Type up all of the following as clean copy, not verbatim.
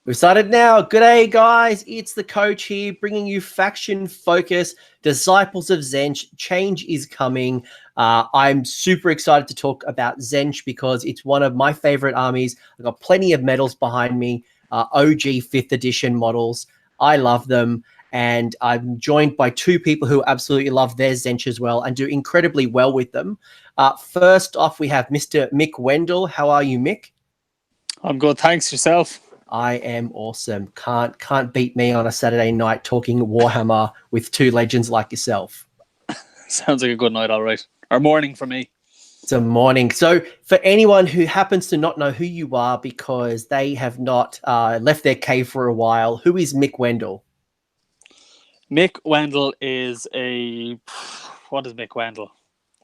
We started now. Good day, guys. It's the coach here, bringing you faction focus, disciples of Tzeentch. Change is coming. I'm super excited to talk about Tzeentch because it's one of my favorite armies. I've got plenty of medals behind me, OG 5th edition models. I love them. And I'm joined by two people who absolutely love their Tzeentch as well and do incredibly well with them. First off, we have Mr. Mick Wendel. How are you, Mick? I'm good. Thanks. Yourself? I am awesome. Can't beat me on a Saturday night talking Warhammer with two legends like yourself. Sounds like a good night, all right. Or morning for me. It's a morning. So for anyone who happens to not know who you are because they have not left their cave for a while, who is Mick Wendel? Mick Wendel is what is Mick Wendel?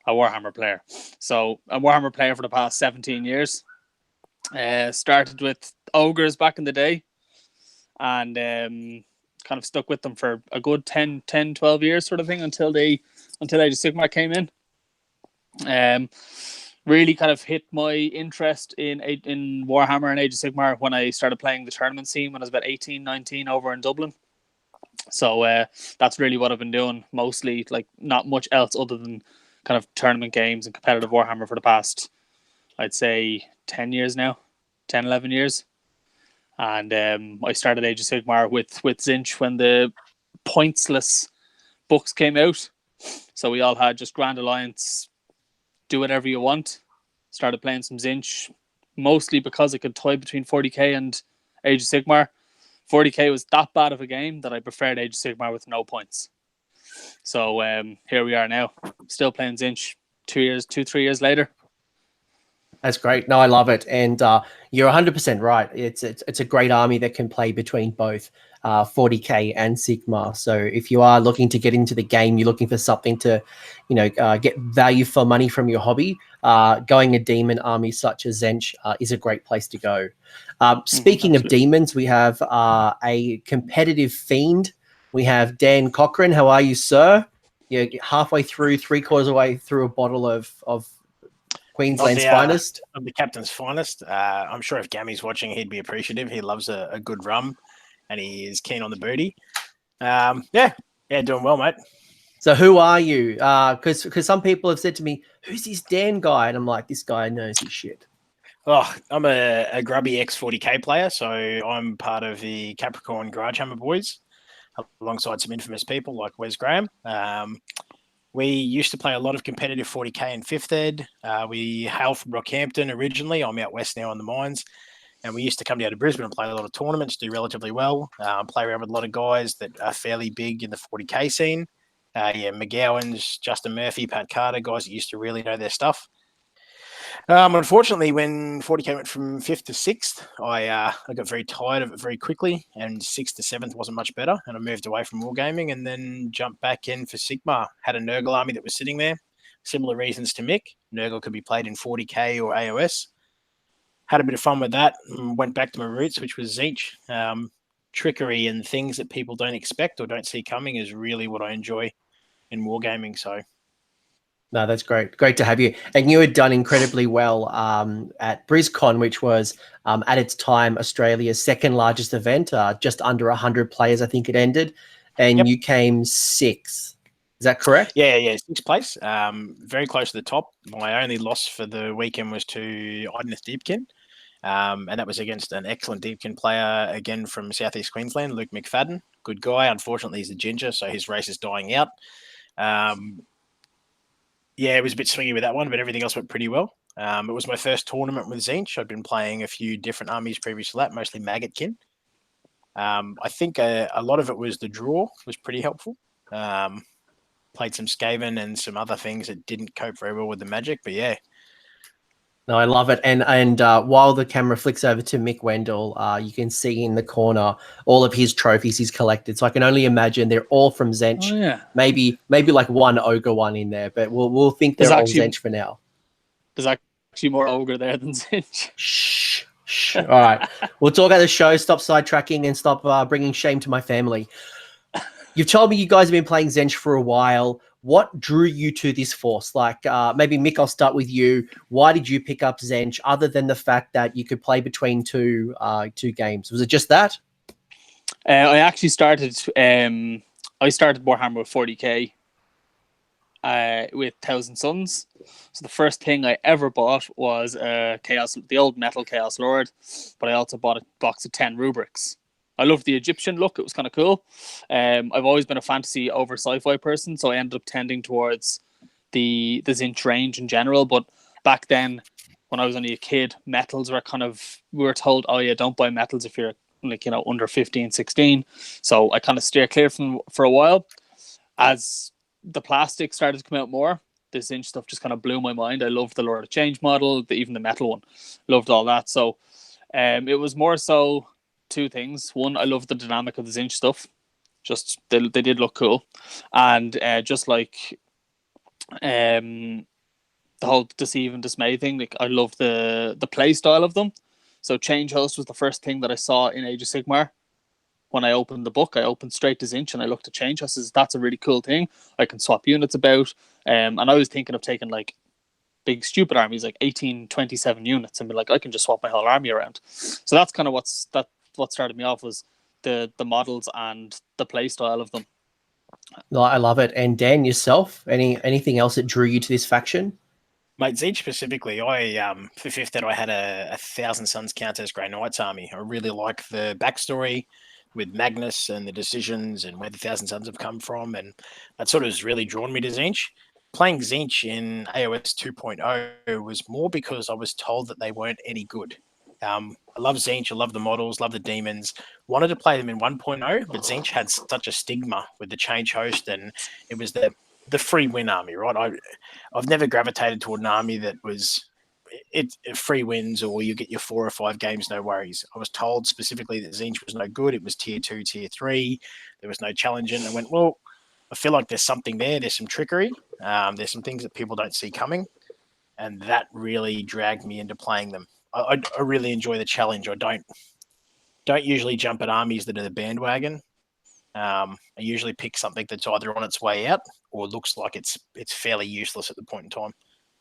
A Warhammer player. So a Warhammer player for the past 17 years. Started with ogres back in the day and kind of stuck with them for a good 10 12 years sort of thing until Age of Sigmar came in. Really kind of hit my interest in Warhammer and Age of Sigmar when I started playing the tournament scene when I was about 18 19 over in Dublin. So that's really what I've been doing mostly, like not much else other than kind of tournament games and competitive Warhammer for the past, I'd say 10 years now, 10, 11 years. And I started Age of Sigmar with Tzeentch when the pointsless books came out. So we all had just Grand Alliance, do whatever you want. Started playing some Tzeentch, mostly because I could toy between 40k and Age of Sigmar. 40k was that bad of a game that I preferred Age of Sigmar with no points. So here we are now, still playing Tzeentch 3 years later. That's great. No, I love it. And you're 100% right. It's a great army that can play between both 40k and Sigmar. So if you are looking to get into the game, you're looking for something to, get value for money from your hobby, going a demon army such as Tzeentch is a great place to go. Speaking of demons, we have a competitive fiend. We have Dan Corkram. How are you, sir? You're halfway through, 3/4 away through a bottle of Queensland's finest. Of the captain's finest. I'm sure if Gammy's watching, he'd be appreciative. He loves a good rum and he is keen on the booty. Yeah, doing well, mate. So who are you? Because some people have said to me, who's this Dan guy? And I'm like, this guy knows his shit. Oh, I'm a grubby ex-40k player, so I'm part of the Capricorn Garagehammer boys, alongside some infamous people like Wes Graham. We used to play a lot of competitive 40k in 5th Ed. We hail from Rockhampton originally. I'm out west now in the mines. And we used to come down to Brisbane and play a lot of tournaments, do relatively well, play around with a lot of guys that are fairly big in the 40k scene. McGowan's, Justin Murphy, Pat Carter, guys that used to really know their stuff. Unfortunately, when 40k went from 5th to 6th, I got very tired of it very quickly, and 6th to 7th wasn't much better, and I moved away from wargaming and then jumped back in for Sigmar. Had a Nurgle army that was sitting there. Similar reasons to Mick. Nurgle could be played in 40k or AOS. Had a bit of fun with that and went back to my roots, which was Tzeentch. Trickery and things that people don't expect or don't see coming is really what I enjoy in wargaming. So, no, that's great. Great to have you. And you had done incredibly well at BrisCon, which was at its time Australia's second largest event, just under 100 players, I think it ended. And you came 6th. Is that correct? Yeah, 6th place. Very close to the top. My only loss for the weekend was to Idneth Deepkin. And that was against an excellent Deepkin player, again from Southeast Queensland, Luke McFadden. Good guy. Unfortunately, he's a ginger, so his race is dying out. It was a bit swingy with that one, but everything else went pretty well. It was my first tournament with Tzeentch. I'd been playing a few different armies previous to that, mostly Maggotkin. I think a lot of it was the draw was pretty helpful. Played some Skaven and some other things that didn't cope very well with the magic, but yeah. No, I love it. And while the camera flicks over to Mick Wendel, you can see in the corner all of his trophies he's collected. So I can only imagine they're all from Tzeentch. Oh, yeah. Maybe like one ogre one in there, but we'll think they're all Tzeentch for now. There's actually more ogre there than Tzeentch. Shh. All right. We'll talk about the show. Stop sidetracking and stop bringing shame to my family. You've told me you guys have been playing Tzeentch for a while. what drew you to this force? Like maybe Mick, I'll start with you. Why did you pick up Tzeentch, other than the fact that you could play between two games? Was it just that? I actually started. I started Warhammer with 40k. With Thousand Suns. So the first thing I ever bought was the old metal Chaos Lord, but I also bought a box of 10 rubrics. I loved the Egyptian look; it was kind of cool. I've always been a fantasy over sci-fi person, so I ended up tending towards the Tzeentch range in general. But back then, when I was only a kid, metals were we were told, oh yeah, don't buy metals if you're under 15, 16. So I kind of steer clear from for a while. As the plastic started to come out more, the Tzeentch stuff just kind of blew my mind. I loved the Lord of Change model, even the metal one. Loved all that. So it was more so two things. One, I loved the dynamic of the Tzeentch stuff. Just they did look cool. And just like the whole Deceive and Dismay thing, like I loved the play style of them. So Change Host was the first thing that I saw in Age of Sigmar. When I opened the book, I opened straight to Tzeentch and I looked at Change. I says, that's a really cool thing. I can swap units about. And I was thinking of taking like big stupid armies, like 18, 27 units, and be like, I can just swap my whole army around. So that's kind of what started me off, was the models and the play style of them. No, I love it. And Dan, yourself, anything else that drew you to this faction? Mate, Tzeentch specifically, I for 5th Ed, I had a Thousand Suns Countess Grey Knights army. I really like the backstory with Magnus and the decisions and where the Thousand Suns have come from, and that sort of has really drawn me to Tzeentch. Playing Tzeentch in AOS 2.0 was more because I was told that they weren't any good. I love Tzeentch, I love the models, love the demons. Wanted to play them in 1.0, but Tzeentch had such a stigma with the change host, and it was the free win army, right? I've never gravitated toward an army that was it free wins or you get your 4 or 5 games, no worries. I was told specifically that Tzeentch was no good. It was tier 2, tier 3. There was no challenge in it. I went, well, I feel like there's something there. There's some trickery. There's some things that people don't see coming. And that really dragged me into playing them. I really enjoy the challenge. I don't usually jump at armies that are the bandwagon. I usually pick something that's either on its way out or looks like it's fairly useless at the point in time.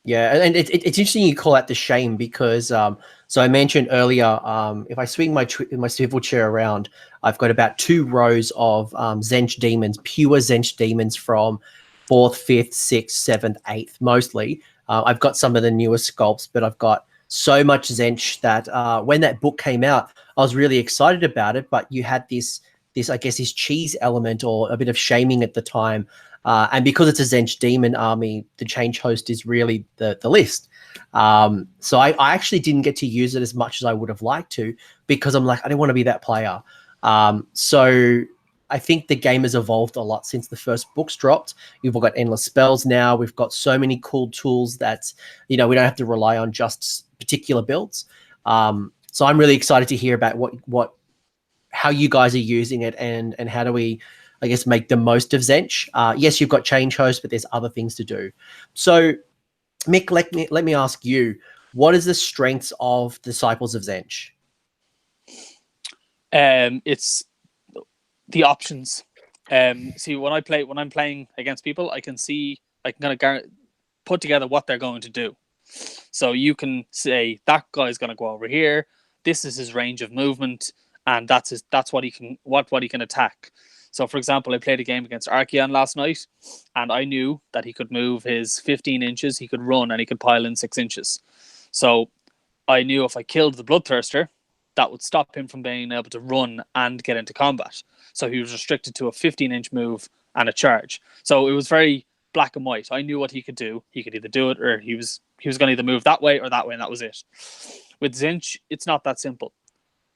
Yeah, and it's interesting you call out the shame, because so I mentioned earlier, if I swing my swivel chair around, I've got about 2 rows of Tzeentch demons, pure Tzeentch demons from 4th, 5th, 6th, 7th, 8th, mostly. I've got some of the newer sculpts, but I've got so much Tzeentch that when that book came out, I was really excited about it, but you had this I guess this cheese element or a bit of shaming at the time. And because it's a Tzeentch demon army, the change host is really the list. So I actually didn't get to use it as much as I would have liked to, because I'm like, I don't want to be that player. So I think the game has evolved a lot since the first books dropped. We've all got endless spells now. We've got so many cool tools that, we don't have to rely on just particular builds. So I'm really excited to hear about how you guys are using it, and how do we, I guess, make the most of Tzeentch. Yes, you've got change host, but there's other things to do. So Mick, let me ask you, what is the strengths of Disciples of Tzeentch? It's the options. See, when I'm playing against people, I can kind of put together what they're going to do. So you can say that guy's going to go over here. This is his range of movement, and that's what he can attack. So, for example, I played a game against Archeon last night, and I knew that he could move his 15 inches, he could run, and he could pile in 6 inches. So I knew if I killed the Bloodthirster, that would stop him from being able to run and get into combat. So he was restricted to a 15-inch move and a charge. So it was very black and white. I knew what he could do. He could either do it, or he was going to either move that way or that way, and that was it. With Tzeentch, it's not that simple.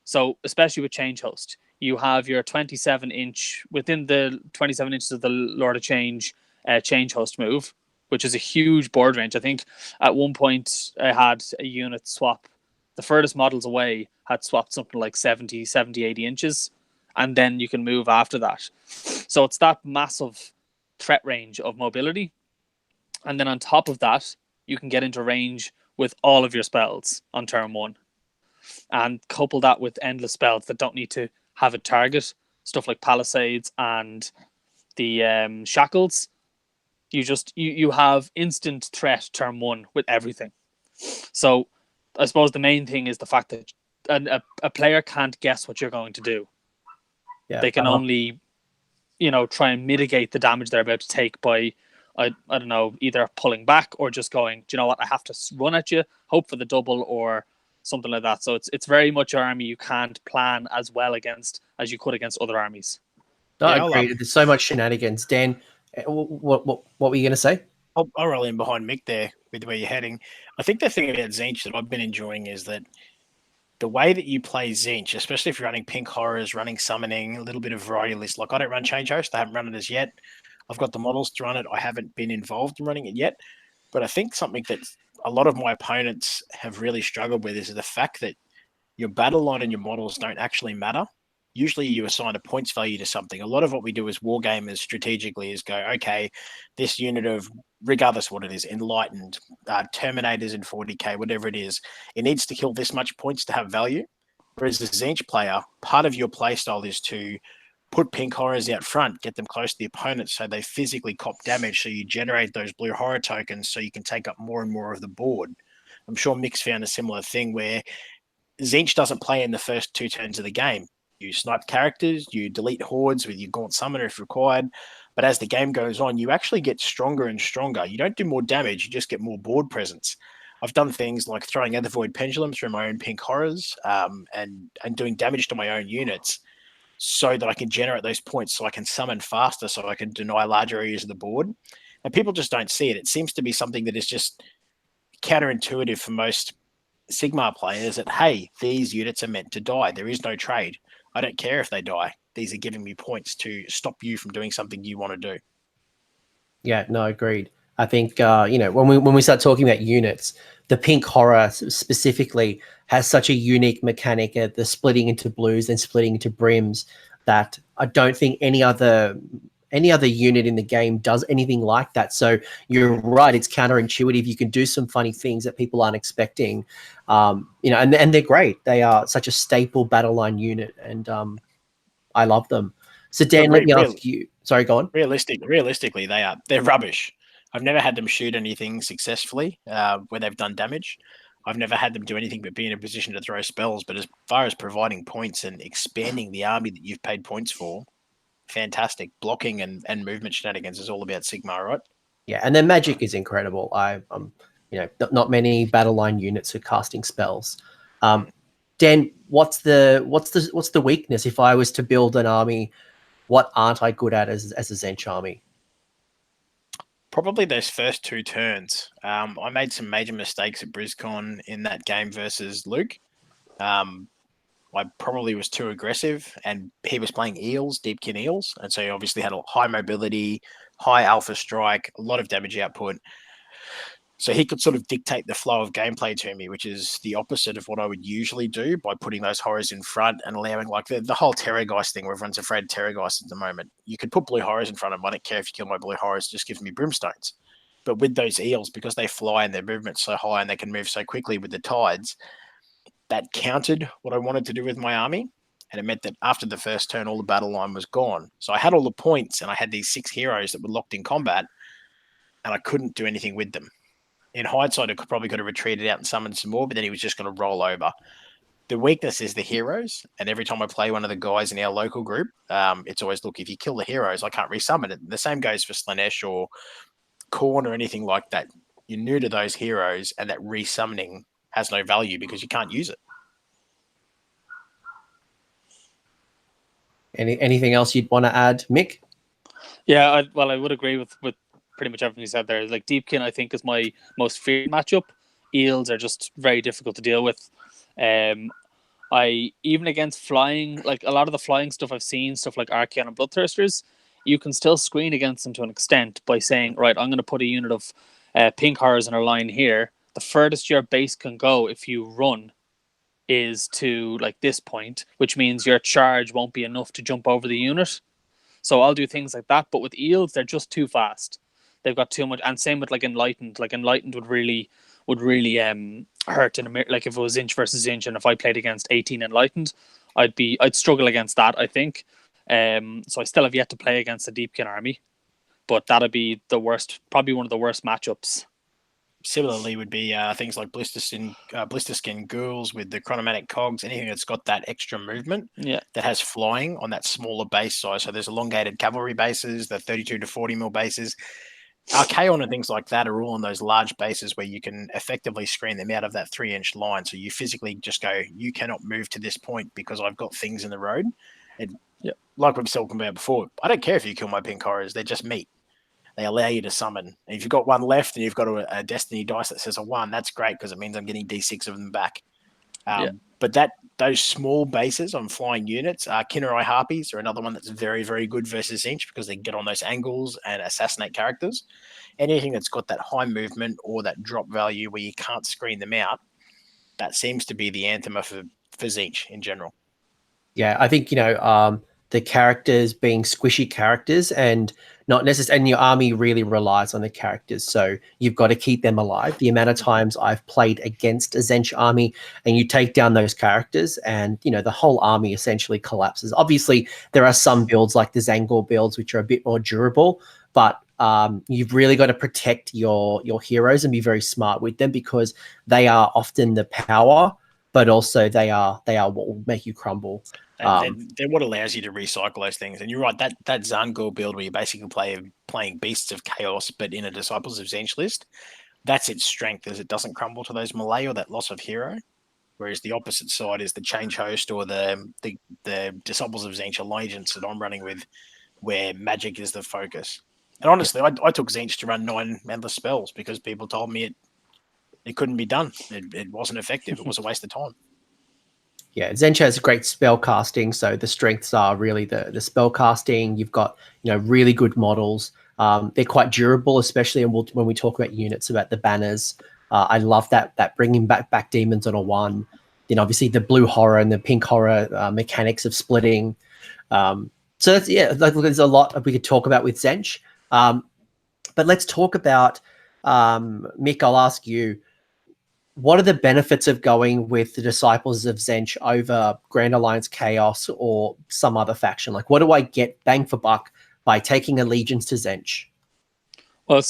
So especially with Change Host, you have your 27-inch, within the 27 inches of the Lord of Change Change Host move, which is a huge board range. I think at one point I had a unit swap. The furthest models away had swapped something like 70, 80 inches. And then you can move after that. So it's that massive threat range of mobility. And then on top of that, you can get into range with all of your spells on turn 1. And couple that with endless spells that don't need to have a target. Stuff like Palisades and the Shackles. you have instant threat turn one with everything. So I suppose the main thing is the fact that a player can't guess what you're going to do. Yeah, They can only, try and mitigate the damage they're about to take by, I don't know, either pulling back or just going, do you know what, I have to run at you, hope for the double or something like that. So it's very much an army you can't plan as well against as you could against other armies. I Yeah, agree. There's so much shenanigans. Dan, what were you going to say? I'll roll in behind Mick there with where you're heading. I think the thing about Tzeentch that I've been enjoying is that the way that you play Tzeentch, especially if you're running pink horrors, running summoning, a little bit of variety list. Like I don't run Change Host. I haven't run it as yet. I've got the models to run it. I haven't been involved in running it yet. But I think something that a lot of my opponents have really struggled with is the fact that your battle line and your models don't actually matter. Usually you assign a points value to something. A lot of what we do as wargamers strategically is go, okay, this unit of, regardless what it is, Enlightened, Terminators in 40k, whatever it is, it needs to kill this much points to have value. Whereas as a Tzeentch player, part of your play style is to put pink horrors out front, get them close to the opponent so they physically cop damage, so you generate those blue horror tokens so you can take up more and more of the board. I'm sure Mick's found a similar thing where Tzeentch doesn't play in the first 2 turns of the game. You snipe characters, you delete hordes with your Gaunt Summoner if required, but as the game goes on, you actually get stronger and stronger. You don't do more damage, you just get more board presence. I've done things like throwing Ether Void Pendulums through my own pink horrors and doing damage to my own units so that I can generate those points so I can summon faster, so I can deny larger areas of the board. And people just don't see it. It seems to be something that is just counterintuitive for most Sigmar players that, hey, these units are meant to die. There is no trade. I don't care if they die. These are giving me points to stop you from doing something you want to do. Yeah, no, agreed. I think when we start talking about units, the pink horror specifically has such a unique mechanic at the splitting into blues and splitting into brims that I don't think any other unit in the game does anything like that. So you're right, it's counterintuitive. You can do some funny things that people aren't expecting, and they're great. They are such a staple battle line unit, and I love them. So Dan, let me ask you. Sorry, go on. Realistically, they're rubbish. I've never had them shoot anything successfully where they've done damage. I've never had them do anything but be in a position to throw spells. But as far as providing points and expanding the army that you've paid points for, fantastic. Blocking and movement shenanigans is all about Sigmar, right? Yeah, and their magic is incredible. Not many battle line units are casting spells. Dan, what's the weakness? If I was to build an army, what aren't I good at as a Tzeentch army? Probably those first 2 turns. I made some major mistakes at BrizCon in that game versus Luke. I probably was too aggressive, and he was playing Eels, Deepkin Eels, and so he obviously had a high mobility, high alpha strike, a lot of damage output. So he could sort of dictate the flow of gameplay to me, which is the opposite of what I would usually do by putting those horrors in front and allowing like the whole Terrorgeist thing where everyone's afraid of Terrorgeist at the moment. You could put blue horrors in front of them. I don't care if you kill my blue horrors, just give me brimstones. But with those eels, because they fly and their movement's so high and they can move so quickly with the tides, that countered what I wanted to do with my army. And it meant that after the first turn, all the battle line was gone. So I had all the points and I had these 6 heroes that were locked in combat and I couldn't do anything with them. In hindsight, I probably could have retreated out and summoned some more, but then he was just going to roll over. The weakness is the heroes, and every time I play one of the guys in our local group, it's always, look, if you kill the heroes, I can't resummon it. The same goes for Slanesh or Khorne or anything like that. You're new to those heroes, and that resummoning has no value because you can't use it. Anything else you'd want to add, Mick? Yeah, I would agree with pretty much everything you said there. Like Deepkin, I think, is my most feared matchup. Eels are just very difficult to deal with. I even against flying, like a lot of the flying stuff I've seen, stuff like Archaean and Bloodthirsters, you can still screen against them to an extent by saying, right, I'm going to put a unit of pink horrors in a line here. The furthest your base can go if you run is to like this point, which means your charge won't be enough to jump over the unit. So I'll do things like that. But with eels, they're just too fast. They've got too much. And same with like Enlightened. Like Enlightened would really hurt in a like if it was inch versus inch, and if I played against 18 Enlightened, I'd struggle against that, I think. So I still have yet to play against a Deepkin army. but that'd be the worst, probably one of the worst matchups. Similarly, would be things like blister skin ghouls with the chronomatic cogs, anything that's got that extra movement that has flying on that smaller base size. So there's elongated cavalry bases, the 32 to 40 mil bases. Archaon and things like that are all on those large bases where you can effectively screen them out of that 3-inch line. So you physically just go, you cannot move to this point because I've got things in the road. And like we've spoken about before, I don't care if you kill my pink horrors, they're just meat. They allow you to summon. And if you've got one left and you've got a Destiny dice that says a 1, that's great because it means I'm getting D6 of them back. But those small bases on flying units, Kinnerai Harpies are another one that's very, very good versus Tzeentch because they get on those angles and assassinate characters. Anything that's got that high movement or that drop value where you can't screen them out, that seems to be the anthem for Tzeentch in general. Yeah, I think, the characters being squishy characters and not necessarily, and your army really relies on the characters. So you've got to keep them alive. The amount of times I've played against a Tzeentch army and you take down those characters and, the whole army essentially collapses. Obviously, there are some builds like the Tzaangor builds, which are a bit more durable, but you've really got to protect your heroes and be very smart with them because they are often the power, but also they are what will make you crumble. They're what allows you to recycle those things. And you're right, that Tzaangor build where you basically playing Beasts of Chaos, but in a Disciples of Tzeentch list, that's its strength, is it doesn't crumble to those melee or that loss of hero. Whereas the opposite side is the Change Host or the Disciples of Tzeentch allegiance that I'm running with, where magic is the focus. And honestly, I took Tzeentch to run 9 endless spells because people told me it couldn't be done. It wasn't effective. It was a waste of time. Yeah, Tzeentch has great spell casting, so the strengths are really the spell casting. You've got really good models. They're quite durable, especially when we talk about units, about the banners. I love that bringing back demons on a 1. Then obviously the blue horror and the pink horror mechanics of splitting. So that's there's a lot we could talk about with Tzeentch. But let's talk about Mick. I'll ask you. What are the benefits of going with the Disciples of Tzeentch over Grand Alliance Chaos or some other faction? Like, what do I get bang for buck by taking allegiance to Tzeentch? Well,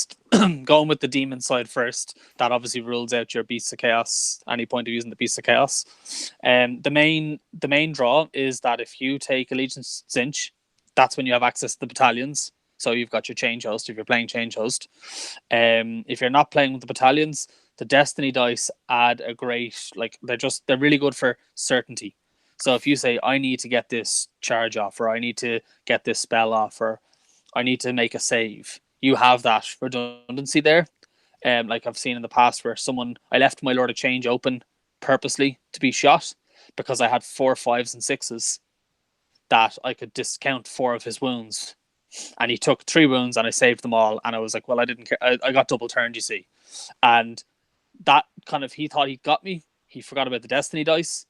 going with the demon side first, that obviously rules out your Beasts of Chaos, any point of using the Beasts of Chaos. The main draw is that if you take allegiance to Tzeentch, that's when you have access to the battalions. So you've got your Change Host if you're playing Change Host. If you're not playing with the battalions, the Destiny dice add a great, they're really good for certainty. So if you say, I need to get this charge off, or I need to get this spell off, or I need to make a save, you have that redundancy there. Like I've seen in the past where I left my Lord of Change open purposely to be shot because I had 4 5s and 6s that I could discount 4 of his wounds. And he took 3 wounds and I saved them all. And I was like, well, I didn't care. I got double turned, you see. And that he thought he'd got me. He forgot about the Destiny dice.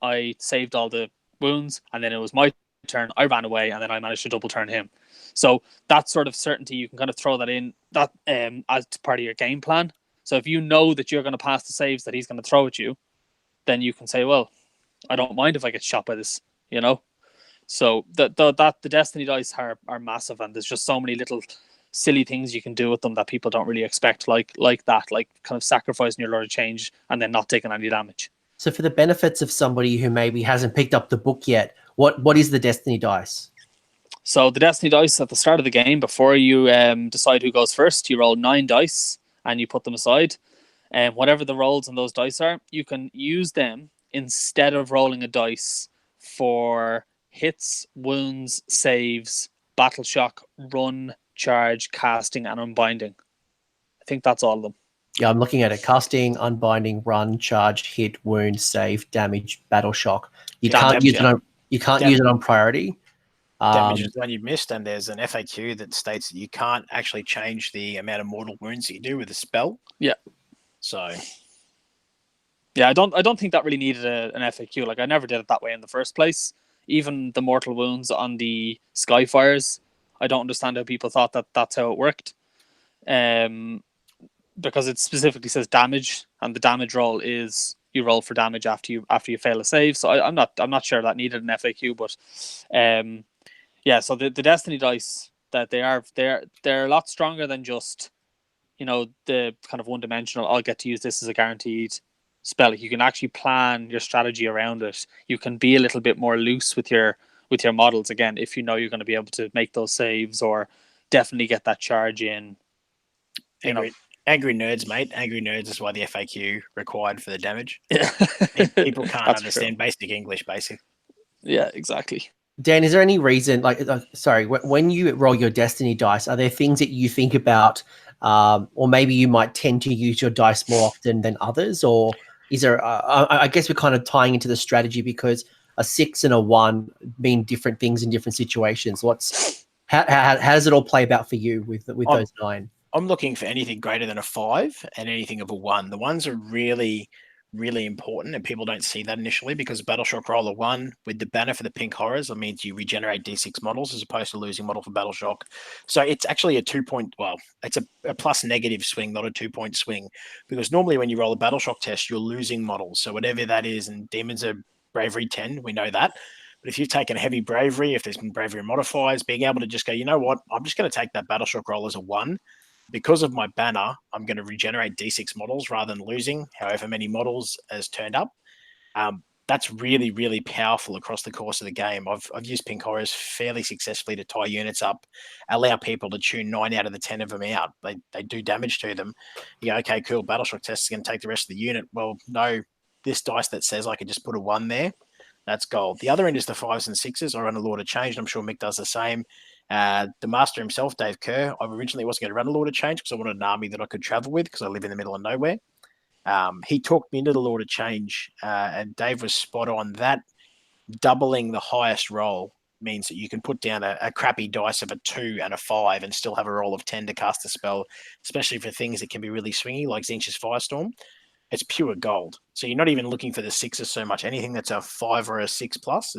I saved all the wounds and then it was my turn. I ran away and then I managed to double turn him. So that sort of certainty, you can kind of throw that in that as part of your game plan. So if you know that you're going to pass the saves that he's going to throw at you, then you can say, well, I don't mind if I get shot by this, So the Destiny dice are massive, and there's just so many little silly things you can do with them that people don't really expect, like that, like kind of sacrificing your Lord of Change and then not taking any damage. So for the benefits of somebody who maybe hasn't picked up the book yet, what is the Destiny dice? So the Destiny dice at the start of the game, before you decide who goes first, you roll 9 dice and you put them aside. And whatever the rolls on those dice are, you can use them instead of rolling a dice for hits, wounds, saves, battle shock, run, charge, casting, and unbinding. I think that's all of them. Yeah, I'm looking at it. Casting, unbinding, run, charge, hit, wound, save, damage, battle shock. You can't use it on priority. Damage is one you've missed, and there's an FAQ that states that you can't actually change the amount of mortal wounds that you do with a spell. Yeah. So. Yeah, I don't think that really needed an FAQ. Like I never did it that way in the first place. Even the mortal wounds on the Skyfires, I don't understand how people thought that that's how it worked. Because it specifically says damage, and the damage roll is you roll for damage after you fail a save. So I'm not sure that needed an FAQ, but yeah. So the Destiny dice that they're a lot stronger than just, the kind of one-dimensional, I'll get to use this as a guaranteed spell. You can actually plan your strategy around it. You can be a little bit more loose with your models, again, if you know you're going to be able to make those saves or definitely get that charge in. Angry nerds, mate. Angry nerds is why the FAQ required for the damage. Yeah. People can't understand basic English, basically. Yeah, exactly. Dan, is there any reason, when you roll your Destiny dice, are there things that you think about, or maybe you might tend to use your dice more often than others, or is there? I guess we're kind of tying into the strategy because a 6 and a 1 mean different things in different situations. How does it all play about for you with those 9? I'm looking for anything greater than a 5 and anything of a 1. The ones are really, really important, and people don't see that initially because Battleshock roll a 1 with the banner for the pink horrors. That means you regenerate D6 models as opposed to losing model for Battleshock. So it's actually a 2-point, it's a plus negative swing, not a 2-point swing, because normally when you roll a Battleshock test, you're losing models. So whatever that is, and demons are bravery 10, we know that. But if you've taken heavy bravery, if there's been bravery modifiers, being able to just go, you know what, I'm just going to take that Battleshock roll as a 1. Because of my banner, I'm going to regenerate D6 models rather than losing however many models has turned up. That's really, really powerful across the course of the game. I've used pink horrors fairly successfully to tie units up, allow people to tune 9 out of the 10 of them out. They do damage to them. You go, okay, cool, Battleshock test is going to take the rest of the unit. Well, no, this dice that says I could just put a 1 there, that's gold. The other end is the 5s and 6s. I run a Lord of Change, and I'm sure Mick does the same. The master himself, Dave Kerr, I originally wasn't going to run a Lord of Change because I wanted an army that I could travel with because I live in the middle of nowhere. He talked me into the Lord of Change, and Dave was spot on. That doubling the highest roll means that you can put down a crappy dice of a 2 and a 5 and still have a roll of 10 to cast a spell, especially for things that can be really swingy, like Tzeentch's Firestorm. It's pure gold. So you're not even looking for the 6s so much. Anything that's a 5 or a 6 plus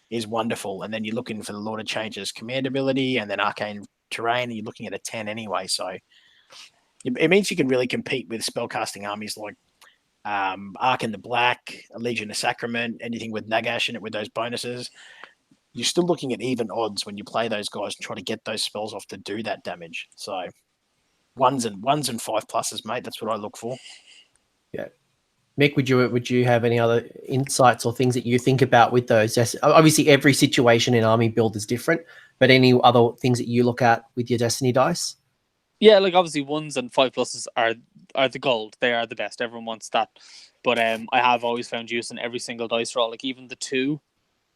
is wonderful. And then you're looking for the Lord of Change's command ability and then arcane terrain, and you're looking at a 10 anyway. So it means you can really compete with spellcasting armies like Ark in the Black, a Legion of Sacrament, anything with Nagash in it with those bonuses. You're still looking at even odds when you play those guys and try to get those spells off to do that damage. So ones and 5 pluses, mate. That's what I look for. Yeah. Mick, would you have any other insights or things that you think about with those? Yes, obviously, every situation in army build is different, but any other things that you look at with your Destiny dice? Yeah, like obviously 1s and 5 pluses are the gold. They are the best. Everyone wants that. But I have always found use in every single dice roll. Like even the 2,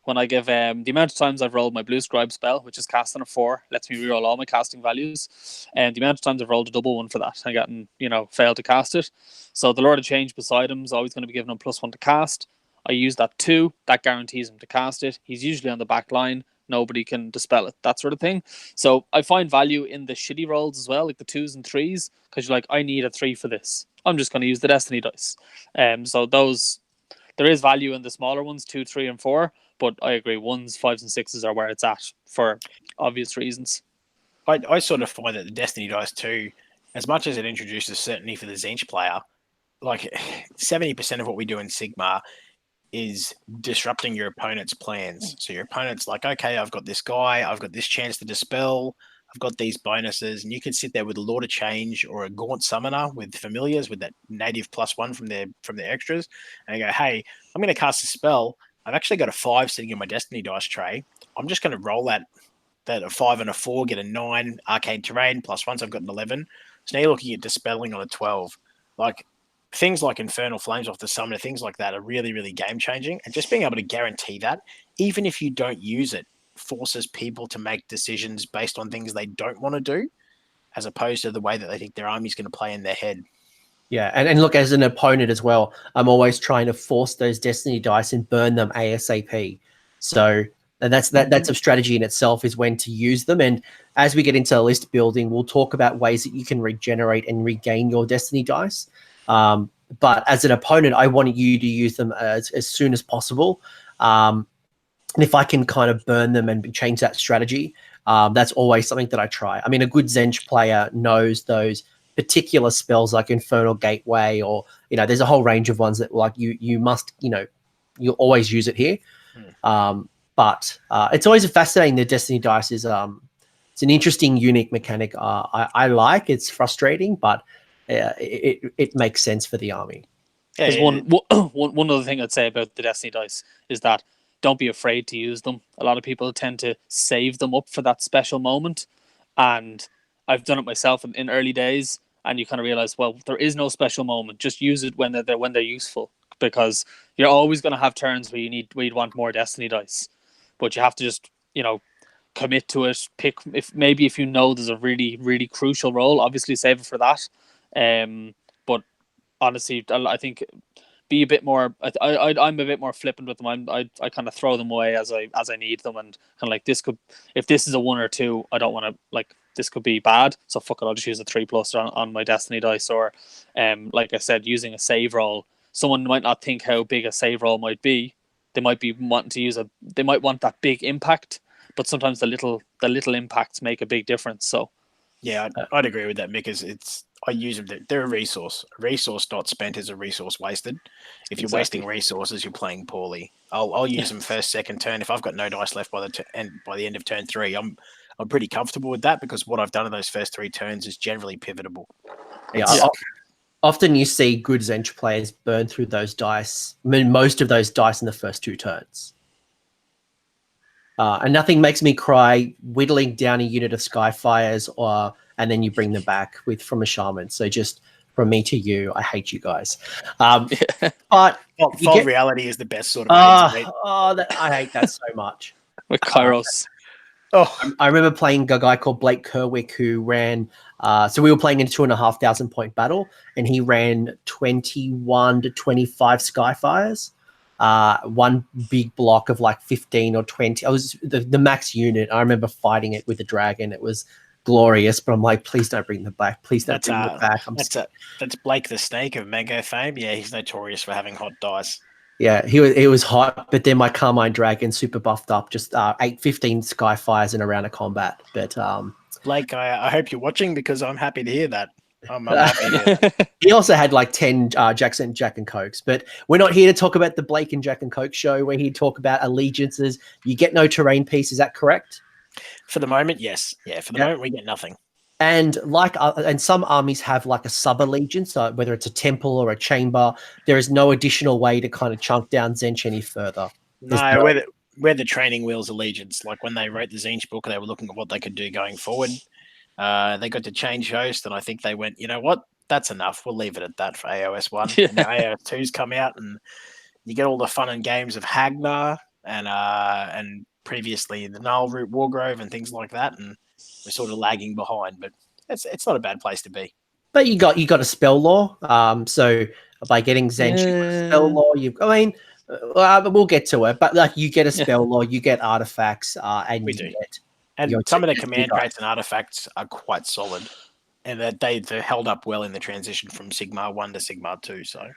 when I give the amount of times I've rolled my Blue Scribe spell, which is cast on a 4, lets me reroll all my casting values. And the amount of times I've rolled a double 1 for that, I gotten, failed to cast it. So the Lord of Change beside him is always going to be given him +1 to cast. I use that 2, that guarantees him to cast it. He's usually on the back line. Nobody can dispel it, that sort of thing. So I find value in the shitty rolls as well, like the 2s and 3s, because you're like, I need a 3 for this. I'm just going to use the Destiny dice. So there is value in the smaller ones, 2, 3, and 4. But I agree, 1s, 5s, and 6s are where it's at for obvious reasons. I sort of find that the Destiny dice too, as much as it introduces certainty for the Tzeentch player, like 70% of what we do in Sigmar is disrupting your opponent's plans. So your opponent's like, okay, I've got this guy, I've got this chance to dispel, I've got these bonuses, and you can sit there with a Lord of Change or a Gaunt Summoner with familiars with that native +1 from their extras, and you go, hey, I'm going to cast a spell. I've actually got a 5 sitting in my Destiny dice tray. I'm just going to roll that a 5 and a 4, get a 9, arcane terrain, +1, so I've got an 11. So now you're looking at dispelling on a 12. Like, things like Infernal Flames off the Summoner, things like that are really, really game-changing. And just being able to guarantee that, even if you don't use it, forces people to make decisions based on things they don't want to do, as opposed to the way that they think their army's going to play in their head. Yeah, and look, as an opponent as well, I'm always trying to force those Destiny dice and burn them ASAP. So that's a strategy in itself, is when to use them. And as we get into list building, we'll talk about ways that you can regenerate and regain your Destiny dice. But as an opponent, I want you to use them as soon as possible. And if I can kind of burn them and change that strategy, that's always something that I try. I mean, a good Tzeentch player knows those particular spells like Infernal Gateway, or there's a whole range of ones that like you must you'll always use it here. But it's always fascinating. The Destiny dice is it's it's an interesting, unique mechanic. I like. It's frustrating, but it makes sense for the army. There's one other thing I'd say about the Destiny dice is that don't be afraid to use them. A lot of people tend to save them up for that special moment, and I've done it myself in early days. And you kind of realize, well, there is no special moment. Just use it when they're useful, because you're always going to have turns where you'd want more Destiny dice, but you have to just commit to it. Pick if you know there's a really really crucial role, obviously save it for that. But honestly, I think be a bit more. I'm a bit more flippant with them. I kind of throw them away as I need them, and kind of like this could, if this is a 1 or 2, I don't want to like this could be bad. So fuck it, I'll just use a 3+ on my Destiny dice, or like I said, using a save roll. Someone might not think how big a save roll might be. They might be wanting to use they might want that big impact, but sometimes the little impacts make a big difference. So yeah, I'd agree with that, because I use them. They're a resource. A resource not spent is a resource wasted. If you're wasting resources, you're playing poorly. I'll use them first, second turn. If I've got no dice left by the end of turn 3, I'm pretty comfortable with that, because what I've done in those first 3 turns is generally pivotable. Often you see good Tzeentch players burn through those dice. I mean, most of those dice in the first 2 turns. And nothing makes me cry whittling down a unit of Skyfires, and then you bring them back from a shaman. So just from me to you, I hate you guys. But Fault reality is the best sort of. I hate that so much. With Kairos. I remember playing a guy called Blake Kerwick who ran. So we were playing in a 2,500 point battle, and he ran 21 to 25 Skyfires. One big block of like 15 or 20. I was the max unit. I remember fighting it with the dragon. It was glorious, but I'm like, please don't bring them back. Please don't bring them back. That's Blake the Snake of Mango fame. Yeah, he's notorious for having hot dice. Yeah, he was hot, but then my Carmine Dragon super buffed up, just 15 Skyfires in a round of combat. But Blake, I hope you're watching, because I'm happy to hear that. I'm happy to hear that. He also had like 10 Jack and Cokes, but we're not here to talk about the Blake and Jack and Coke show. We're here to talk about allegiances. You get no terrain piece, is that correct? For the moment, yes. Yeah, for the moment we get nothing. And and some armies have like a sub allegiance, whether it's a temple or a chamber. There is no additional way to kind of chunk down Tzeentch any further. We're the training wheels allegiance. Like when they wrote the Tzeentch book, they were looking at what they could do going forward. They got to change host, and I think they went, you know what? That's enough. We'll leave it at that for AOS 1. And now AOS 2's come out, and you get all the fun and games of Hagnar and previously the Gnarlroot Wargrove and things like that, and we're sort of lagging behind, but it's not a bad place to be. But you got a spell law. So by getting Tzeentch, spell law, we'll get to it. But like you get a spell law, you get artifacts, and we do. And some of the command traits and artifacts are quite solid, and that they've held up well in the transition from Sigmar 1 to Sigmar 2. So,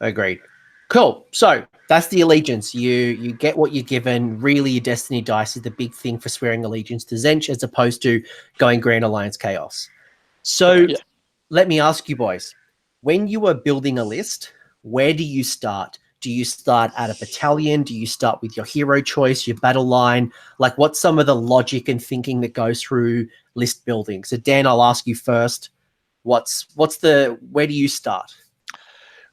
agreed. Cool. So that's the allegiance. You get what you're given. Really, your Destiny dice is the big thing for swearing allegiance to Tzeentch, as opposed to going Grand Alliance Chaos. So let me ask you boys, when you are building a list, where do you start? Do you start at a battalion? Do you start with your hero choice, your battle line? Like, what's some of the logic and thinking that goes through list building? So Dan, I'll ask you first. Where do you start?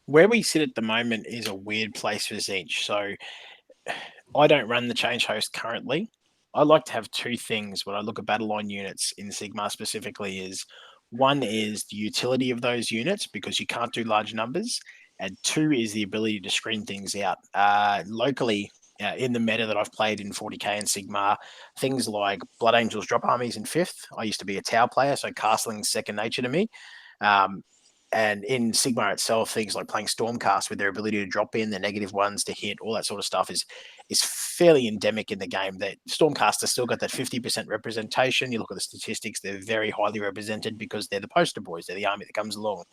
Where we sit at the moment is a weird place for Tzeentch. So I don't run the change host currently. I like to have 2 things when I look at battle line units in Sigmar specifically. Is one is the utility of those units, because you can't do large numbers. And 2 is the ability to screen things out. Locally, in the meta that I've played in 40k and Sigmar, things like Blood Angels drop armies in 5th. I used to be a Tau player, so castling's second nature to me. And in Sigmar itself, things like playing Stormcast with their ability to drop in, the negative ones to hit, all that sort of stuff is fairly endemic in the game. That Stormcast has still got that 50% representation. You look at the statistics, they're very highly represented because they're the poster boys. They're the army that comes along.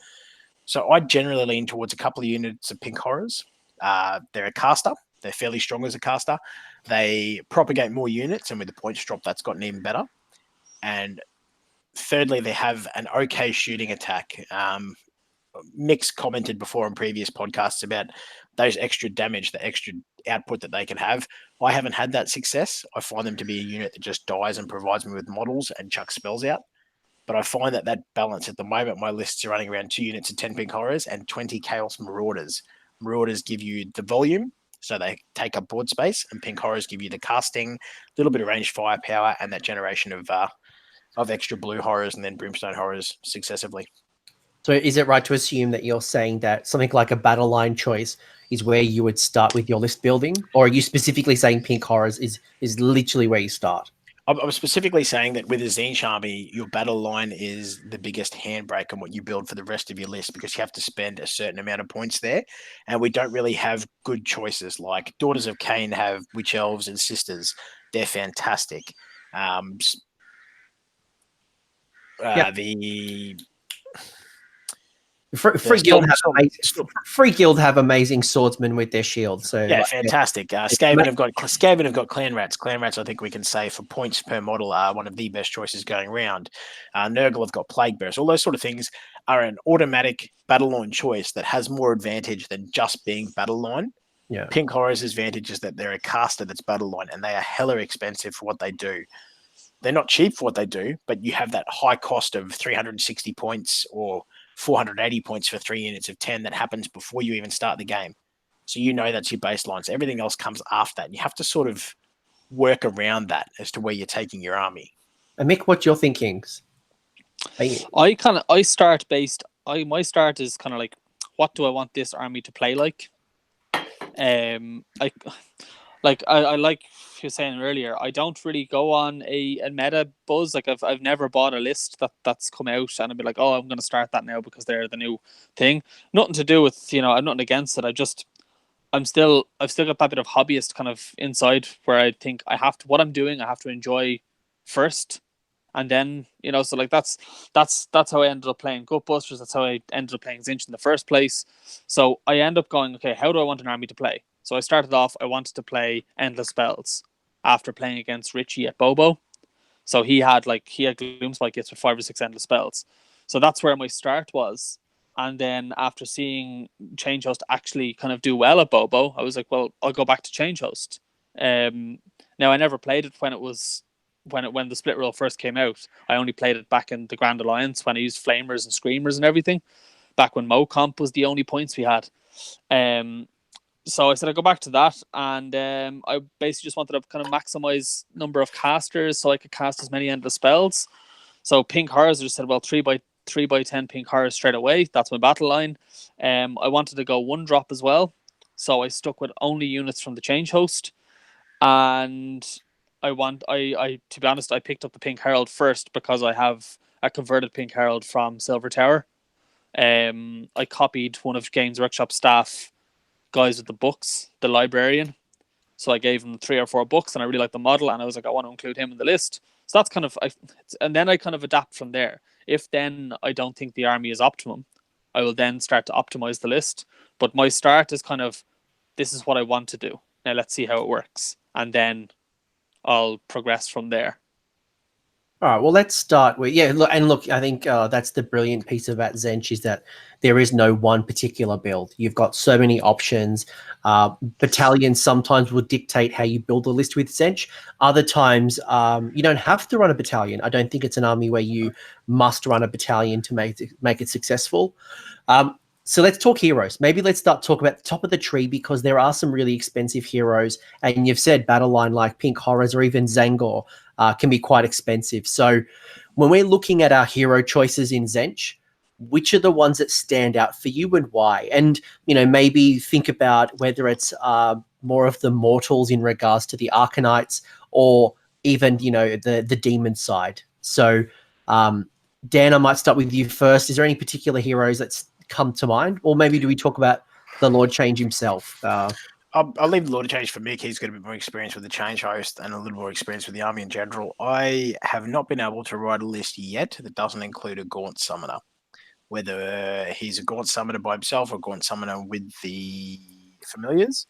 So I generally lean towards a couple of units of Pink Horrors. They're a caster. They're fairly strong as a caster. They propagate more units, and with the points drop, that's gotten even better. And thirdly, they have an okay shooting attack. Mick's commented before on previous podcasts about those extra damage, the extra output that they can have. I haven't had that success. I find them to be a unit that just dies and provides me with models and chucks spells out. But I find that balance at the moment, my lists are running around 2 units of 10 Pink Horrors and 20 Chaos Marauders. Marauders give you the volume, so they take up board space, and Pink Horrors give you the casting, a little bit of ranged firepower, and that generation of extra blue horrors and then brimstone horrors successively. So is it right to assume that you're saying that something like a battle line choice is where you would start with your list building? Or are you specifically saying Pink Horrors is literally where you start? I'm specifically saying that with a Tzeentch army, your battle line is the biggest handbrake on what you build for the rest of your list, because you have to spend a certain amount of points there. And we don't really have good choices. Like Daughters of Cain have Witch Elves and Sisters. They're fantastic. Free Guild have amazing swordsmen with their shields. So yeah, fantastic. Skaven have got Clan Rats. Clan Rats, I think we can say for points per model, are one of the best choices going around. Nurgle have got Plague Bearers. All those sort of things are an automatic battle line choice that has more advantage than just being battle line. Yeah. Pink Horror's advantage is that they're a caster that's battle line, and they are hella expensive for what they do. They're not cheap for what they do, but you have that high cost of 360 points or 480 points for 3 units of 10 that happens before you even start the game. So you know that's your baseline. So everything else comes after that. And you have to sort of work around that as to where you're taking your army. And Mick, what's your thinkings? I start based. My start is kind of like, what do I want this army to play like? I like you were saying earlier, I don't really go on a meta buzz. Like I've never bought a list that's come out and I'd be like, oh, I'm going to start that now because they're the new thing. Nothing to do with, I'm nothing against it. I've still got that bit of hobbyist kind of inside where I think what I'm doing, I have to enjoy first. And then, so like that's how I ended up playing Gutbusters. That's how I ended up playing Tzeentch in the first place. So I end up going, okay, how do I want an army to play? So I started off, I wanted to play Endless Spells after playing against Richie at Bobo. So he had Gloomspike gets with 5 or 6 Endless Spells. So that's where my start was. And then after seeing Change Host actually kind of do well at Bobo, I was like, well, I'll go back to Change Host. Now I never played it when the split rule first came out. I only played it back in the Grand Alliance when I used Flamers and Screamers and everything. Back when MoComp was the only points we had. So I said I'd go back to that, and I basically just wanted to kind of maximize number of casters so I could cast as many Endless Spells. So Pink Horrors, I just said, well, 3 by 10 Pink Horrors straight away. That's my battle line. I wanted to go 1-drop as well, so I stuck with only units from the Change Host, and to be honest, I picked up the Pink Herald first because I have a converted Pink Herald from Silver Tower. I copied one of Games Workshop staff guys with the books, the librarian. So I gave him 3 or 4 books and I really liked the model and I was like, I want to include him in the list. So that's kind of, and then I kind of adapt from there. If then I don't think the army is optimum, I will then start to optimize the list. But my start is kind of, this is what I want to do. Now let's see how it works. And then I'll progress from there. All right, well, let's start with, look, I think that's the brilliant piece about Tzeentch is that there is no one particular build. You've got so many options. Battalions sometimes will dictate how you build a list with Tzeentch. Other times, you don't have to run a battalion. I don't think it's an army where you must run a battalion to make it successful. So let's talk heroes. Maybe let's start talking about the top of the tree because there are some really expensive heroes. And you've said battle line like Pink Horrors or even Tzaangor can be quite expensive. So when we're looking at our hero choices in Tzeentch, which are the ones that stand out for you and why? And, maybe think about whether it's more of the mortals in regards to the Arcanites or even, the demon side. So, Dan, I might start with you first. Is there any particular heroes that's come to mind? Or maybe do we talk about the Lord Change himself? I'll leave the Lord of Change for Mick. He's got a bit more experience with the Change Host and a little more experience with the army in general. I have not been able to write a list yet that doesn't include a Gaunt Summoner. Whether he's a Gaunt Summoner by himself or a Gaunt Summoner with the Familiars.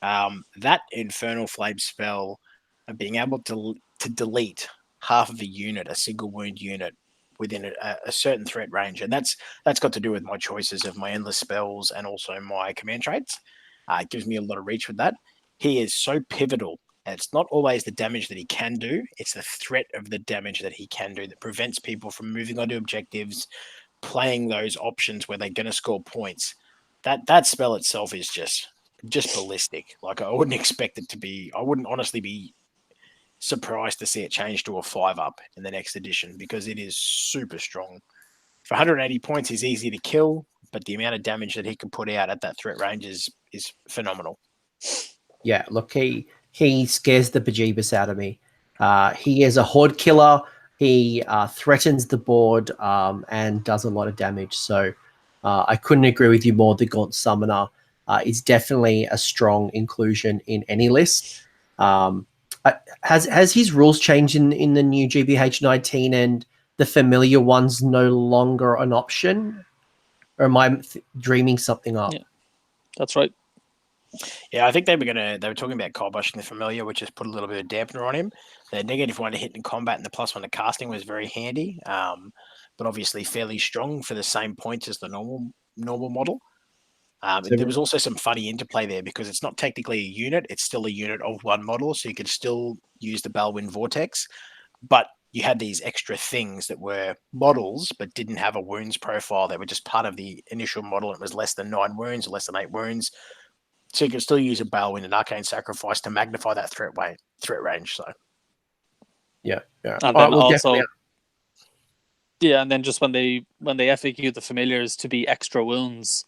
That Infernal Flame spell of being able to delete half of a unit, a single wound unit, within a certain threat range. And that's got to do with my choices of my endless spells and also my command traits. It gives me a lot of reach with that. he is so pivotal. And it's not always the damage that he can do, it's the threat of the damage that he can do that prevents people from moving onto objectives, playing those options where they're going to score points. That spell itself is just ballistic. Like, I wouldn't expect it to be. I wouldn't honestly be surprised to see it change to a 5-up in the next edition, because it is super strong. For 180 points, he's easy to kill, but the amount of damage that he can put out at that threat range is phenomenal. Yeah, look, he scares the bejeebus out of me. He is a horde killer. He threatens the board and does a lot of damage. So I couldn't agree with you more. The Gaunt Summoner is definitely a strong inclusion in any list. Has his rules changed in the new GBH 19 and the familiar one's no longer an option? Or am I dreaming something up? Yeah, that's right. Yeah, I think they were talking about kiboshing the familiar, which has put a little bit of dampener on him. The -1 to hit in combat and the +1 to casting was very handy, but obviously fairly strong for the same points as the normal model. There was also some funny interplay there, because it's not technically a unit; it's still a unit of one model, so you could still use the Balwin Vortex, but you had these extra things that were models but didn't have a wounds profile. They were just part of the initial model. It was less than 9 wounds or less than 8 wounds. So you can still use a Balwin and Arcane Sacrifice to magnify that threat range. So yeah. And then also, and then just when they FAQ the familiars to be extra wounds,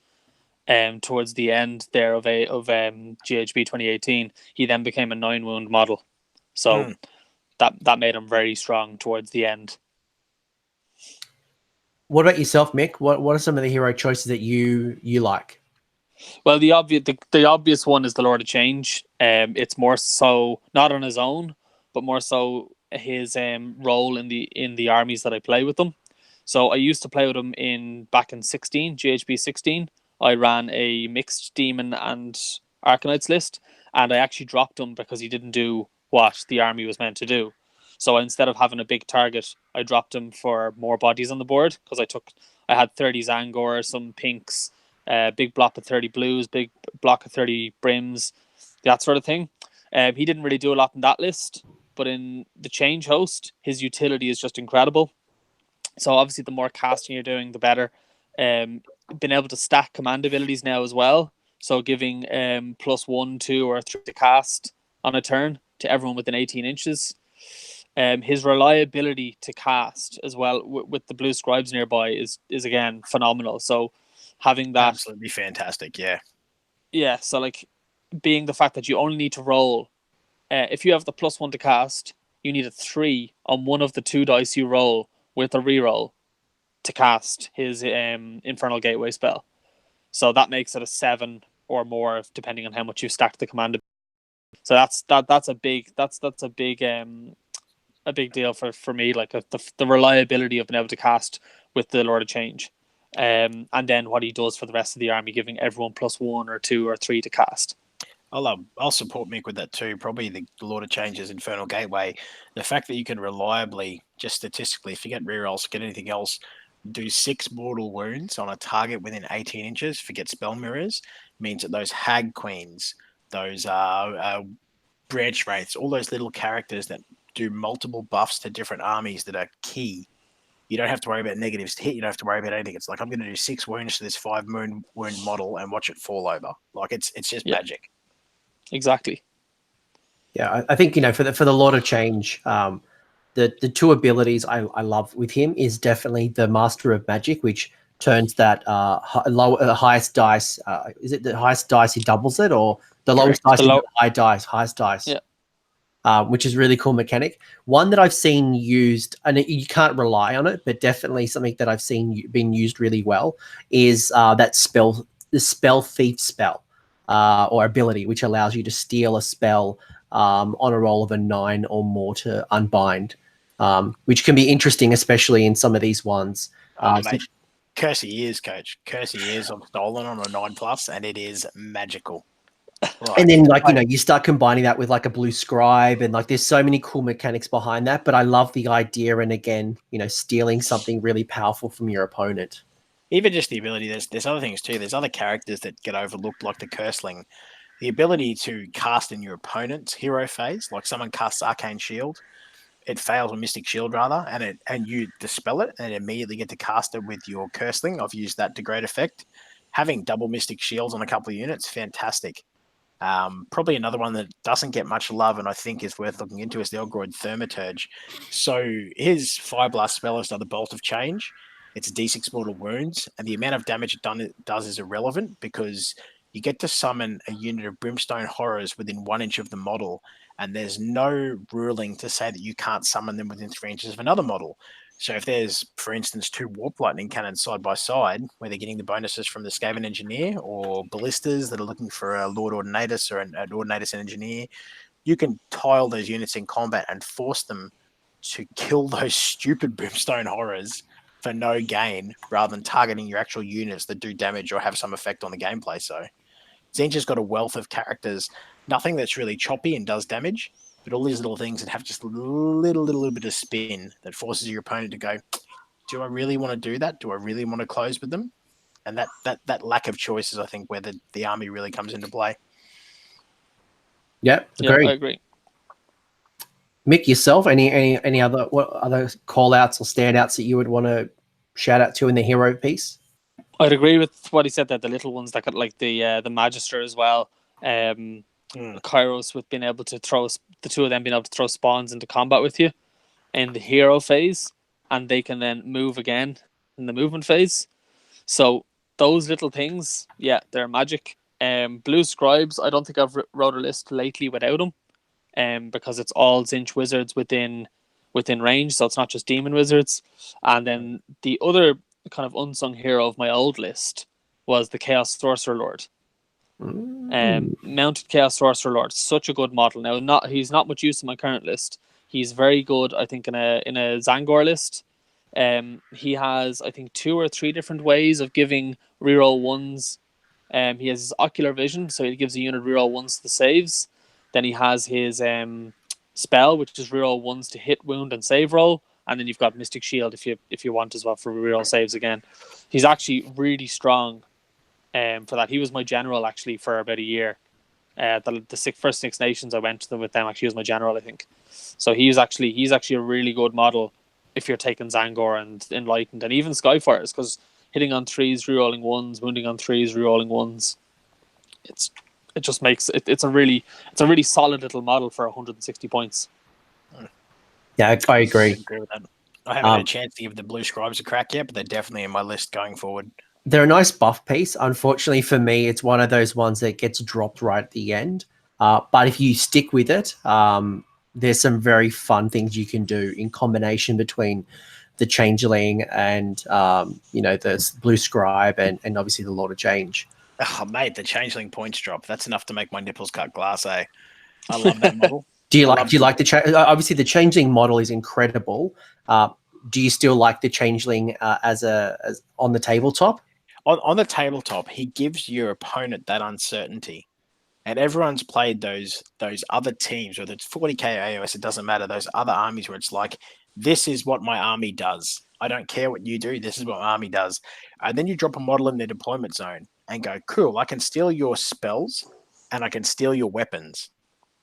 towards the end there of GHB 2018, he then became a 9 wound model. So that made him very strong towards the end. What about yourself, Mick? What are some of the hero choices that you like? Well, the obvious one is the Lord of Change. It's more so not on his own, but more so his role in the armies that I play with them. So I used to play with him back in GHB 16. I ran a mixed demon and Arcanites list, and I actually dropped him because he didn't do what the army was meant to do. So instead of having a big target, I dropped him for more bodies on the board, because I had 30 Tzaangor, some pinks, big block of 30 blues, big block of 30 brims, that sort of thing. He didn't really do a lot in that list, but in the change host, his utility is just incredible. So obviously the more casting you're doing, the better. Been able to stack command abilities now as well. So giving +1, 2, or 3 to cast on a turn to everyone within 18 inches. His reliability to cast as well with the blue scribes nearby is again phenomenal. So having that, absolutely fantastic. Yeah. So like, being the fact that you only need to roll, if you have the +1 to cast, you need a 3 on one of the 2 dice you roll with a reroll to cast his Infernal Gateway spell. So that makes it a 7 or more, depending on how much you stacked the command. So that's a big deal for me, like the reliability of being able to cast with the Lord of Change, and then what he does for the rest of the army, giving everyone +1 or 2 or 3 to cast. I'll support Mick with that too. Probably the Lord of Change's Infernal Gateway. The fact that you can reliably, just statistically, forget rerolls, forget anything else, do 6 mortal wounds on a target within 18 inches, forget spell mirrors, means that those Hag Queens, those branch wraiths, all those little characters that do multiple buffs to different armies that are key. You don't have to worry about negatives to hit. You don't have to worry about anything. It's like, I'm going to do 6 wounds to this 5 wound model and watch it fall over. Like, it's just magic. Exactly. Yeah, I think, for the Lord of Change, the 2 abilities I love with him is definitely the Master of Magic, which turns that highest dice. Is it the highest dice he doubles it, or the lowest dice highest dice? Yeah. Which is really cool mechanic. One that I've seen used, and you can't rely on it, but definitely something that I've seen being used really well is the spell thief spell or ability, which allows you to steal a spell on a roll of a 9 or more to unbind, which can be interesting, especially in some of these ones. Mate, curse of years, coach. Curse of years on stolen on a 9+, and it is magical. Right. And then you start combining that with like a blue scribe, and like there's so many cool mechanics behind that. But I love the idea, and again, stealing something really powerful from your opponent. Even just the ability, there's other things too. There's other characters that get overlooked, like the Curseling. the ability to cast in your opponent's hero phase, like someone casts Arcane Shield, it fails, or Mystic Shield rather, and you dispel it and immediately get to cast it with your Curseling. I've used that to great effect. Having double Mystic Shields on a couple of units, fantastic. Probably another one that doesn't get much love and I think is worth looking into is the Olgroid Thaumaturge. So his Fire Blast spell is another Bolt of Change. It's D6 mortal wounds, and the amount of damage it does is irrelevant because you get to summon a unit of Brimstone Horrors within 1 inch of the model, and there's no ruling to say that you can't summon them within 3 inches of another model. So if there's, for instance, 2 Warp Lightning Cannons side by side, where they're getting the bonuses from the Skaven Engineer, or Ballistas that are looking for a Lord Ordinatus or an Ordinatus Engineer, you can tile those units in combat and force them to kill those stupid Brimstone Horrors for no gain, rather than targeting your actual units that do damage or have some effect on the gameplay. So Tzeentch has got a wealth of characters, nothing that's really choppy and does damage, but all these little things that have just a little bit of spin that forces your opponent to go, do I really want to do that? Do I really want to close with them? And that lack of choice is, I think, where the army really comes into play. Yeah, Yeah, agree. I agree. Mick, yourself, any other call outs or standouts that you would want to shout out to in the hero piece? I'd agree with what he said, that the little ones that got like the Magister as well. Kairos with being able to throw, the two of them being able to throw spawns into combat with you in the hero phase, and they can then move again in the movement phase. So those little things, yeah, they're magic. Blue Scribes, I don't think I've wrote a list lately without them, because it's all Tzeentch wizards within range, so it's not just demon wizards. And then the other kind of unsung hero of my old list was the Chaos Sorcerer Lord. Mounted Chaos Sorcerer Lord, such a good model. Now, he's not much use in my current list. He's very good, I think, in a Tzaangor list. He has, I think, 2 or 3 different ways of giving reroll ones. He has his ocular vision, so he gives a unit reroll ones to the saves. Then he has his spell, which is reroll ones to hit, wound, and save roll. And then you've got Mystic Shield if you want as well for reroll saves again. He's actually really strong for that. He was my general actually for about a year. The first Six Nations I went to them with them, actually was my general, I think. So he's actually a really good model if you're taking Tzaangor and Enlightened and even Skyfires, because hitting on 3s, rerolling 1s, wounding on 3s, rerolling 1s. It just makes it's a really solid little model for 160 points. Yeah, I agree. I agree with that. I haven't had a chance to give the Blue Scribes a crack yet, but they're definitely in my list going forward. They're a nice buff piece. Unfortunately for me, it's one of those ones that gets dropped right at the end. But if you stick with it, there's some very fun things you can do in combination between the Changeling and the Blue Scribe and obviously the Lord of Change. Oh, mate, the Changeling points drop. That's enough to make my nipples cut glass, eh? I love that model. Do you like the obviously the Changeling model is incredible. Do you still like the Changeling as on the tabletop? On the tabletop, he gives your opponent that uncertainty. And everyone's played those other teams, whether it's 40k AOS, it doesn't matter, those other armies where it's like, this is what my army does. I don't care what you do, this is what my army does. And then you drop a model in their deployment zone and go, cool, I can steal your spells and I can steal your weapons.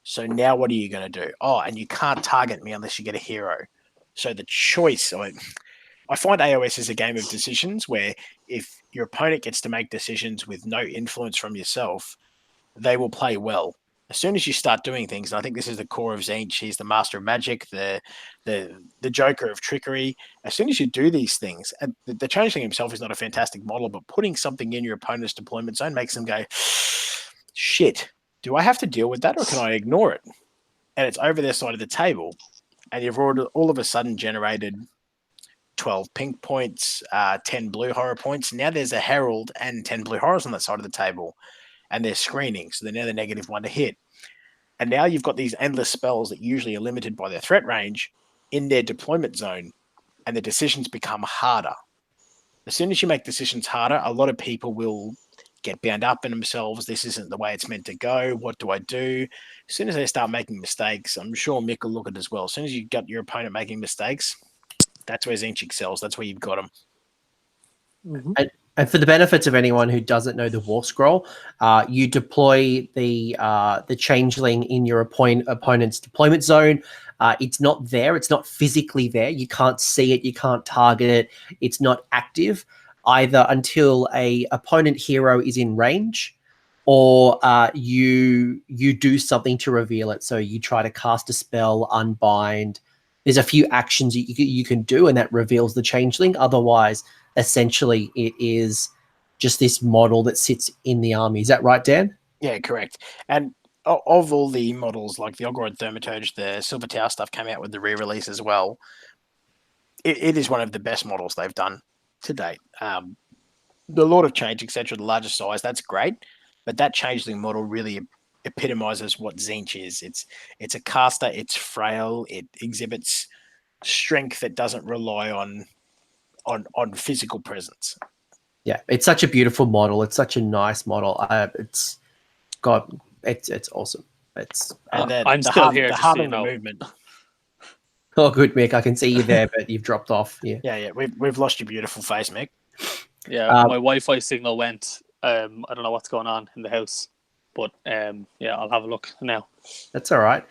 So now what are you going to do? Oh, and you can't target me unless you get a hero. So the choice, I find AOS is a game of decisions where if your opponent gets to make decisions with no influence from yourself, they will play well. As soon as you start doing things, and I think this is the core of Tzeentch, he's the master of magic, the joker of trickery. As soon as you do these things, and the Changeling himself is not a fantastic model, but putting something in your opponent's deployment zone makes them go, shit, do I have to deal with that or can I ignore it? And it's over their side of the table. And you've already all of a sudden generated 12 pink points, 10 blue horror points. Now there's a Herald and 10 blue horrors on that side of the table. And they're screening, so they're now the -1 to hit. And now you've got these endless spells that usually are limited by their threat range in their deployment zone, and the decisions become harder. As soon as you make decisions harder, a lot of people will get bound up in themselves. This isn't the way it's meant to go. What do I do? As soon as they start making mistakes, I'm sure Mick will look at it as well. As soon as you got your opponent making mistakes, that's where Tzeentch excels. That's where you've got them. And And for the benefits of anyone who doesn't know the War Scroll, you deploy the changeling in your opponent's deployment zone. It's not there. It's not physically there. You can't see it. You can't target it. It's not active either until a opponent hero is in range, or you do something to reveal it. So you try to cast a spell, unbind. There's a few actions you can do, and that reveals the changeling. Otherwise, essentially, it is just this model that sits in the army. Is that right, Dan? Yeah, correct. And of all the models, like the Ogorod Thaumaturge, the Silver Tower stuff came out with the re-release as well. It is one of the best models they've done to date. The Lord of Change, etc., the largest size, that's great, but that changeling model really epitomizes what Tzeentch is. It's a caster. It's frail. It exhibits strength that doesn't rely on physical presence. Yeah, it's such a beautiful model. It's such a nice model. It's awesome. It's And I'm still here, the just heart so you of the know. movement. oh good, Mick. I can see you there, but you've dropped off. Yeah. Yeah. We've lost your beautiful face, Mick. Yeah, my Wi-Fi signal went. I don't know what's going on in the house, but yeah, I'll have a look now. That's all right.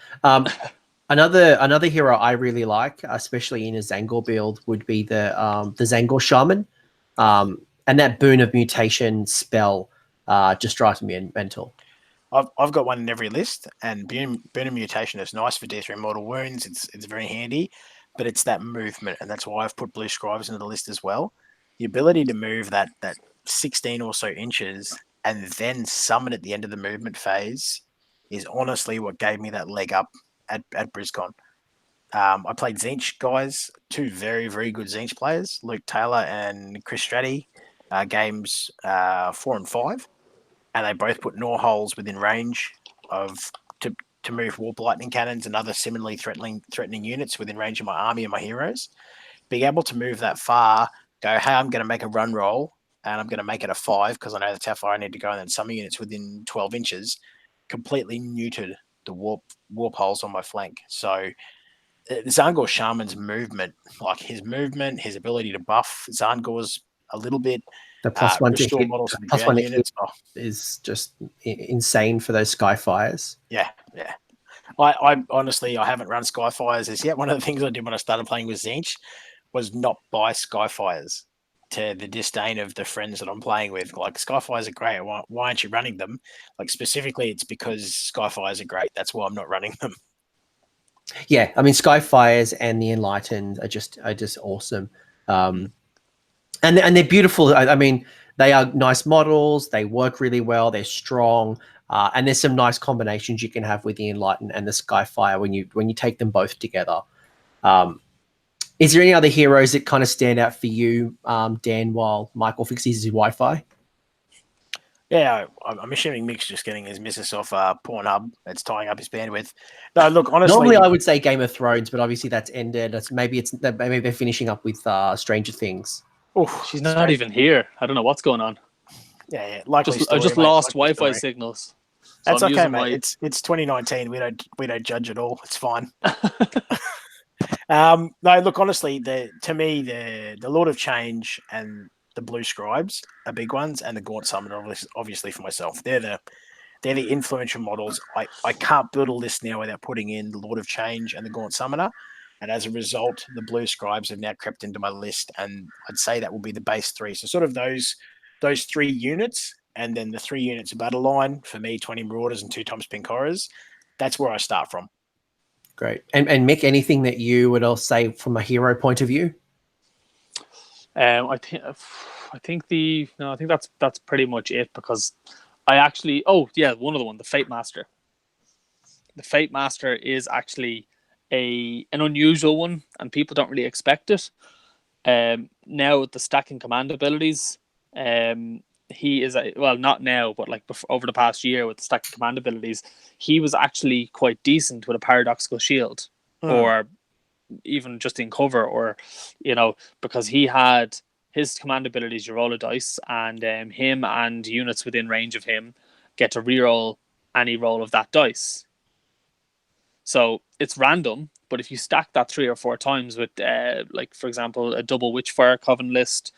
Another hero I really like, especially in a Tzaangor build, would be the Tzaangor Shaman, and that Boon of Mutation spell just drives me mental. I've got one in every list, and Boon of Mutation is nice for D3 mortal wounds. It's very handy, but it's that movement, and that's why I've put Blue Scribes into the list as well. The ability to move that 16 or so inches and then summon at the end of the movement phase is honestly what gave me that leg up at BrizCon. I played Tzeentch guys, two very, very good Tzeentch players, Luke Taylor and Chris Stratty, games 4 and 5. And they both put gnaw holes within range to move warp lightning cannons and other similarly threatening units within range of my army and my heroes. Being able to move that far, go, hey, I'm going to make a run roll, and I'm going to make it a 5 because I know that's how far I need to go, and then some units within 12 inches, completely neutered the warp holes on my flank. So Tzaangor Shaman's movement, like his movement, his ability to buff Tzaangor's a little bit, The +1 to restore hit, models to the plus ground 1 to hit units. is just insane for those Skyfires. Yeah. I honestly, I haven't run Skyfires as yet. One of the things I did when I started playing with Tzeentch was not buy Skyfires, to the disdain of the friends that I'm playing with. Like, Skyfires are great. Why aren't you running them? Like, specifically, it's because Skyfires are great. That's why I'm not running them. Yeah, I mean, Skyfires and the Enlightened are just awesome, and they're beautiful. I mean, they are nice models. They work really well. They're strong, and there's some nice combinations you can have with the Enlightened and the Skyfire when you take them both together. Is there any other heroes that kind of stand out for you, Dan, while Michael fixes his Wi-Fi? Yeah, I'm assuming Mick's just getting his missus off Pornhub. It's tying up his bandwidth. No, look, honestly, Normally I would say Game of Thrones, but obviously that's ended. Maybe they're finishing up with Stranger Things. She's not even here. I don't know what's going on. Yeah. Likely I just mate, lost likely Wi-Fi story. signals. So That's I'm okay, using mate. It's 2019. We don't judge at all. It's fine. No, look, honestly, to me, the Lord of Change and the Blue Scribes are big ones, and the Gaunt Summoner, obviously for myself, they're the influential models. I can't build a list now without putting in the Lord of Change and the Gaunt Summoner, and as a result, the Blue Scribes have now crept into my list, and I'd say that will be the base 3. So sort of those 3 units, and then the 3 units of battle line for me, 20 Marauders and 2 times Pink Horrors. That's where I start from. Great. And Mick, anything that you would all say from a hero point of view? I think that's pretty much it, because I actually one other one, the Fate Master. The Fate Master is actually an unusual one, and people don't really expect it. Now with the stacking command abilities, he is not now, but like over the past year with the stacking command abilities, he was actually quite decent with a paradoxical shield, or even just in cover, or because he had his command abilities. You roll a dice, and him and units within range of him get to reroll any roll of that dice. So it's random, but if you stack that 3 or 4 times with, like for example, a double Witchfire Coven list,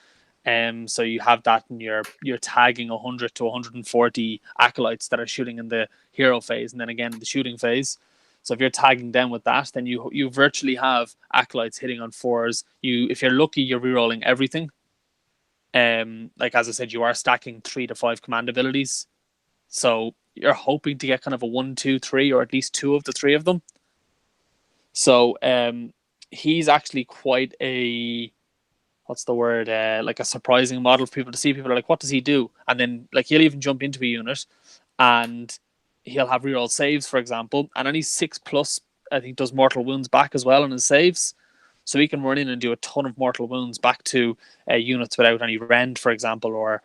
So you have that, and you're tagging 100 to 140 acolytes that are shooting in the hero phase, and then again in the shooting phase. So if you're tagging them with that, then you virtually have acolytes hitting on 4s. If you're lucky, you're rerolling everything. Like as I said, you are stacking 3 to 5 command abilities. So you're hoping to get kind of a 1, 2, 3, or at least 2 of the 3 of them. So he's actually quite a, what's the word, like a surprising model for people to see. People are like, what does he do? And then like he'll even jump into a unit and he'll have reroll saves, for example, and any 6+, I think, does mortal wounds back as well on his saves. So he can run in and do a ton of mortal wounds back to units without any rend, for example, or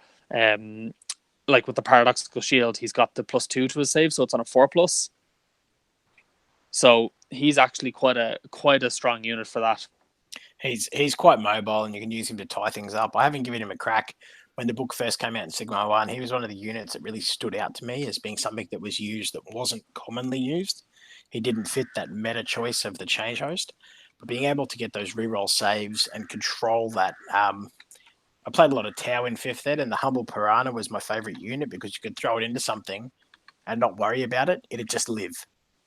like with the paradoxical shield, he's got the +2 to his save, so it's on a 4+. So he's actually quite a strong unit for that. He's quite mobile, and you can use him to tie things up. I haven't given him a crack. When the book first came out in Sigmar 1, he was one of the units that really stood out to me as being something that was used that wasn't commonly used. He didn't fit that meta choice of the change host, but being able to get those reroll saves and control that. I played a lot of Tau in 5th Ed, and the Humble Piranha was my favorite unit because you could throw it into something and not worry about it. It'd just live.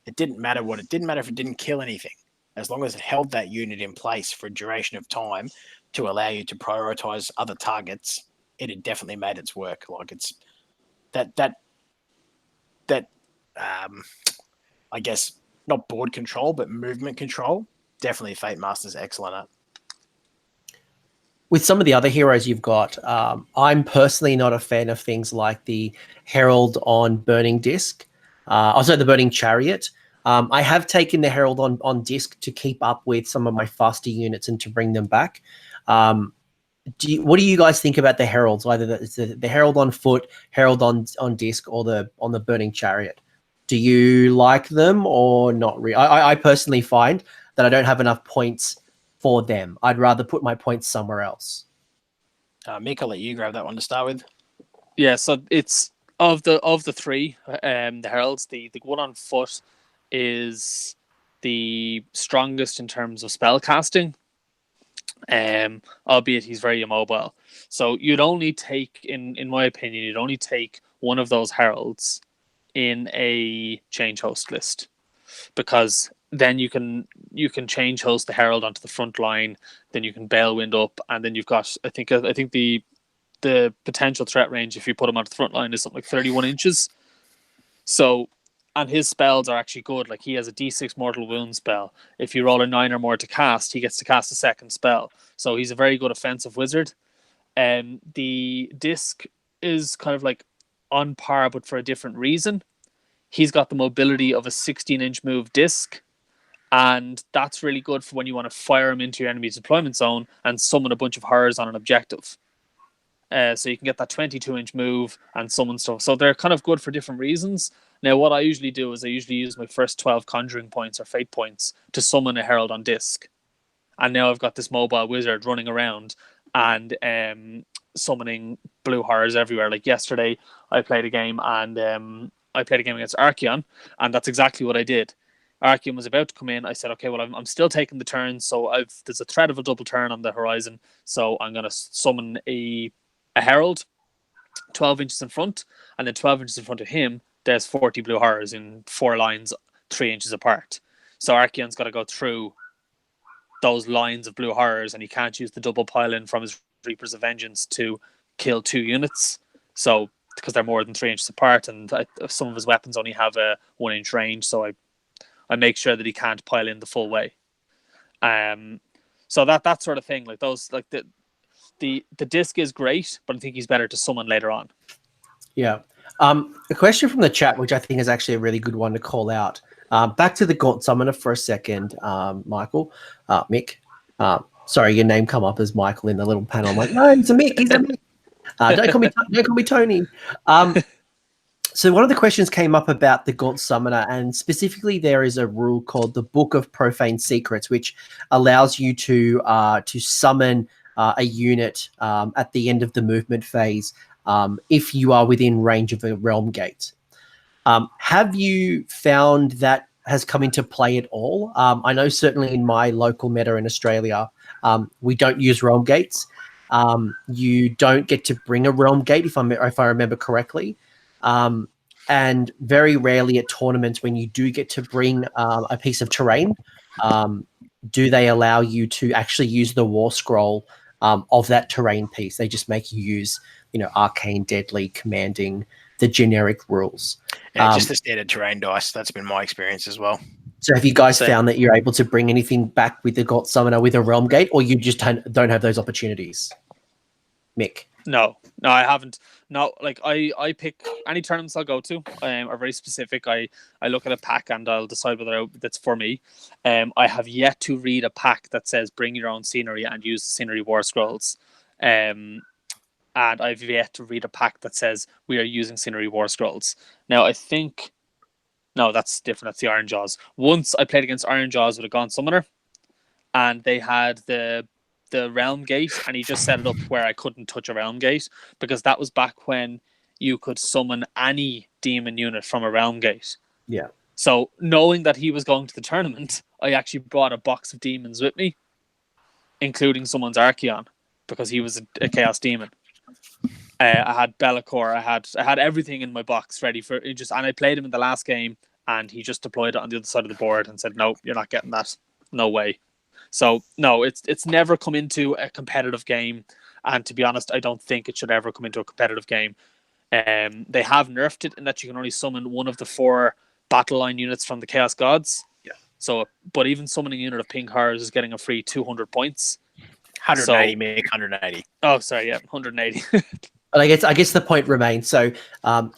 It didn't matter what it didn't matter if it didn't kill anything, as long as it held that unit in place for a duration of time to allow you to prioritize other targets. It had definitely made its work. Like it's that I guess not board control, but movement control. Definitely Fate Master's excellent at. With some of the other heroes you've got, I'm personally not a fan of things like the Herald on Burning Disc, also the Burning Chariot. I have taken the Herald on disc to keep up with some of my faster units and to bring them back. What do you guys think about the Heralds? Either the Herald on foot, Herald on disc, or on the Burning Chariot? Do you like them or not? I personally find that I don't have enough points for them. I'd rather put my points somewhere else. Mick, I'll let you grab that one to start with. Yeah, so it's of the 3, the Heralds, the one on foot is the strongest in terms of spell casting, albeit he's very immobile. So you'd only take, in my opinion, you'd only take one of those Heralds in a change host list, because then you can change host the Herald onto the front line, then you can Balewind up, and then you've got, I think the potential threat range, if you put him onto the front line, is something like 31 inches. So, and his spells are actually good. Like, he has a D6 mortal wound spell. If you roll a 9 or more to cast, he gets to cast a second spell. So he's a very good offensive wizard. The disc is kind of like on par, but for a different reason. He's got the mobility of a 16-inch move disc, and that's really good for when you want to fire him into your enemy's deployment zone and summon a bunch of horrors on an objective. So you can get that 22-inch move and summon stuff. So they're kind of good for different reasons. Now, what I usually do is I usually use my first 12 conjuring points or fate points to summon a Herald on disc. And now I've got this mobile wizard running around and summoning blue horrors everywhere. Like yesterday, I played a game against Archeon, and that's exactly what I did. Archeon was about to come in. I said, okay, well, I'm still taking the turn, so there's a threat of a double turn on the horizon, so I'm going to summon a Herald 12 inches in front, and then 12 inches in front of him, there's 40 blue horrors in 4 lines, 3 inches apart. So Archeon's got to go through those lines of blue horrors, and he can't use the double pile-in from his Reapers of Vengeance to kill 2 units. So, because they're more than 3 inches apart, and some of his weapons only have a 1-inch range, so I make sure that he can't pile in the full way. So that sort of thing, like those, like the disc is great, but I think he's better to summon later on. Yeah. A question from the chat, which I think is actually a really good one to call out. Back to the Gaunt Summoner for a second, Michael, Mick. Sorry, your name come up as Michael in the little panel. I'm like, no, he's a Mick. He's a Mick. Don't call me Tony. So one of the questions came up about the Gaunt Summoner, and specifically there is a rule called the Book of Profane Secrets, which allows you to summon a unit at the end of the movement phase if you are within range of a realm gate. Have you found that has come into play at all? I know certainly in my local meta in Australia, we don't use realm gates. You don't get to bring a realm gate, if I remember correctly. And very rarely at tournaments, when you do get to bring a piece of terrain, do they allow you to actually use the war scroll of that terrain piece. They just make you use, arcane, deadly, commanding, the generic rules. Yeah, just the standard terrain dice. That's been my experience as well. So have you guys found that you're able to bring anything back with the God Summoner with a realm gate, or you just don't have those opportunities? Mick? No, I haven't. No, like I pick any tournaments I'll go to are very specific. I look at a pack and I'll decide whether that's for me. I have yet to read a pack that says bring your own scenery and use the scenery war scrolls. And I've yet to read a pack that says we are using scenery war scrolls. Now I think no, that's different. That's the Iron Jaws. Once I played against Iron Jaws with a Gaunt Summoner, and they had the realm gate, and he just set it up where I couldn't touch a realm gate, because that was back when you could summon any demon unit from a realm gate. Yeah. So knowing that he was going to the tournament, I actually brought a box of demons with me, including someone's Archeon, because he was a Chaos Demon. I had Be'lakor, I had everything in my box ready for it, and I played him in the last game, and he just deployed it on the other side of the board and said, "No, you're not getting that. No way." So no, it's never come into a competitive game, and to be honest, I don't think it should ever come into a competitive game. They have nerfed it in that you can only summon one of the 4 battle line units from the Chaos Gods. Yeah. So, but even summoning a unit of Pink Horrors is getting a free 200 points. 180, Mick, 180. Oh, sorry, yeah, 180. But I guess the point remains. So,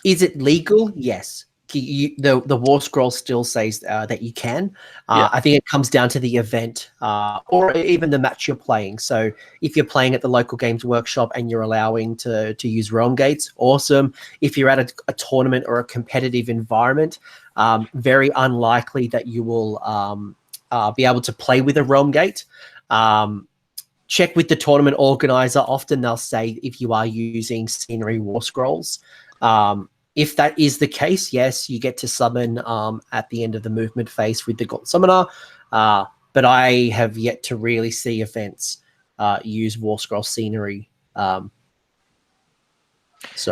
is it legal? Yes. The war scroll still says that you can. I think it comes down to the event or even the match you're playing. So if you're playing at the local games workshop and you're allowing to use realm gates, awesome. If you're at a tournament or a competitive environment, very unlikely that you will be able to play with a realm gate. Check with the tournament organizer. Often they'll say if you are using scenery war scrolls. If that is the case, yes, you get to summon at the end of the movement phase with the Gaunt Summoner. But I have yet to really see events use war scroll scenery. So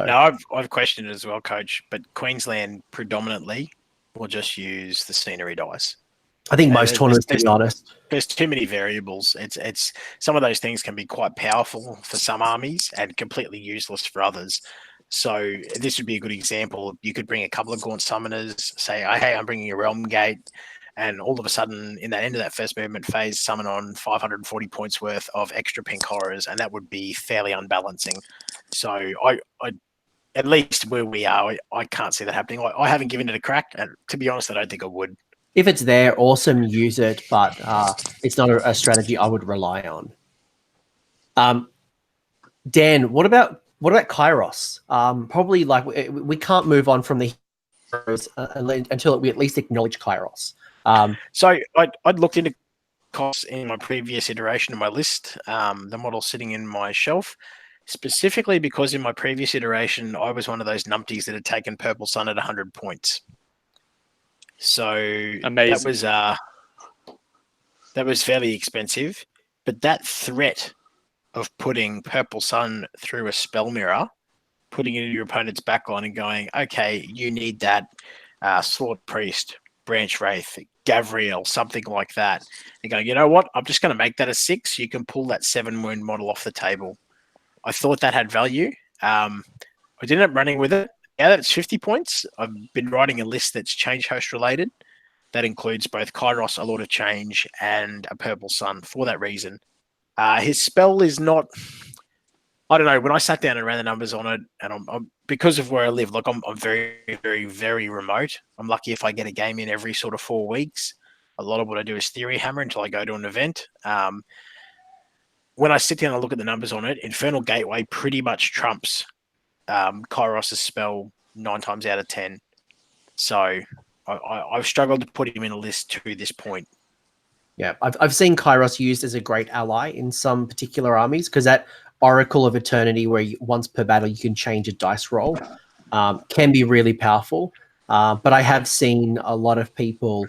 now I've questioned it as well, Coach. But Queensland predominantly will just use the scenery dice. I think most tournaments, to be honest, there's too many variables. It's some of those things can be quite powerful for some armies and completely useless for others. So this would be a good example. You could bring a couple of Gaunt Summoners, say, oh, hey, I'm bringing a Realm Gate, and all of a sudden, in that end of that first movement phase, summon on 540 points worth of extra Pink Horrors, and that would be fairly unbalancing. So I at least where we are, I can't see that happening. I haven't given it a crack, and to be honest, I don't think I would. If it's there, awesome, use it, but it's not a strategy I would rely on. Dan, what about Kairos? Probably like we can't move on from the heroes until we at least acknowledge Kairos. So I'd looked into costs in my previous iteration of my list, the model sitting in my shelf, specifically because in my previous iteration, I was one of those numpties that had taken Purple Sun at 100 points. So amazing. That was fairly expensive, but that threat of putting Purple Sun through a spell mirror, putting it in your opponent's backline and going, okay, you need that Slaughter Priest, Branch Wraith, Gavriel, something like that. And going, you know what? I'm just going to make that a 6. You can pull that 7-wound model off the table. I thought that had value. I ended up running with it. Now that it's 50 points, I've been writing a list that's change host related. That includes both Kairos, a Lord of Change, and a Purple Sun for that reason. His spell is not, I don't know, when I sat down and ran the numbers on it, and I'm because of where I live, like I'm very, very, very remote. I'm lucky if I get a game in every sort of 4 weeks. A lot of what I do is theory hammer until I go to an event. When I sit down and look at the numbers on it, Infernal Gateway pretty much trumps Kairos' spell 9 times out of 10. So I've struggled to put him in a list to this point. Yeah, I've seen Kairos used as a great ally in some particular armies, because that Oracle of Eternity, where once per battle you can change a dice roll, can be really powerful. But I have seen a lot of people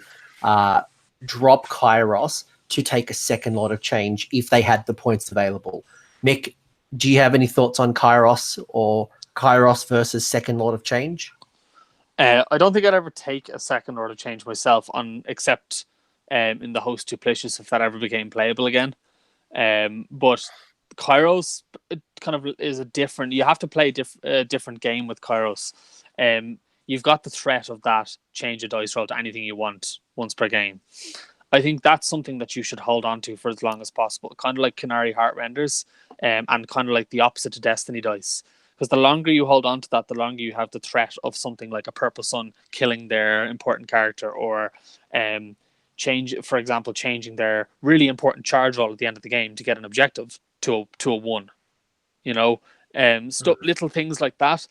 drop Kairos to take a second Lord of Change if they had the points available. Mick, do you have any thoughts on Kairos or Kairos versus Second Lord of Change? I don't think I'd ever take a Second Lord of Change myself, except in the Host Duplicious, if that ever became playable again. But Kairos, it kind of is a different. You have to play a different game with Kairos. You've got the threat of that change a dice roll to anything you want once per game. I think that's something that you should hold on to for as long as possible, kind of like Canary Heartrenders, and kind of like the opposite to Destiny dice. Because the longer you hold on to that, the longer you have the threat of something like a Purple Sun killing their important character, or for example, changing their really important charge roll at the end of the game to get an objective to a 1. You know, little things like that.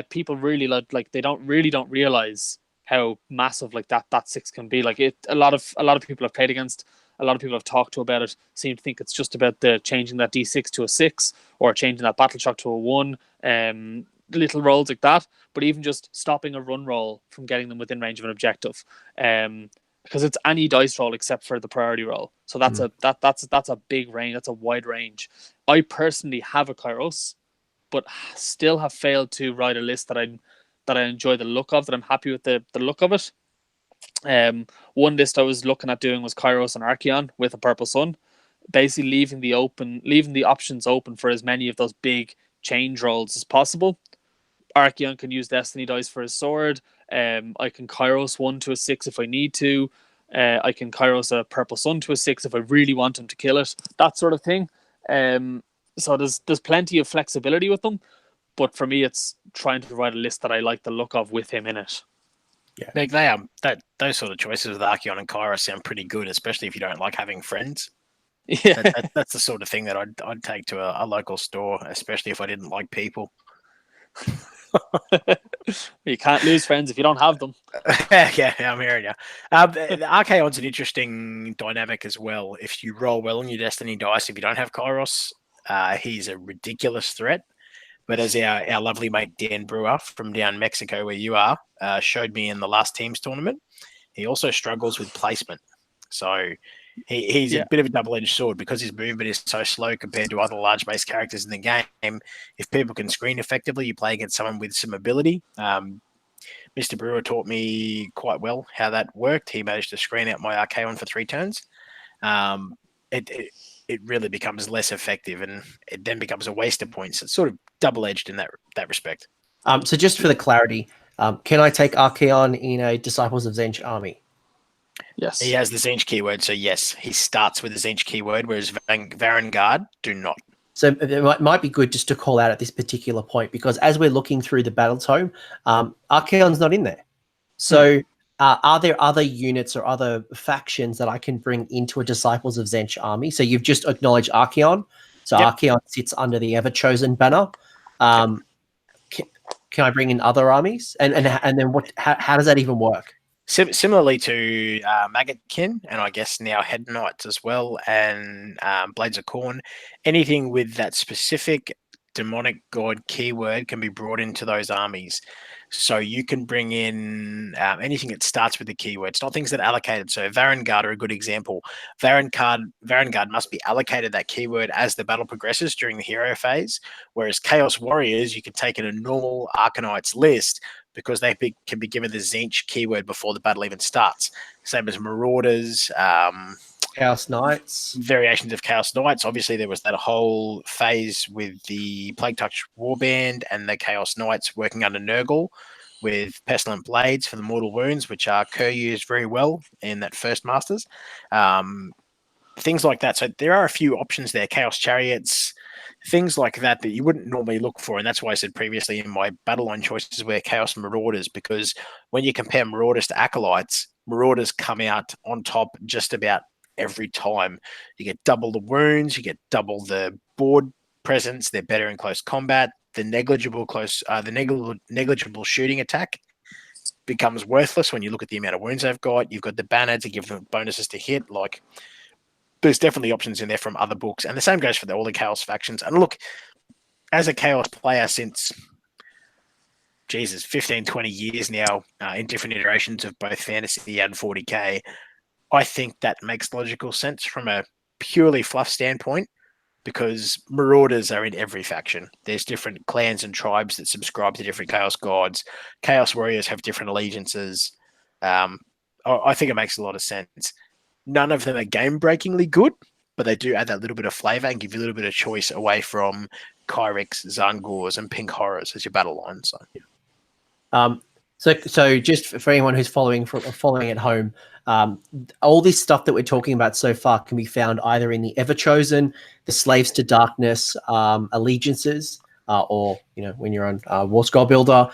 People really like they don't realize how massive like that 6 can be. Like a lot of people have played against, a lot of people have talked to about it, seem to think it's just about the changing that D6 to a 6 or changing that battle shock to a 1. Little rolls like that, but even just stopping a run roll from getting them within range of an objective, because it's any dice roll except for the priority roll. So that's a big range. That's a wide range. I personally have a Kairos, but still have failed to write a list that I enjoy the look of, that I'm happy with the look of it. One list I was looking at doing was Kairos and Archeon with a Purple Sun, basically leaving the options open for as many of those big change rolls as possible. Archeon can use Destiny dice for his sword. I can Kairos 1 to a 6 if I need to. I can Kairos a Purple Sun to a 6 if I really want him to kill it. That sort of thing. So there's plenty of flexibility with them, but for me, it's trying to write a list that I like the look of with him in it. Yeah, those sort of choices with Archeon and Kairos sound pretty good, especially if you don't like having friends. Yeah, that's the sort of thing that I'd take to a local store, especially if I didn't like people. You can't lose friends if you don't have them. Yeah, I'm hearing you. The Archeon's an interesting dynamic as well. If you roll well on your Destiny dice, if you don't have Kairos, he's a ridiculous threat. But as our lovely mate Dan Brewer from down Mexico, where you are, showed me in the last teams tournament, he also struggles with placement. So he's a bit of a double-edged sword because his movement is so slow compared to other large base characters in the game. If people can screen effectively, you play against someone with some ability. Mr. Brewer taught me quite well how that worked. He managed to screen out my Archeon for 3 turns. It really becomes less effective, and it then becomes a waste of points. It's sort of double-edged in that respect. So just for the clarity, can I take Archeon in a Disciples of Tzeentch army? Yes. He has the Tzeentch keyword, so yes, he starts with the Tzeentch keyword, whereas Varangard do not. So it might be good just to call out at this particular point, because as we're looking through the battle tome, Archeon's not in there. So are there other units or other factions that I can bring into a Disciples of Tzeentch army? So you've just acknowledged Archeon. So Archeon sits under the Ever-Chosen banner. Can I bring in other armies? And then how does that even work? Similarly to Maggotkin, and I guess now Head Knights as well, and Blades of Khorne, anything with that specific demonic god keyword can be brought into those armies. So you can bring in anything that starts with the keyword. It's not things that are allocated. So Varangard are a good example. Varangard must be allocated that keyword as the battle progresses during the hero phase, whereas Chaos Warriors, you can take in a normal Arcanite's list because they can be given the Tzeentch keyword before the battle even starts. Same as Marauders, Chaos Knights. Variations of Chaos Knights. Obviously, there was that whole phase with the Plague Touch Warband and the Chaos Knights working under Nurgle with Pestilent Blades for the mortal wounds, which Kerr used very well in that first Masters. Things like that. So there are a few options there. Chaos Chariots, things like that you wouldn't normally look for. And that's why I said previously in my battle line choices were Chaos Marauders, because when you compare Marauders to Acolytes, Marauders come out on top just about every time. You get double the wounds, you get double the board presence, they're better in close combat, the negligible shooting attack becomes worthless when you look at the amount of wounds they've got. You've got the banner to give them bonuses to hit. Like, there's definitely options in there from other books, and the same goes for all the Chaos factions. And look, as a Chaos player since 15, 20 years now, in different iterations of both fantasy and 40k, I think that makes logical sense from a purely fluff standpoint. because Marauders are in every faction. There's different clans and tribes that subscribe to different Chaos Gods. Chaos Warriors have different allegiances. I think it makes a lot of sense. None of them are game-breakingly good, but they do add that little bit of flavour and give you a little bit of choice away from Kyrex, Tzaangors, and Pink Horrors as your battle line. So, So just for anyone who's following at home, all this stuff that we're talking about so far can be found either in the Everchosen, the Slaves to Darkness allegiances, or when you're on War Scroll Builder.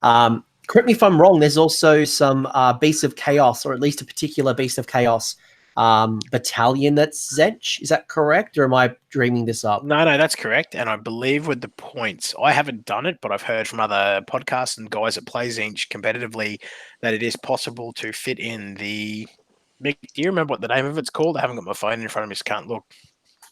Correct me if I'm wrong. There's also some Beasts of Chaos, or at least a particular Beast of Chaos battalion that's Tzeentch. Is that correct, or am I dreaming this up? No, that's correct. And I believe with the points, I haven't done it, but I've heard from other podcasts and guys that play Tzeentch competitively that it is possible to fit in the... Mick, do you remember what the name of it's called? I haven't got my phone in front of me, so can't look.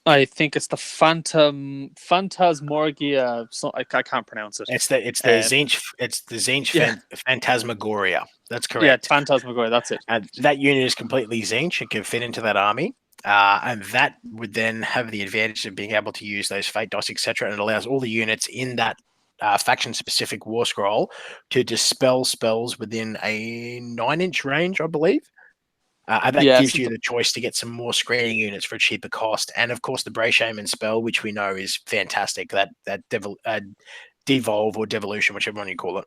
I think it's the Phantasmorgia. So I can't pronounce it. It's the Tzeentch. It's the Tzeentch Phantasmagoria. That's correct. Yeah, Phantasmagoria. That's it. That unit is completely Tzeentch. It can fit into that army, and that would then have the advantage of being able to use those fate dice, etc. And it allows all the units in that faction-specific war scroll to dispel spells within a 9-inch range, I believe. And that gives you the choice to get some more screening units for a cheaper cost. And of course, the Bray Shaman spell, which we know is fantastic, that devolve or devolution, whichever one you call it.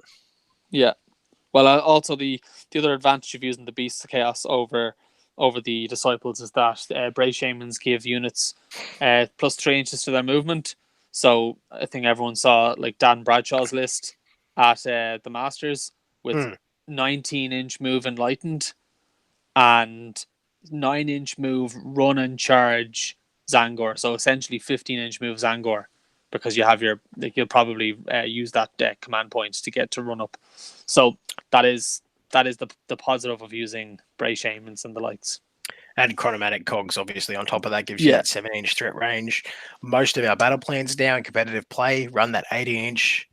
Yeah. Well, also the other advantage of using the Beasts of Chaos over the Disciples is that Bray Shamans give units plus 3 inches to their movement. So I think everyone saw like Dan Bradshaw's list at the Masters with 19-inch move Enlightened and 9-inch move run and charge Tzaangor. So essentially 15-inch move Tzaangor, because you have you'll probably use that command point to get to run up. So that is the positive of using Bray Shamans and the likes. And Chronomatic Cogs, obviously, on top of that, gives you that 7-inch threat range. Most of our battle plans now in competitive play run that 18-inch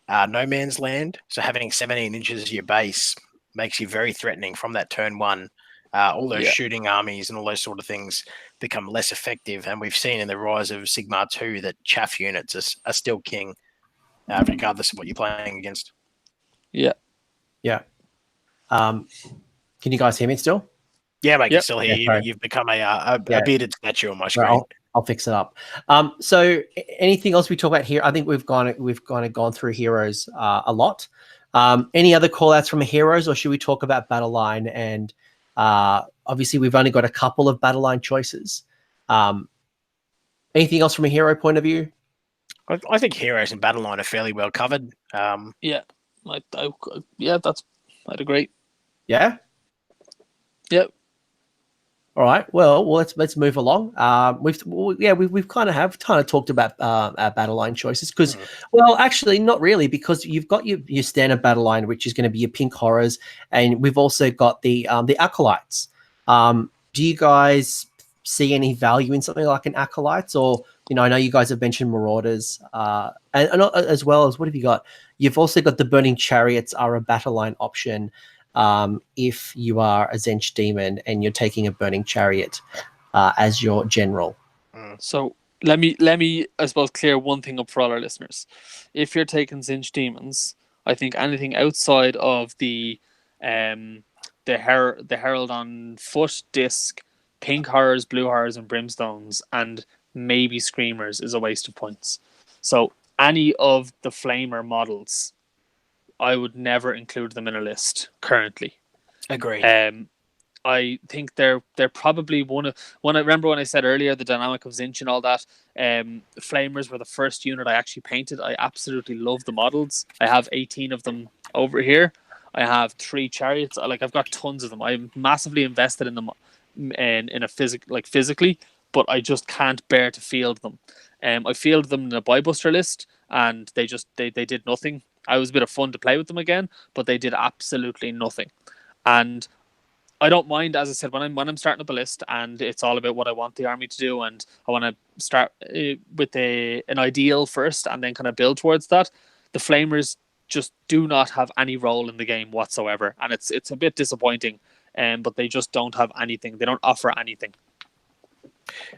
no man's land. So having 17 inches as your base makes you very threatening from that turn one. All those shooting armies and all those sort of things become less effective. And we've seen in the rise of Sigmar 2 that chaff units are still king, regardless of what you're playing against. Yeah. Yeah. Can you guys hear me still? Yeah, mate, I can still hear you. You've become a bearded statue on my screen. Right, I'll fix it up. So anything else we talk about here? I think we've kind of gone through heroes a lot. Any other call outs from heroes, or should we talk about battle line? And obviously we've only got a couple of battle line choices. Anything else from a hero point of view? I think heroes and battle line are fairly well covered. I'd agree. Yeah. Yep. All right. Well, let's move along. We've kind of talked about our battle line choices because, well, actually not really, because you've got your standard battle line, which is going to be your pink horrors, and we've also got the acolytes. Do you guys see any value in something like an acolytes, or I know you guys have mentioned marauders, and as well as what have you got? You've also got the burning chariots are a battle line option. If you are a Tzeentch demon and you're taking a burning chariot as your general. So let me I suppose clear one thing up for all our listeners. If you're taking Tzeentch demons, I think anything outside of the herald on foot, disc, pink horrors, blue horrors, and brimstones, and maybe screamers is a waste of points. So any of the flamer models, I would never include them in a list currently. Agreed. I think they're probably one of I remember when I said earlier the dynamic of Tzeentch and all that. Flamers were the first unit I actually painted. I absolutely love the models. I have 18 of them over here. I have 3 chariots. I've got tons of them. I'm massively invested in them in a physically, but I just can't bear to field them. I fielded them in a Buybuster list, and they did nothing. I was a bit of fun to play with them again, but they did absolutely nothing. And I don't mind, as I said, when I'm starting up a list and it's all about what I want the army to do, and I want to start with an ideal first and then kind of build towards that. The flamers just do not have any role in the game whatsoever, and it's a bit disappointing. But they just don't have anything. They don't offer anything.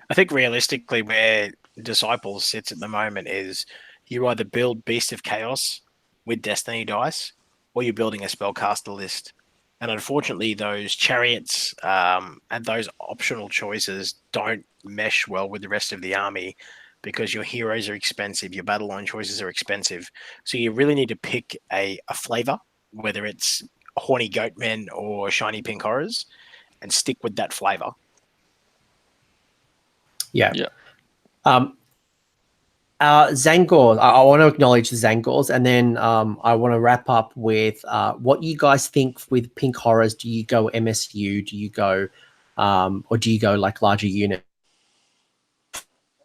I think realistically, where Disciples sits at the moment is you either build Beast of Chaos with Destiny dice, or you're building a spellcaster list. And unfortunately, those chariots and those optional choices don't mesh well with the rest of the army because your heroes are expensive, your battle line choices are expensive. So you really need to pick a flavor, whether it's horny goatmen or shiny pink horrors, and stick with that flavor. Yeah. Tzaangor, I want to acknowledge the Tzaangors, and then I want to wrap up with what you guys think with pink horrors. Do you go MSU? Do you go, or do you go like larger unit?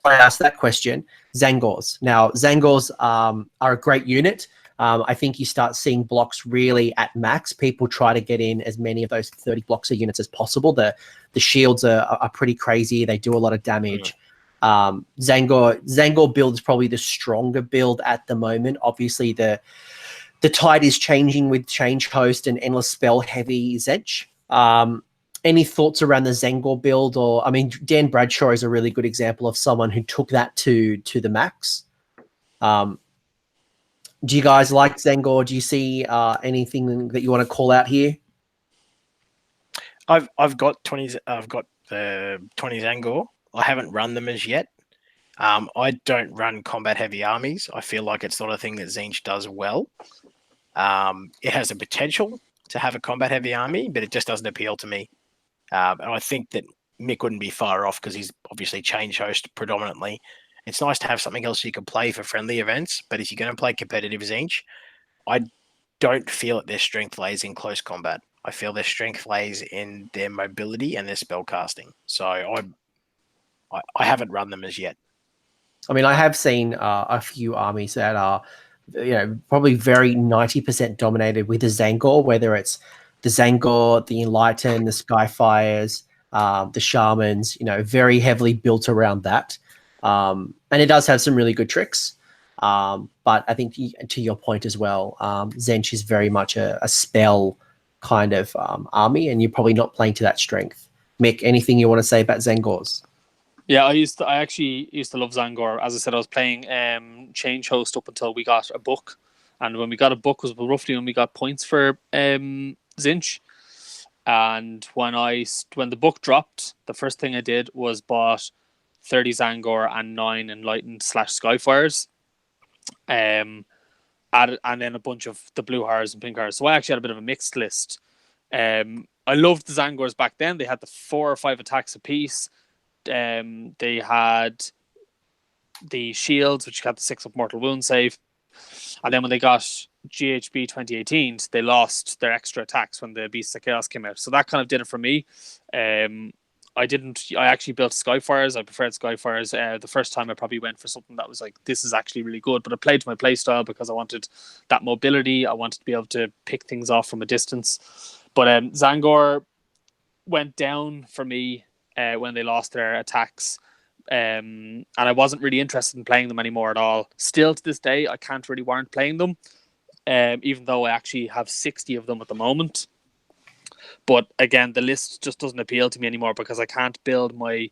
I asked that question. Tzaangors. Now, Tzaangors are a great unit. I think you start seeing blocks really at max. People try to get in as many of those 30 blocks of units as possible. The shields are pretty crazy. They do a lot of damage. Tzaangor build is probably the stronger build at the moment. Obviously, the tide is changing with Change Host and Endless Spell heavy Tzeentch. Any thoughts around the Tzaangor build? Or, I mean, Dan Bradshaw is a really good example of someone who took that to the max. Do you guys like Tzaangor? Do you see anything that you want to call out here? I've got 20. I've got the 20 Tzaangor. I haven't run them as yet. I don't run combat heavy armies. I feel like it's not a thing that Tzeentch does well. It has the potential to have a combat heavy army, but it just doesn't appeal to me. And I think that Mick wouldn't be far off because he's obviously Change Host predominantly. It's nice to have something else you can play for friendly events, but if you're going to play competitive Tzeentch, I don't feel that their strength lays in close combat. I feel their strength lays in their mobility and their spell casting. So I haven't run them as yet. I mean, I have seen a few armies that are, probably very 90% dominated with the Tzaangor, whether it's the Tzaangor, the Enlightened, the Skyfires, the Shamans, very heavily built around that. And it does have some really good tricks. But I think to your point as well, Tzeentch is very much a spell kind of army, and you're probably not playing to that strength. Mick, anything you want to say about Tzaangors? Yeah, I actually used to love Tzaangor. As I said, I was playing Change Host up until we got a book, and when we got a book was roughly when we got points for Tzeentch. And when the book dropped, the first thing I did was bought 30 Tzaangor and 9 Enlightened / Skyfires, and then a bunch of the blue horrors and pink horrors. So I actually had a bit of a mixed list. I loved the Tzaangors back then. They had the 4 or 5 attacks apiece. They had the shields, which got the 6 up mortal wound save, and then when they got GHB 2018, they lost their extra attacks when the Beasts of Chaos came out. So that kind of did it for me. I actually built Skyfires. I preferred Skyfires. The first time I probably went for something that was like, this is actually really good, but I played to my play style because I wanted that mobility. I wanted to be able to pick things off from a distance. But Tzaangor went down for me when they lost their attacks, and I wasn't really interested in playing them anymore at all. Still to this day, I can't really warrant playing them, even though I actually have 60 of them at the moment. But again, the list just doesn't appeal to me anymore because I can't build I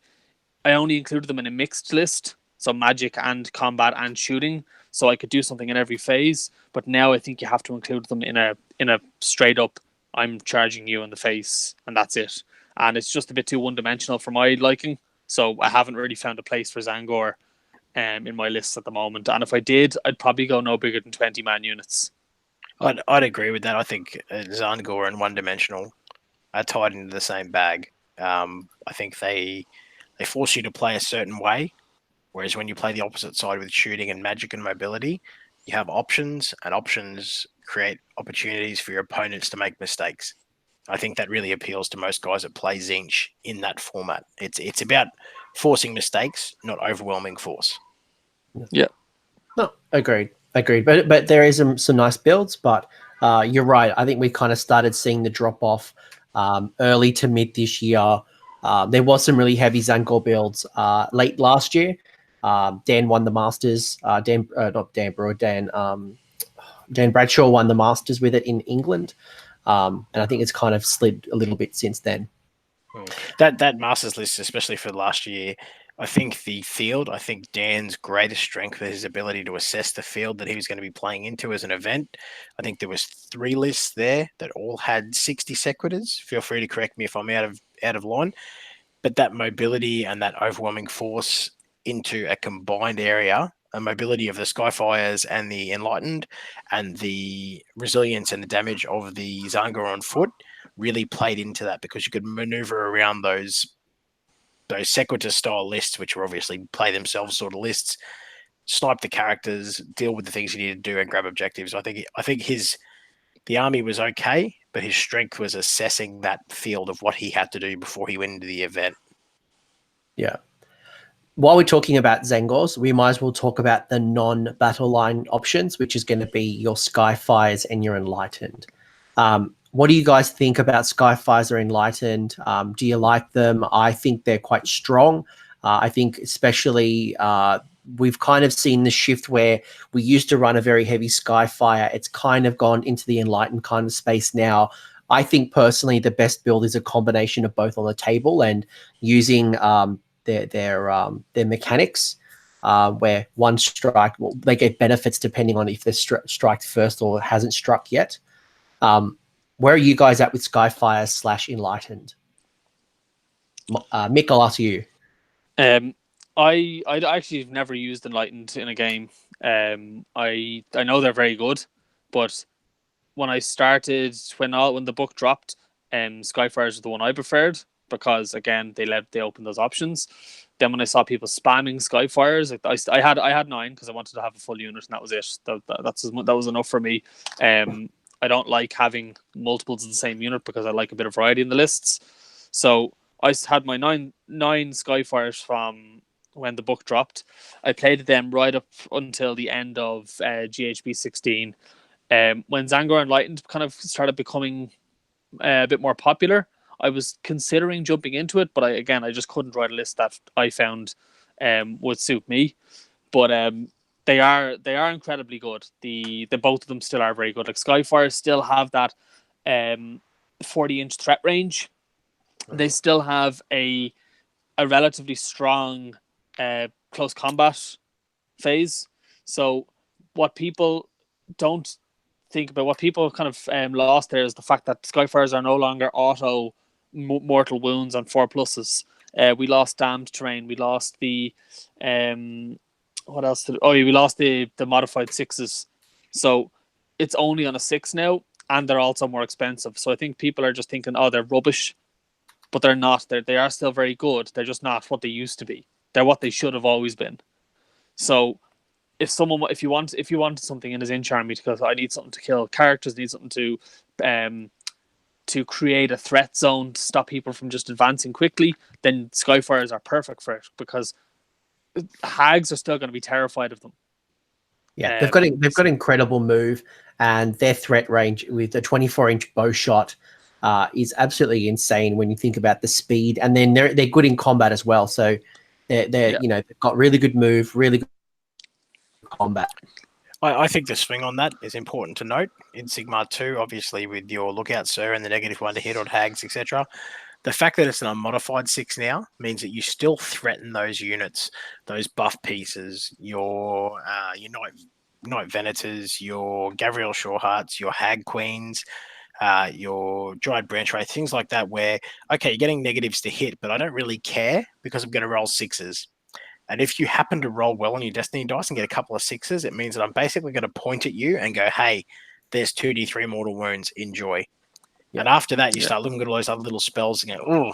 only included them in a mixed list, so magic and combat and shooting, so I could do something in every phase. But now I think you have to include them in a straight up, I'm charging you in the face, and that's it. And it's just a bit too one-dimensional for my liking. So I haven't really found a place for Tzaangor in my lists at the moment. And if I did, I'd probably go no bigger than 20-man units. I'd agree with that. I think Tzaangor and one-dimensional are tied into the same bag. I think they force you to play a certain way, whereas when you play the opposite side with shooting and magic and mobility, you have options, and options create opportunities for your opponents to make mistakes. I think that really appeals to most guys that play Tzeentch in that format. It's about forcing mistakes, not overwhelming force. Yeah. No, agreed. But there is some nice builds, but you're right. I think we kind of started seeing the drop off early to mid this year. There was some really heavy Tzaangor builds late last year. Dan won the Masters. Dan Bradshaw won the Masters with it in England. And I think it's kind of slid a little bit since then. That Masters list, especially for last year, I think Dan's greatest strength was his ability to assess the field that he was going to be playing into as an event. I think there was 3 lists there that all had 60 sequitors. Feel free to correct me if I'm out of line. But that mobility and that overwhelming force into a combined area, a mobility of the Skyfires and the Enlightened, and the resilience and the damage of the Tzaangor on foot really played into that, because you could maneuver around those sequitur style lists, which are obviously play themselves sort of lists, snipe the characters, deal with the things you need to do, and grab objectives. I think the army was okay, but his strength was assessing that field of what he had to do before he went into the event. Yeah. While we're talking about Tzaangors, we might as well talk about the non-battle line options, which is going to be your Skyfires and your Enlightened. What do you guys think about Skyfires or Enlightened? Do you like them? I think they're quite strong. I think especially we've kind of seen the shift where we used to run a very heavy Skyfire. It's kind of gone into the Enlightened kind of space now. I think personally the best build is a combination of both on the table, and using their mechanics, where one strike, well, they get benefits depending on if they're struck first or hasn't struck yet. Where are you guys at with Skyfire / Enlightened? Mick, I'll ask you. I actually have never used Enlightened in a game. I know they're very good, but when I started, when the book dropped, Skyfires was the one I preferred, because again they opened those options. Then when I saw people spamming Skyfires, I had 9 because I wanted to have a full unit, and that was it. That was enough for me. I don't like having multiples of the same unit because I like a bit of variety in the lists. So I had my nine Skyfires from when the book dropped. I played them right up until the end of GHB 16. When Tzaangor Enlightened kind of started becoming a bit more popular, I was considering jumping into it, but I just couldn't write a list that I found would suit me. But they are incredibly good. The both of them still are very good. Like Skyfire still have that 40-inch threat range. They still have a relatively strong close combat phase. So what people don't think about, what people kind of lost there, is the fact that Skyfires are no longer auto mortal wounds on 4+. We lost damned terrain. We lost the what else? We lost the modified 6s. So it's only on a 6 now, and they're also more expensive. So I think people are just thinking, oh, they're rubbish, but they're not. They are still very good. They're just not what they used to be. They're what they should have always been. So if you wanted something in his inch army, because I need something to kill characters, need something to create a threat zone to stop people from just advancing quickly, then Skyfires are perfect for it, because hags are still going to be terrified of them. Yeah, they've got incredible move, and their threat range with a 24-inch bow shot is absolutely insane when you think about the speed, and then they're good in combat as well. So they're they've got really good move, really good combat. I think the swing on that is important to note. In Sigmar 2, obviously, with your Lookout Sir and the -1 to hit on hags, etc., the fact that it's an unmodified 6 now means that you still threaten those units, those buff pieces, your Knight Venators, your Gavriel Shorehearts, your Hag Queens, your Dryad Branch Wraith, things like that, where, okay, you're getting negatives to hit, but I don't really care because I'm going to roll 6s. And if you happen to roll well on your Destiny dice and get a couple of 6s, it means that I'm basically going to point at you and go, hey, there's 2d3 mortal wounds, enjoy. Yeah. And after that, you start looking at all those other little spells and go, oh,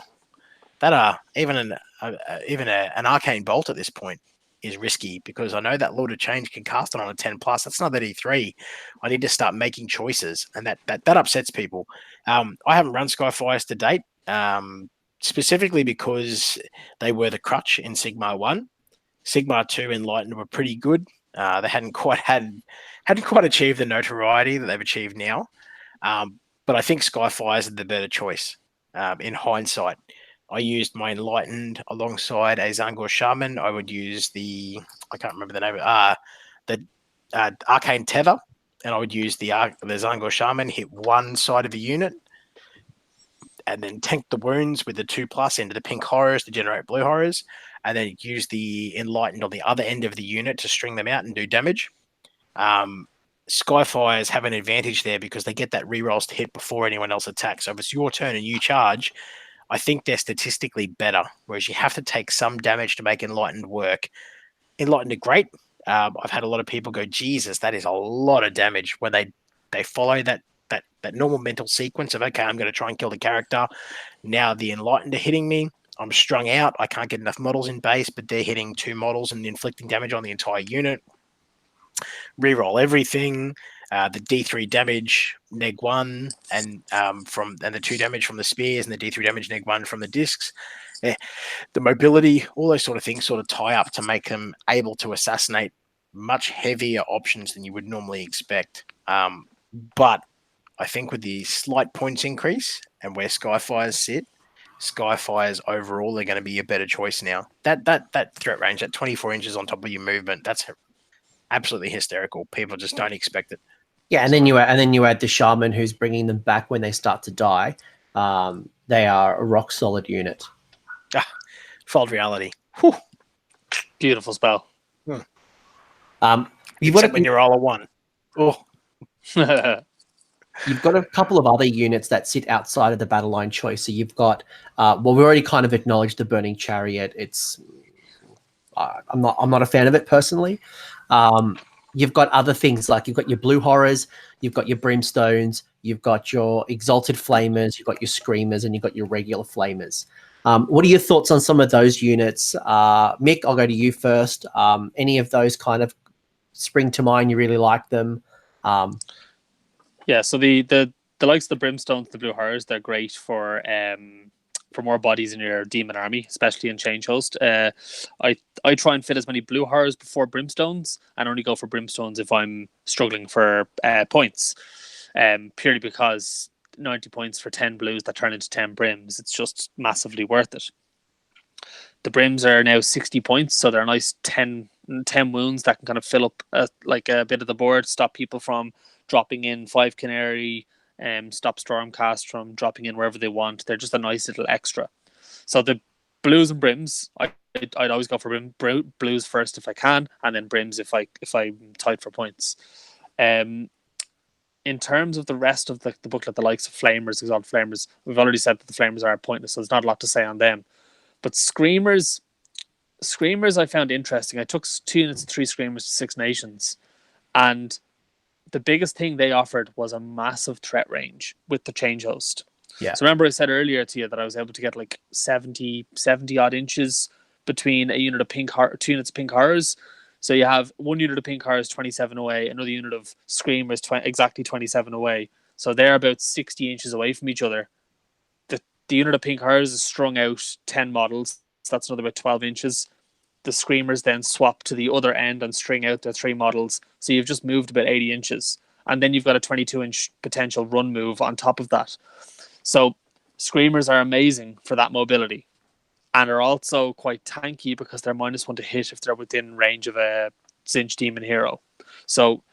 that are even an Arcane Bolt at this point is risky, because I know that Lord of Change can cast it on a 10+. That's not that E3. I need to start making choices, and that upsets people. I haven't run Skyfires to date, specifically because they were the crutch in Sigmar 1. Sigmar 2 Enlightened were pretty good. They hadn't quite achieved the notoriety that they've achieved now. But I think Skyfires are the better choice. In hindsight, I used my Enlightened alongside a Tzaangor Shaman. I would use I can't remember the name of the Arcane Tether, and I would use the Tzaangor Shaman, hit one side of the unit, tank the wounds with the 2+ into the pink horrors to generate blue horrors, and then use the Enlightened on the other end of the unit to string them out and do damage. Skyfires have an advantage there because they get that rerolls to hit before anyone else attacks. So if it's your turn and you charge, I think they're statistically better, whereas you have to take some damage to make Enlightened work. Enlightened are great. I've had a lot of people go, Jesus, that is a lot of damage when they follow that normal mental sequence of, okay, I'm going to try and kill the character. Now the Enlightened are hitting me. I'm strung out. I can't get enough models in base, but they're hitting 2 models and inflicting damage on the entire unit. Reroll everything. The D3 damage -1 and the 2 damage from the spears and the D3 damage -1 from the discs. The mobility, all those sort of things sort of tie up to make them able to assassinate much heavier options than you would normally expect. But I think with the slight points increase and where Skyfires sit, Skyfires overall are going to be a better choice now. That threat range, that 24 inches on top of your movement, that's absolutely hysterical. People just don't expect it. Yeah, and then you add the shaman who's bringing them back when they start to die. They are a rock solid unit. Fold reality. Whew. Beautiful spell. You've Except when you roll a 1. Oh. You've got a couple of other units that sit outside of the battle line choice. So you've got, well, we already kind of acknowledged the Burning Chariot. I'm not a fan of it personally. You've got other things like you've got your blue horrors, you've got your brimstones, you've got your exalted flamers, you've got your screamers, and you've got your regular flamers. What are your thoughts on some of those units? Mick, I'll go to you first. Any of those kind of spring to mind? You really like them? Yeah, so the likes of the brimstones, the blue horrors, they're great for more bodies in your demon army, especially in Change Host. I try and fit as many blue horrors before brimstones, and only go for brimstones if I'm struggling for points. Purely because 90 points for 10 blues that turn into 10 brims, it's just massively worth it. The brims are now 60 points, so they're a nice 10 wounds that can kind of fill up like a bit of the board, stop people from dropping in 5 Canary, stop Stormcast from dropping in wherever they want. They're just a nice little extra. So the blues and brims, I'd always go for blues first if I can, and then brims if I'm tight for points. In terms of the rest of the booklet, the likes of flamers, exalted flamers, we've already said that the flamers are pointless, so there's not a lot to say on them. But screamers I found interesting. I took 2 units of 3 screamers to 6 nations, and the biggest thing they offered was a massive threat range with the Change Host. Yeah. So remember I said earlier to you that I was able to get like 70 odd inches between a unit of 2 units of pink horrors. So you have 1 unit of pink horrors 27 away, another unit of screamers exactly 27 away. So they're about 60 inches away from each other. The unit of pink horrors is strung out 10 models. So that's another about 12 inches. The screamers then swap to the other end and string out their 3 models. So you've just moved about 80 inches. And then you've got a 22-inch potential run move on top of that. So screamers are amazing for that mobility, and are also quite tanky because they're -1 to hit if they're within range of a Tzeentch demon hero. So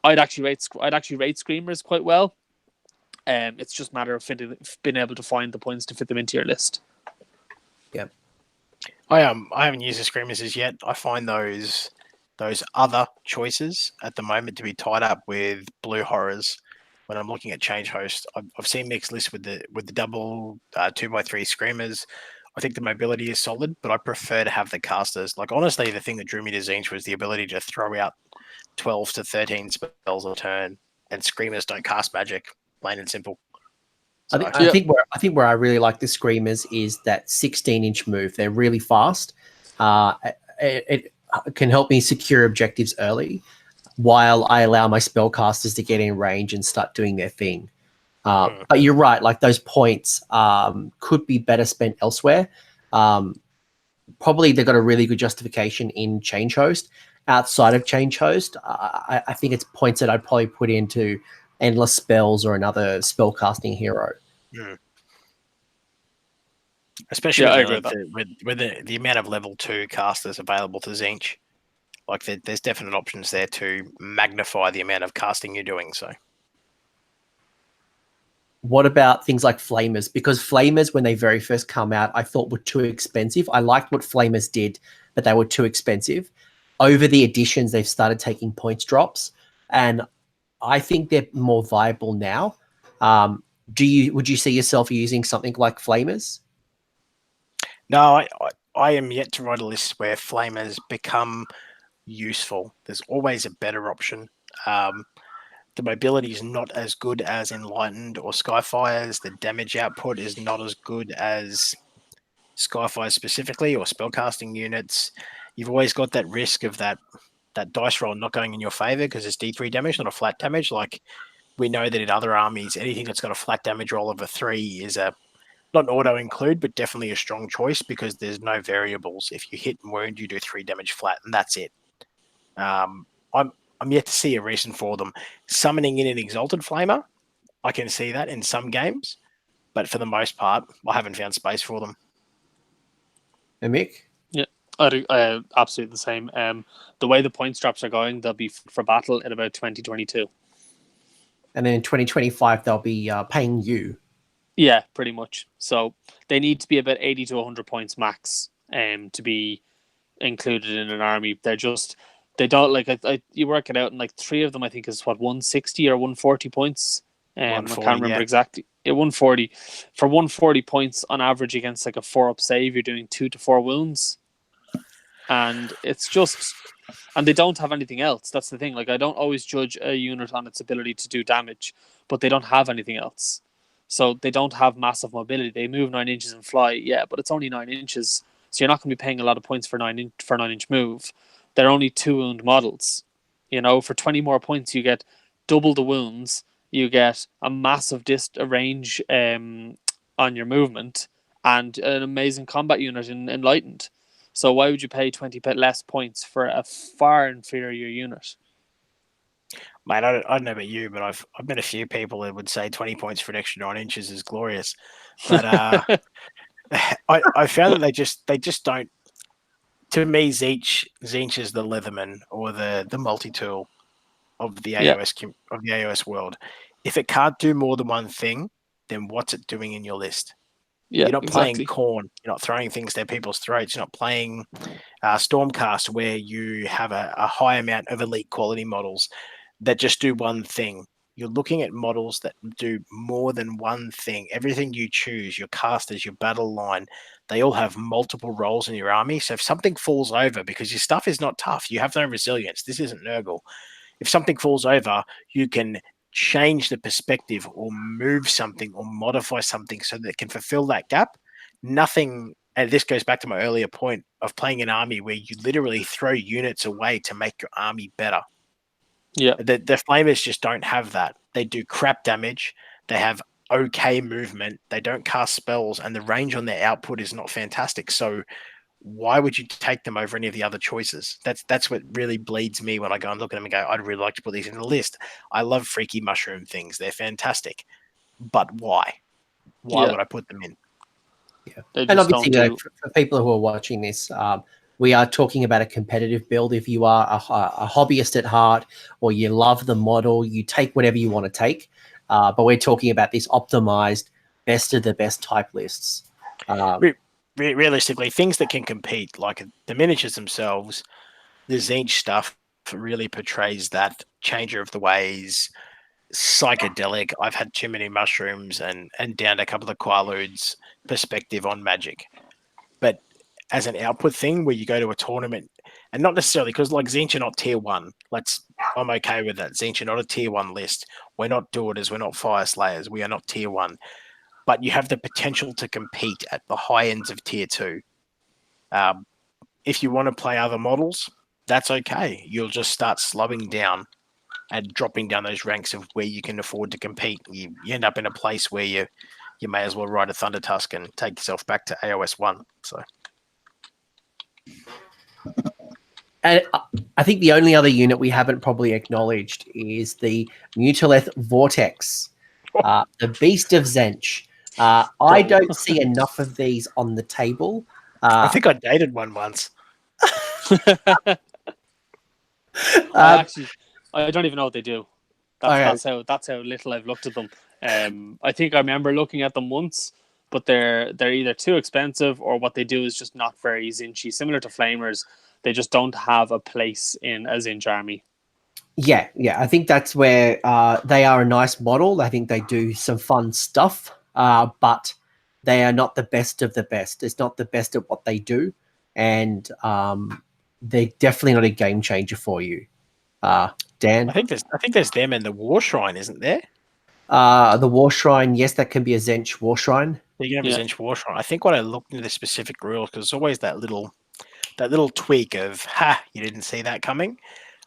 I'd actually rate screamers quite well. It's just a matter of being able to find the points to fit them into your list. Yeah. I haven't used the screamers as yet. I find those other choices at the moment to be tied up with blue horrors when I'm looking at Change Host. I've seen Mick's list with the double 2x3 screamers. I think the mobility is solid, but I prefer to have the casters. Like, honestly, the thing that drew me to Tzeentch was the ability to throw out 12 to 13 spells a turn, and screamers don't cast magic, plain and simple. So, I think where I really like the screamers is that 16-inch move. They're really fast. It can help me secure objectives early, while I allow my spellcasters to get in range and start doing their thing. But you're right, like those points could be better spent elsewhere. Probably they've got a really good justification in Change Host. Outside of Change Host, I think it's points that I'd probably put into Endless Spells or another spellcasting hero. Especially with the amount of level 2 casters available to Tzeentch. Like, there's definite options there to magnify the amount of casting you're doing. So What about things like flamers? Because flamers, when they very first come out, I thought were too expensive. I liked what flamers did, but they were too expensive. Over the editions, they've started taking points drops, and I think they're more viable now. Would you see yourself using something like flamers? No, I am yet to write a list where flamers become useful. There's always a better option. The mobility is not as good as Enlightened or Skyfires. The damage output is not as good as Skyfires specifically, or spellcasting units. You've always got that risk of that dice roll not going in your favor because it's D3 damage, not a flat damage. Like we know that in other armies, anything that's got a flat damage roll of a 3 is a not an auto include, but definitely a strong choice because there's no variables. If you hit and wound, you do 3 damage flat, and that's it. I'm yet to see a reason for them summoning in an Exalted Flamer. I can see that in some games, but for the most part, I haven't found space for them. And Mick? Yeah, I absolutely the same. The way the points drops are going, they'll be for battle in about 2022. And then in 2025, they'll be paying you. Yeah, pretty much. So they need to be about 80 to 100 points max to be included in an army. They don't like you work it out, and like 3 of them I think is what 160 or 140 points. I can't remember exactly. 140 for 140 points on average against like a 4-up save. You're doing 2 to 4 wounds, and it's just, and they don't have anything else. That's the thing. Like I don't always judge a unit on its ability to do damage, but they don't have anything else. So they don't have massive mobility. They move 9 inches and fly, yeah, but it's only 9 inches. So you're not going to be paying a lot of points for 9-inch move. They're only 2 wound models. You know, for 20 more points, you get double the wounds. You get a massive range on your movement and an amazing combat unit in Enlightened. So why would you pay 20 less points for a far inferior unit? Mate, I don't know about you, but I've met a few people that would say 20 points for an extra 9 inches is glorious. But I found that they just don't. To me, Tzeentch is the Leatherman or the multi-tool of the AOS world. If it can't do more than one thing, then what's it doing in your list? Yeah, you're not exactly. playing Corn. You're not throwing things down people's throats. You're not playing Stormcast, where you have a high amount of elite quality models that just do one thing. You're looking at models that do more than one thing. Everything you choose, your casters, your battle line, they all have multiple roles in your army. So if something falls over, because your stuff is not tough, you have no resilience. This isn't Nurgle. If something falls over, you can change the perspective or move something or modify something so that it can fulfill that gap. Nothing, and this goes back to my earlier point of playing an army where you literally throw units away to make your army better. Yeah. The Flamers just don't have that. They do crap damage. They have okay movement. They don't cast spells, and the range on their output is not fantastic. So why would you take them over any of the other choices? That's what really bleeds me when I go and look at them and go, I'd really like to put these in the list. I love freaky mushroom things. They're fantastic. But why? Why would I put them in? Yeah. And obviously, for people who are watching this, we are talking about a competitive build. If you are a hobbyist at heart, or you love the model, you take whatever you want to take. But we're talking about this optimized, best of the best type lists. Realistically, things that can compete, like the miniatures themselves, the Tzeentch stuff really portrays that changer of the ways, psychedelic. I've had too many mushrooms and down a couple of Quaaludes perspective on Magic. But as an output thing where you go to a tournament, and not necessarily because like Tzeentch are not tier 1. I'm okay with that. Tzeentch are not a tier 1 list. We're not Daughters, we're not Fire Slayers, we are not tier 1. But you have the potential to compete at the high ends of tier 2. If you want to play other models, that's okay. You'll just start slowing down and dropping down those ranks of where you can afford to compete. You end up in a place where you may as well ride a Thunder Tusk and take yourself back to AOS 1. So, and I think the only other unit we haven't probably acknowledged is the Mutalith Vortex, the Beast of Tzeentch. I don't see enough of these on the table. I think I dated one once. I don't even know what they do. That's how little I've looked at them. I think I remember looking at them once, but they're either too expensive or what they do is just not very Tzeentchy. Similar to Flamers, they just don't have a place in a Tzeentch army. Yeah, I think that's where they are a nice model. I think they do some fun stuff, but they are not the best of the best. It's not the best at what they do, and they're definitely not a game changer for you. Dan? I think there's them and the War Shrine, isn't there? The War Shrine, yes, that can be a Tzeentch War Shrine. You can have a Tzeentch War Shrine. I think when I looked into the specific rules, because there's always that little tweak of, you didn't see that coming.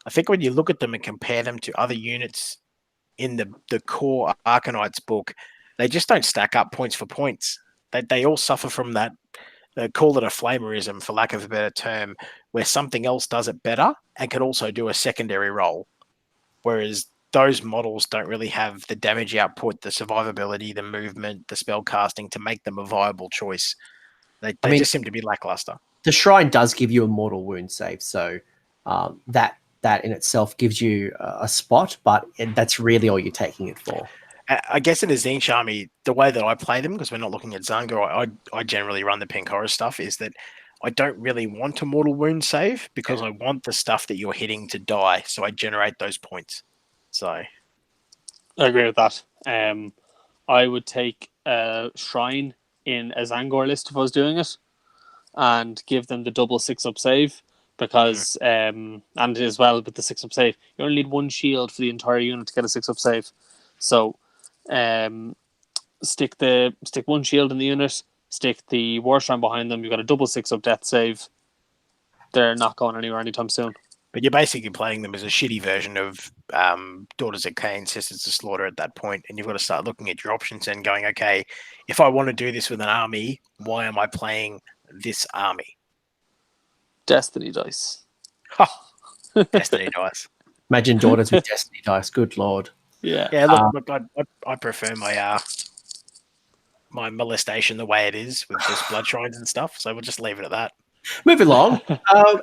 I think when you look at them and compare them to other units in the core Arcanites book, they just don't stack up points for points. They all suffer from that, call it a flamerism, for lack of a better term, where something else does it better and can also do a secondary role. Whereas those models don't really have the damage output, the survivability, the movement, the spell casting to make them a viable choice. They just seem to be lackluster. The Shrine does give you a mortal wound save, so that in itself gives you a spot, but that's really all you're taking it for. I guess in a Tzeentch army, the way that I play them, because we're not looking at Tzaangor, I generally run the Pink Horror stuff, is that I don't really want a mortal wound save because I want the stuff that you're hitting to die, so I generate those points. So I agree with that. I would take a Shrine in a Tzaangor list if I was doing it, and give them the double 6-up save, because and as well with the 6-up save, you only need one shield for the entire unit to get a 6-up save. So stick one shield in the unit, stick the War Shrine behind them, you've got a double 6-up death save. They're not going anywhere anytime soon. But you're basically playing them as a shitty version of Daughters of Cain, Sisters of Slaughter at that point, and you've got to start looking at your options and going, okay, if I want to do this with an army, why am I playing this army? Destiny dice. Destiny dice. Imagine Daughters with Destiny dice. Good Lord. Yeah. Look, I prefer my my molestation the way it is with just blood shrines and stuff. So we'll just leave it at that. Moving along.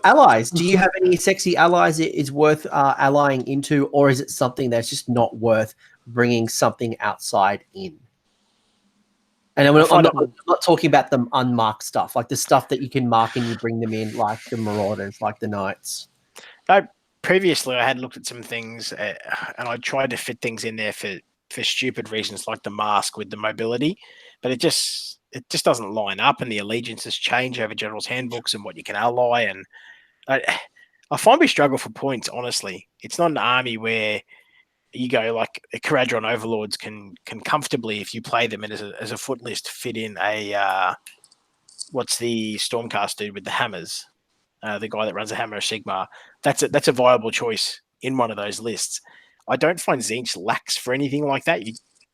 Allies. Do you have any sexy allies it is worth allying into, or is it something that's just not worth bringing something outside in? And I'm not talking about the unmarked stuff, like the stuff that you can mark and you bring them in, like the Marauders, like the Knights. Previously, I had looked at some things and I tried to fit things in there for stupid reasons, like the mask with the mobility, but it just doesn't line up, and the allegiances change over General's handbooks and what you can ally. And I find we struggle for points, honestly. It's not an army where you go like Caradron Overlords can comfortably, if you play them as a foot list, fit in a what's the Stormcast dude with the hammers? The guy that runs a hammer, Sigmar. That's a viable choice in one of those lists. I don't find Tzeentch lacks for anything like that.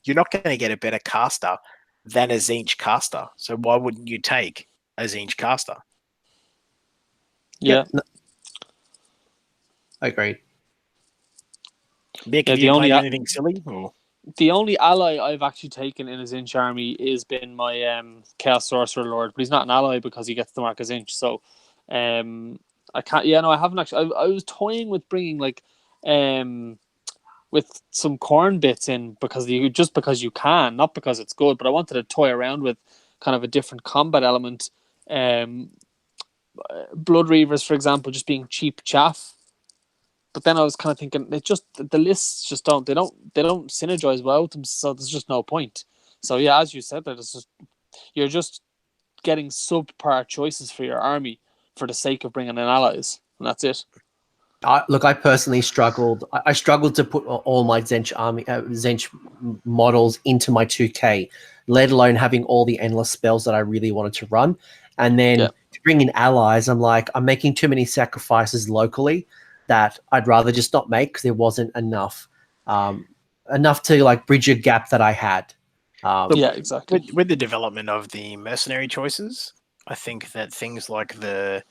You're not going to get a better caster than a Tzeentch caster. So why wouldn't you take a Tzeentch caster? Yeah. Agreed. Mick, have you played anything silly? Or? The only ally I've actually taken in a Tzeentch army has been my Chaos Sorcerer Lord, but he's not an ally because he gets the mark as Tzeentch. So I can't. Yeah, no, I haven't actually. I was toying with bringing like with some corn bits in because you can, not because it's good. But I wanted to toy around with kind of a different combat element. Blood Reavers, for example, just being cheap chaff. But then I was kind of thinking, the lists just don't synergize well with them, so there's just no point. So yeah, as you said, you're just getting subpar choices for your army for the sake of bringing in allies, and that's it. I personally struggled. I struggled to put all my Tzeentch models into my 2K, let alone having all the endless spells that I really wanted to run. And then to bring in allies, I'm like, I'm making too many sacrifices locally that I'd rather just not make because there wasn't enough to like bridge a gap that I had. Yeah, exactly. With the development of the mercenary choices, I think that things like the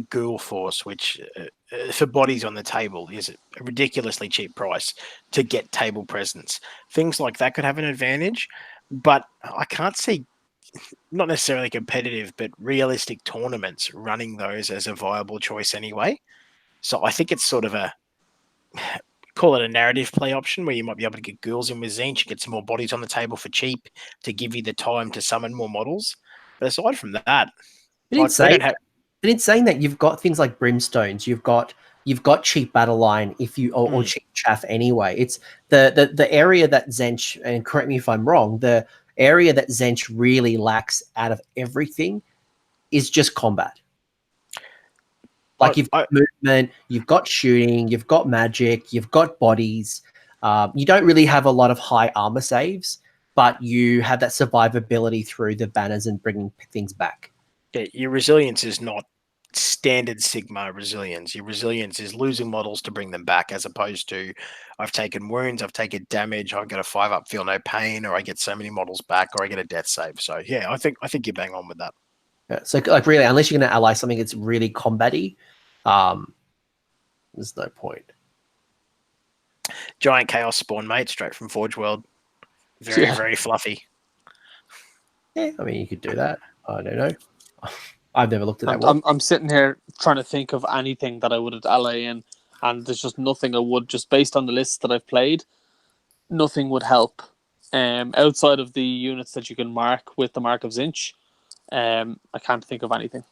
Ghoul Force, which for bodies on the table is a ridiculously cheap price to get table presence, things like that could have an advantage. But I can't see, not necessarily competitive, but realistic tournaments running those as a viable choice anyway. So I think it's sort of a call it a narrative play option where you might be able to get ghouls in with Tzeentch, get some more bodies on the table for cheap to give you the time to summon more models. But aside from that, But in saying that, you've got things like brimstones, you've got cheap battle line if you or cheap chaff anyway. It's the area that Tzeentch, and correct me if I'm wrong, the area that Tzeentch really lacks out of everything is just combat. Like you've got movement, you've got shooting, you've got magic, you've got bodies. You don't really have a lot of high armor saves, but you have that survivability through the banners and bringing things back. Yeah, your resilience is not standard Sigmar resilience. Your resilience is losing models to bring them back, as opposed to I've taken wounds, I've taken damage, I've got a 5-up, feel no pain, or I get so many models back, or I get a death save. So yeah, I think you're bang on with that. Yeah, so like really, unless you're going to ally something that's really combat-y, there's no point. Giant Chaos Spawn, mate, straight from Forge World. Very fluffy. Yeah, I mean, you could do that. I don't know. I've never looked at that. I'm sitting here trying to think of anything that I would ally in, and there's just nothing I would, just based on the lists that I've played, nothing would help. Outside of the units that you can mark with the mark of Tzeentch, I can't think of anything.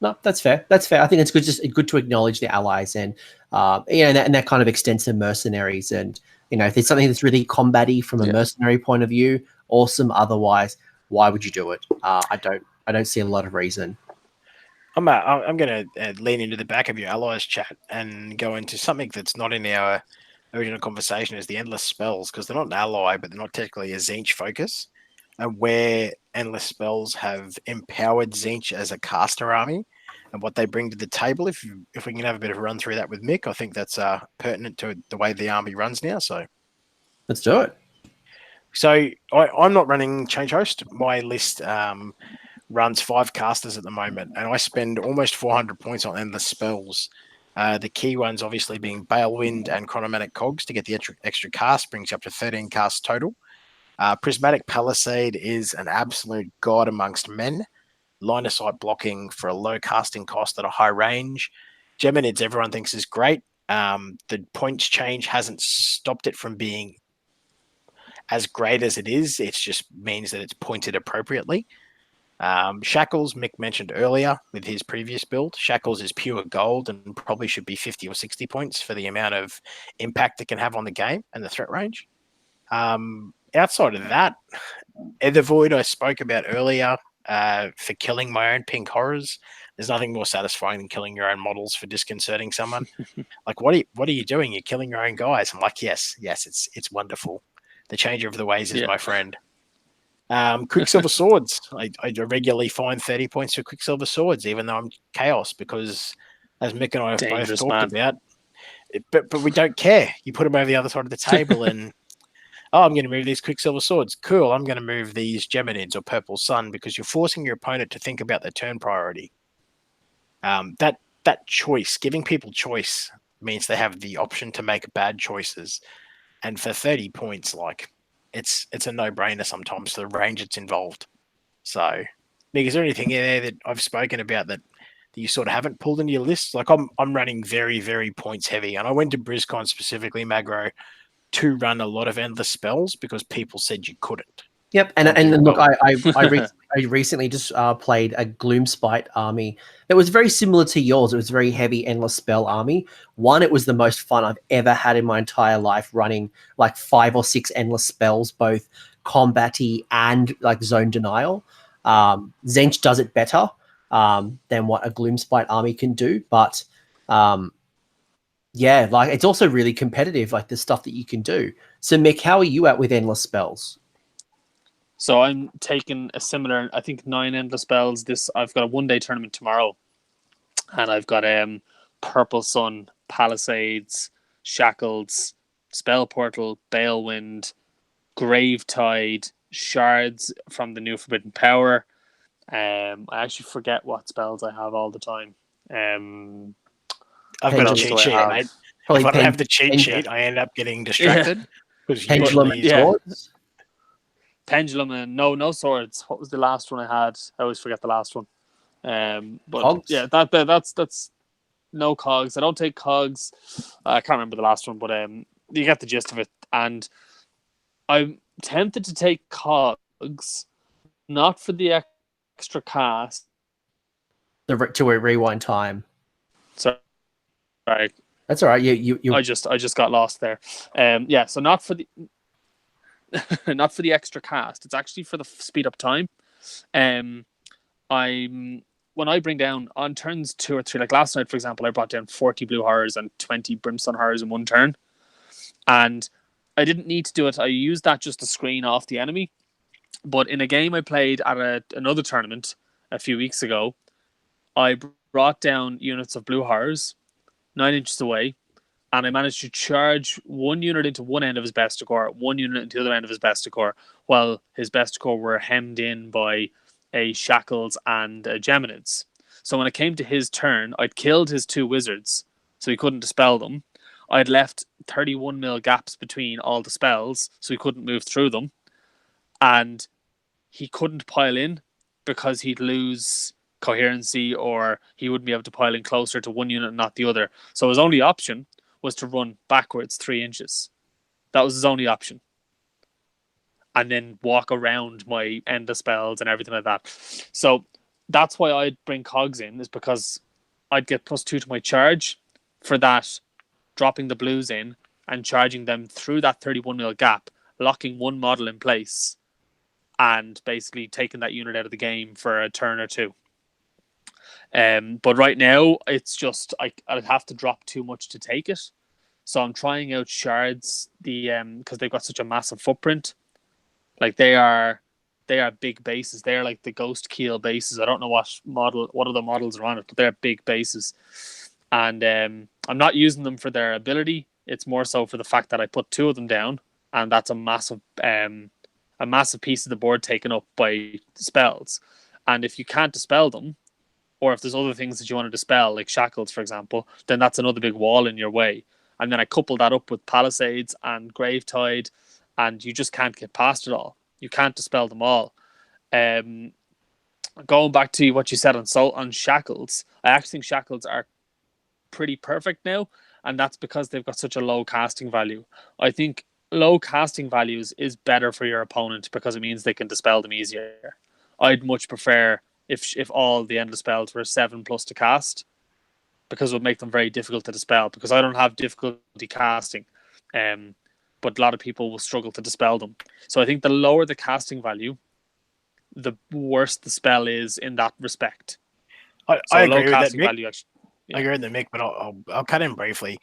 No, that's fair. That's fair. I think it's good to acknowledge the allies, and and that kind of extends to mercenaries. And if there's something that's really combat-y from a mercenary point of view, awesome. Otherwise, why would you do it? I don't see a lot of reason. I'm going to lean into the back of your allies chat and go into something that's not in our original conversation, is the endless spells, because they're not an ally, but they're not technically a Tzeentch focus. And where endless spells have empowered Tzeentch as a caster army and what they bring to the table. If we can have a bit of a run through that with Mick, I think that's pertinent to the way the army runs now. So let's do it. So I'm not running Change Host. My list runs 5 casters at the moment, and I spend almost 400 points on endless spells. The key ones obviously being Balewind and Chronomatic Cogs to get the extra cast, brings you up to 13 casts total. Prismatic Palisade is an absolute god amongst men. Line of sight blocking for a low casting cost at a high range. Geminids everyone thinks is great. The points change hasn't stopped it from being as great as it is. It just means that it's pointed appropriately. Shackles, Mick mentioned earlier with his previous build. Shackles is pure gold and probably should be 50 or 60 points for the amount of impact it can have on the game and the threat range. Outside of that, Ether Void I spoke about earlier for killing my own pink horrors. There's nothing more satisfying than killing your own models for disconcerting someone. Like, what are you doing? You're killing your own guys. I'm like, yes, it's wonderful. The changer of the ways is my friend. Quicksilver Swords. I regularly find 30 points for Quicksilver Swords, even though I'm Chaos, because as Mick and I have both talked about, but we don't care. You put them over the other side of the table and I'm going to move these Quicksilver Swords. Cool, I'm going to move these Geminids or Purple Sun, because you're forcing your opponent to think about their turn priority. That choice, giving people choice, means they have the option to make bad choices. And for 30 points, like, it's a no-brainer sometimes for the range that's involved. So, Nick, is there anything in there that I've spoken about that you sort of haven't pulled into your list? Like, I'm running very, very points heavy. And I went to BrizCon specifically, Magro, to run a lot of endless spells because people said you couldn't. Yep, and look, I recently just played a Gloomspite army that was very similar to yours. It was a very heavy endless spell army. One, it was the most fun I've ever had in my entire life, running like 5 or 6 endless spells, both combat-y and like zone denial. Tzeentch does it better than what a Gloomspite army can do, but yeah, like it's also really competitive, like the stuff that you can do. So Mick, how are you at with endless spells? So I'm taking a similar, I think 9 endless spells. I've got a 1-day tournament tomorrow, and I've got Purple Sun, Palisades, Shackles, Spell Portal, Balewind, Gravetide, Shards from the new Forbidden Power. I actually forget what spells I have all the time. I've got a cheat sheet, mate. If I don't have the cheat sheet, I end up getting distracted. Pendulum and swords? Pendulum and no swords. What was the last one I had? I always forget the last one. But Cogs? yeah, that's no cogs. I don't take cogs. I can't remember the last one, but you get the gist of it. And I'm tempted to take cogs, not for the extra cast. To a rewind time. Sorry, That's all right. You. I just got lost there. Yeah. So not for the not for the extra cast. It's actually for the speed up time. When I bring down on turns 2 or 3, like last night, for example, I brought down 40 blue horrors and 20 brimstone horrors in one turn. And I didn't need to do it. I used that just to screen off the enemy. But in a game I played at another tournament a few weeks ago, I brought down units of blue horrors 9 inches away, and I managed to charge one unit into one end of his best decor, one unit into the other end of his best decor, while his best decor were hemmed in by a shackles and geminids. So when it came to his turn, I'd killed his 2 wizards, so he couldn't dispel them. I'd left 31 mil gaps between all the spells, so he couldn't move through them. And he couldn't pile in because he'd lose coherency, or he wouldn't be able to pile in closer to one unit and not the other. So his only option was to run backwards 3 inches. That was his only option. And then walk around my end of spells and everything like that. So that's why I'd bring cogs in, is because I'd get +2 to my charge for that, dropping the blues in and charging them through that 31 mil gap, locking one model in place, and basically taking that unit out of the game for a turn or 2. But right now, it's just I'd have to drop too much to take it. So I'm trying out shards, because they've got such a massive footprint. Like they are big bases. They're like the ghost keel bases. I don't know what other models are on it, but they're big bases. And I'm not using them for their ability. It's more so for the fact that I put 2 of them down, and that's a massive piece of the board taken up by spells. And if you can't dispel them, or if there's other things that you want to dispel, like shackles, for example, then that's another big wall in your way. And then I couple that up with palisades and gravetide, and you just can't get past it all. You can't dispel them all. Going back to what you said on shackles, I actually think shackles are pretty perfect now, and that's because they've got such a low casting value. I think low casting values is better for your opponent because it means they can dispel them easier. I'd much prefer if all the endless spells were 7+ to cast, because it would make them very difficult to dispel, because I don't have difficulty casting, but a lot of people will struggle to dispel them. So I think the lower the casting value, the worse the spell is in that respect. I agree with that, Mick. Value, actually, I agree with that, Mick, but I'll cut in briefly.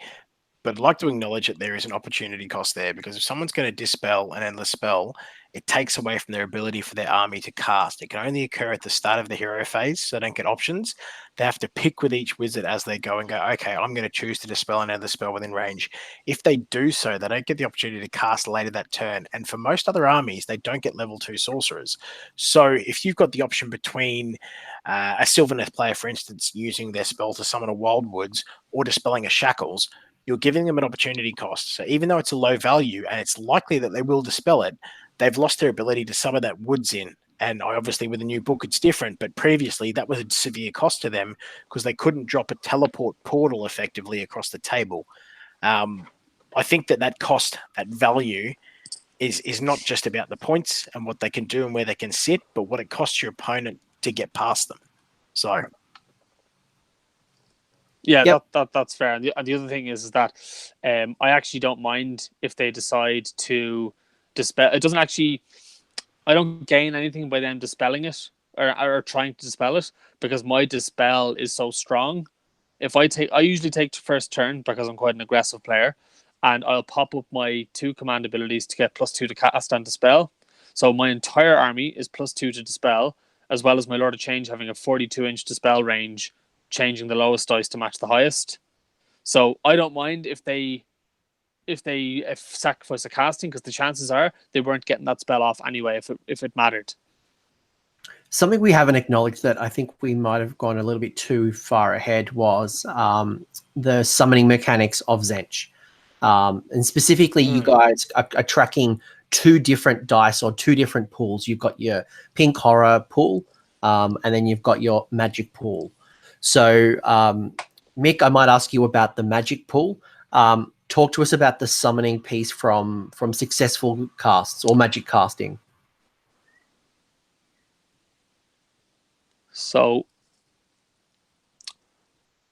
But I'd like to acknowledge that there is an opportunity cost there, because if someone's going to dispel an endless spell, it takes away from their ability for their army to cast. It can only occur at the start of the hero phase, so they don't get options. They have to pick with each wizard as they go and go, okay, I'm going to choose to dispel an endless spell within range. If they do so, they don't get the opportunity to cast later that turn. And for most other armies, they don't get level 2 sorcerers. So if you've got the option between a Sylvaneth player, for instance, using their spell to summon a Wild Woods or dispelling a Shackles, you're giving them an opportunity cost. So even though it's a low value and it's likely that they will dispel it, they've lost their ability to summon that Woods in. And obviously with the new book, it's different. But previously, that was a severe cost to them because they couldn't drop a teleport portal effectively across the table. I think that cost, that value, is not just about the points and what they can do and where they can sit, but what it costs your opponent to get past them. So... yeah, yep. That's fair. And the other thing is that I actually don't mind if they decide to dispel. It doesn't actually... I don't gain anything by them dispelling it or trying to dispel it, because my dispel is so strong. I usually take first turn because I'm quite an aggressive player, and I'll pop up my 2 command abilities to get +2 to cast and dispel. So my entire army is +2 to dispel, as well as my Lord of Change having a 42-inch dispel range, changing the lowest dice to match the highest. So I don't mind if they sacrifice a casting, because the chances are they weren't getting that spell off anyway if it mattered. Something we haven't acknowledged that I think we might have gone a little bit too far ahead was the summoning mechanics of Tzeentch. And specifically, you guys are tracking 2 different dice or 2 different pools. You've got your pink horror pool, and then you've got your magic pool. So Mick, I might ask you about the magic pool. Talk to us about the summoning piece from successful casts or magic casting. So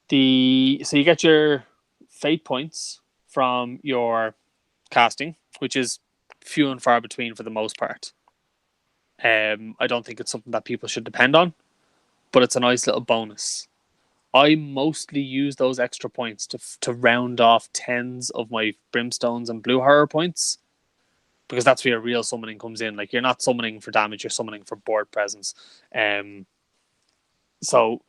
you get your fate points from your casting, which is few and far between for the most part. I don't think it's something that people should depend on, but it's a nice little bonus. I mostly use those extra points to round off tens of my brimstones and blue horror points, because that's where your real summoning comes in. Like, you're not summoning for damage, you're summoning for board presence. So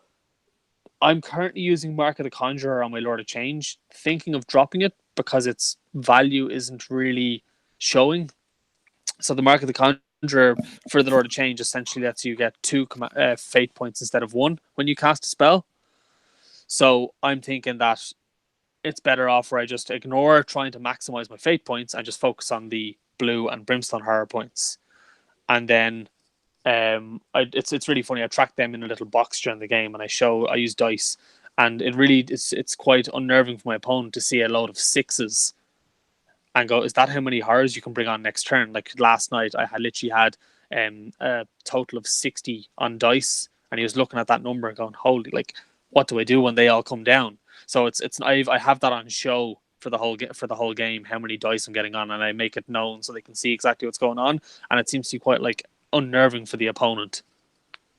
I'm currently using Mark of the Conjurer on my Lord of Change, thinking of dropping it because its value isn't really showing. So the Mark of the Conjurer for the Lord of Change essentially lets you get 2 fate points instead of 1 when you cast a spell. So I'm thinking that it's better off where I just ignore trying to maximize my fate points and just focus on the blue and brimstone horror points. And then it's really funny. I track them in a little box during the game, and I use dice, and it's quite unnerving for my opponent to see a load of 6s and go, is that how many horrors you can bring on next turn? Like last night, I literally had a total of 60 on dice, and he was looking at that number and going, holy, like, what do I do when they all come down? So I have that on show for the whole game, how many dice I'm getting on, and I make it known so they can see exactly what's going on, and it seems to be quite like unnerving for the opponent.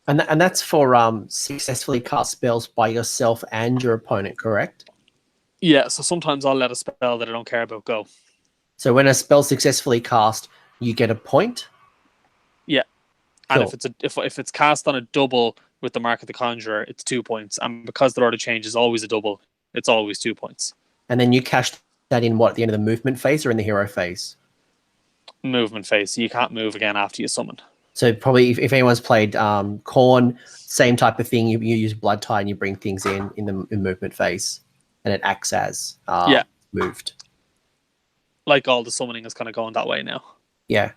And that's for successfully cast spells by yourself and your opponent, correct? Yeah, so sometimes I'll let a spell that I don't care about go. So when a spell successfully cast, you get a point? Yeah. And Cool. if it's cast on a double with the Mark of the Conjurer, it's 2 points. And because the Lord of Change is always a double, it's always 2 points. And then you cash that in at the end of the movement phase or in the hero phase? Movement phase. So you can't move again after you summon. So probably if anyone's played Khorne, same type of thing. You use Blood Tide and you bring things in the movement phase, and it acts as moved. Like all the summoning is kind of going that way now. Yeah.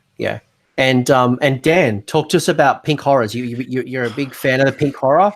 And Dan, talk to us about pink horrors. You're a big fan of the pink horror.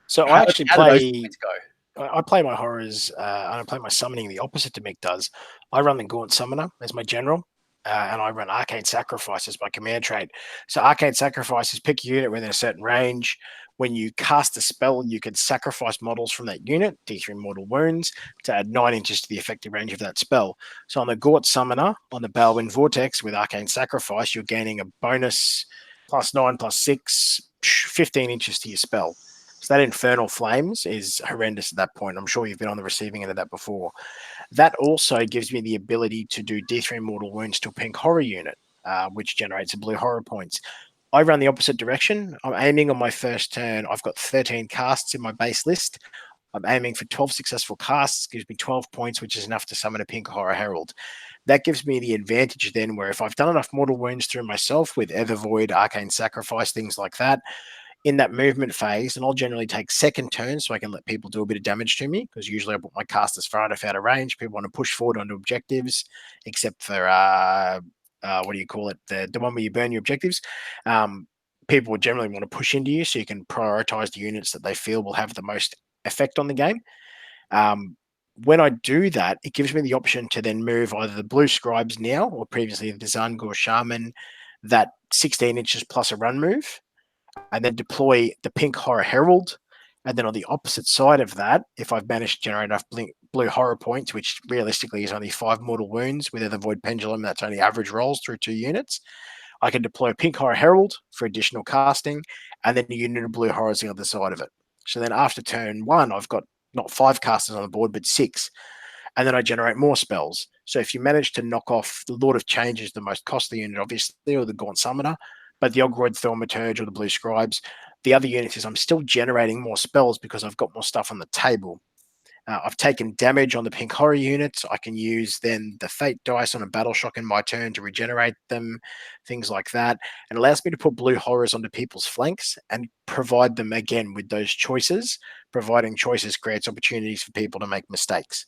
So How do those points go? I play my horrors and I play my summoning the opposite to Mick does. I run the Gaunt Summoner as my general, and I run Arcane Sacrifice as my command trait. So Arcane Sacrifice is pick a unit within a certain range. When you cast a spell, you can sacrifice models from that unit, D3 mortal wounds, to add 9 inches to the effective range of that spell. So on the Gaunt Summoner, on the Balwyn Vortex with Arcane Sacrifice, you're gaining a bonus +9, +6, 15 inches to your spell. So that Infernal Flames is horrendous at that point. I'm sure you've been on the receiving end of that before. That also gives me the ability to do D3 mortal wounds to a pink horror unit, which generates a blue horror points. I run the opposite direction. I'm aiming on my first turn. I've got 13 casts in my base list. I'm aiming for 12 successful casts, gives me 12 points, which is enough to summon a pink horror herald. That gives me the advantage then where if I've done enough mortal wounds through myself with Evervoid, Arcane Sacrifice, things like that, in that movement phase, and I'll generally take second turn so I can let people do a bit of damage to me, because usually I put my casters far enough out of range. People want to push forward onto objectives, except for what do you call it? The one where you burn your objectives. People would generally want to push into you, so you can prioritize the units that they feel will have the most effect on the game. When I do that, it gives me the option to then move either the blue scribes now, or previously the Tzaangor shaman, that 16 inches plus a run move, and then deploy the pink horror herald. And then on the opposite side of that, if I've managed to generate enough blue horror points, which realistically is only 5 mortal wounds with the void pendulum, that's only average rolls through 2 units, I can deploy pink horror herald for additional casting, and then a unit of blue horrors on the other side of it. So then after turn 1, I've got not 5 casters on the board, but 6. And then I generate more spells. So if you manage to knock off the Lord of Change, is the most costly unit, obviously, or the Gaunt Summoner, but the Ogroid Thaumaturge or the Blue Scribes, the other units is I'm still generating more spells because I've got more stuff on the table. I've taken damage on the pink horror units. I can use then the fate dice on a battle shock in my turn to regenerate them, things like that. And allows me to put blue horrors onto people's flanks and provide them again with those choices. Providing choices creates opportunities for people to make mistakes.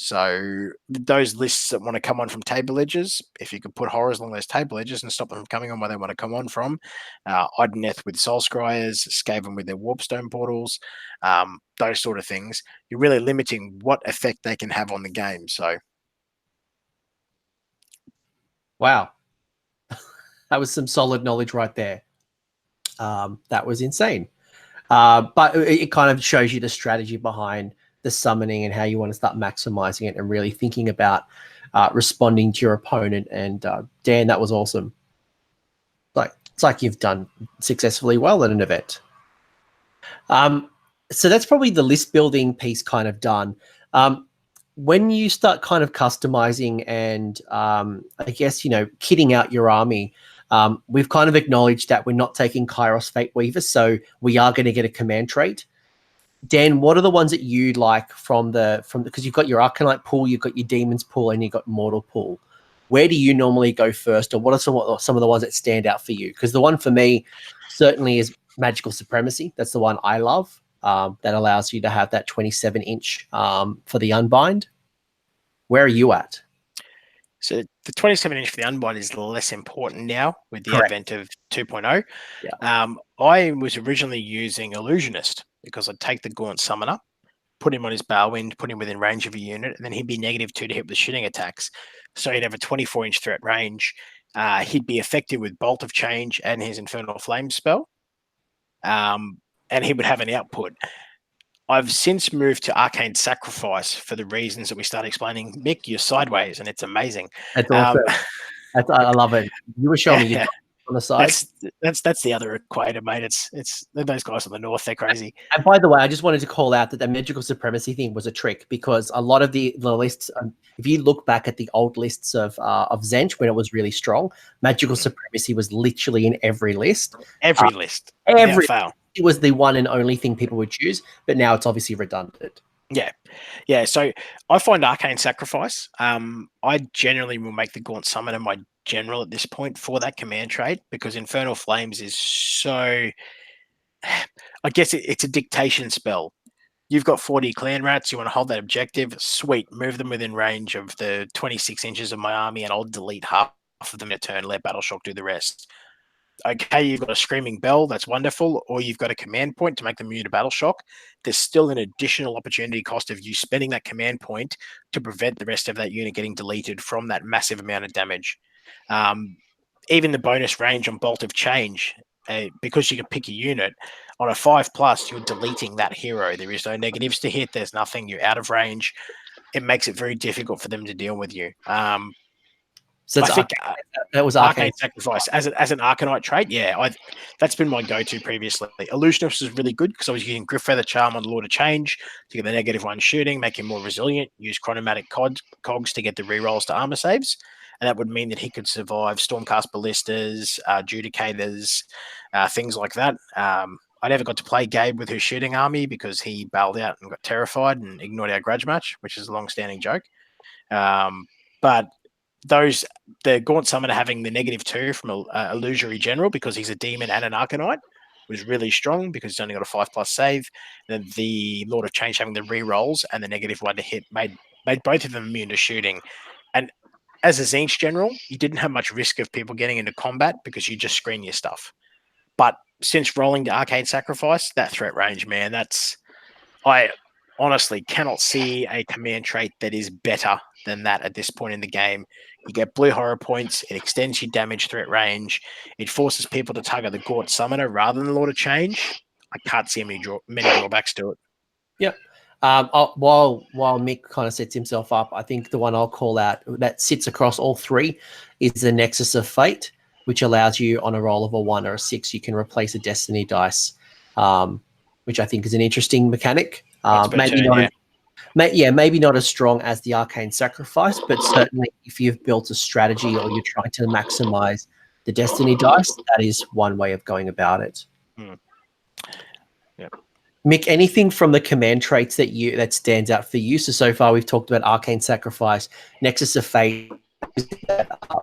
So those lists that want to come on from table edges, if you could put horrors along those table edges and stop them from coming on where they want to come on from, Ideneth with Soul Scryers, Skaven with their Warpstone portals, those sort of things, you're really limiting what effect they can have on the game. So, wow, that was some solid knowledge right there. That was insane. But it kind of shows you the strategy behind the summoning and how you want to start maximizing it and really thinking about responding to your opponent. And Dan, that was awesome. It's like you've done successfully well at an event. So that's probably the list building piece kind of done. When you start kind of customizing and I guess, kitting out your army, we've kind of acknowledged that we're not taking Kairos Fate Weaver, so we are going to get a command trait. Dan, what are the ones that you like from because you've got your Arcanite pool, you've got your Demons pool, and you've got Mortal pool. Where do you normally go first, or what are some of the ones that stand out for you? Because the one for me certainly is Magical Supremacy. That's the one I love. That allows you to have that 27-inch for the Unbind. Where are you at? So the 27-inch for the Unbind is less important now with the Correct. advent of 2.0. Yeah. I was originally using Illusionist because I'd take the Gaunt Summoner, put him on his Balewind, put him within range of a unit, and then he'd be -2 to hit with shooting attacks. So he'd have a 24-inch threat range. He'd be effective with Bolt of Change and his Infernal Flame spell. And he would have an output. I've since moved to Arcane Sacrifice for the reasons that we started explaining. Mick, you're sideways, and it's amazing. That's awesome. I love it. You were showing me your on the side. That's the other equator, mate. It's those guys on the north. They're crazy. And by the way, I just wanted to call out that the Magical Supremacy thing was a trick, because a lot of the lists, if you look back at the old lists of Tzeentch when it was really strong, Magical Supremacy was literally in every list. Every list. Every fail. It was the one and only thing people would choose, but now it's obviously redundant. Yeah. So I find Arcane Sacrifice. I generally will make the Gaunt Summoner my general at this point for that command trait, because Infernal Flames is so. I guess it's a dictation spell. You've got 40 clan rats. You want to hold that objective. Sweet. Move them within range of the 26 inches of my army, and I'll delete half of them in a turn. Let Battle Shock do the rest. Okay, you've got a Screaming Bell, that's wonderful, or you've got a command point to make them immune to Battle Shock. There's still an additional opportunity cost of you spending that command point to prevent the rest of that unit getting deleted from that massive amount of damage. Even the bonus range on Bolt of Change, because you can pick a unit, on a 5+, you're deleting that hero. There is no negatives to hit, there's nothing, you're out of range. It makes it very difficult for them to deal with you. So I think that was Arcane Sacrifice as an Arcanite trait. Yeah, that's been my go-to previously. Illusionist was really good because I was using Griffeather Charm on the Lord of Change to get the -1 shooting, make him more resilient. Use Chronomatic cogs to get the rerolls to armor saves, and that would mean that he could survive Stormcast Ballistas, Judicators, things like that. I never got to play Gabe with his shooting army because he bailed out and got terrified and ignored our grudge match, which is a long-standing joke. But the Gaunt Summoner having the -2 from a Illusory General because he's a demon and an Arcanite was really strong because he's only got a 5+ save. Then the Lord of Change having the re-rolls and the -1 to hit made both of them immune to shooting. And as a Tzeentch General, you didn't have much risk of people getting into combat because you just screen your stuff. But since rolling to Arcane Sacrifice, that threat range, man, I honestly cannot see a command trait that is better than that at this point in the game. You get blue horror points, it extends your damage threat range, it forces people to target the Gaunt Summoner rather than the Lord of Change. I can't see many drawbacks to it. Yep. While Mick kind of sets himself up, I think the one I'll call out that sits across all three is the Nexus of Fate, which allows you on a roll of a 1 or a 6, you can replace a Destiny dice, which I think is an interesting mechanic. Maybe not as strong as the Arcane Sacrifice, but certainly if you've built a strategy or you're trying to maximize the Destiny dice, that is one way of going about it. Yep. Mick, anything from the command traits that stands out for you? So far we've talked about Arcane Sacrifice, Nexus of Fate.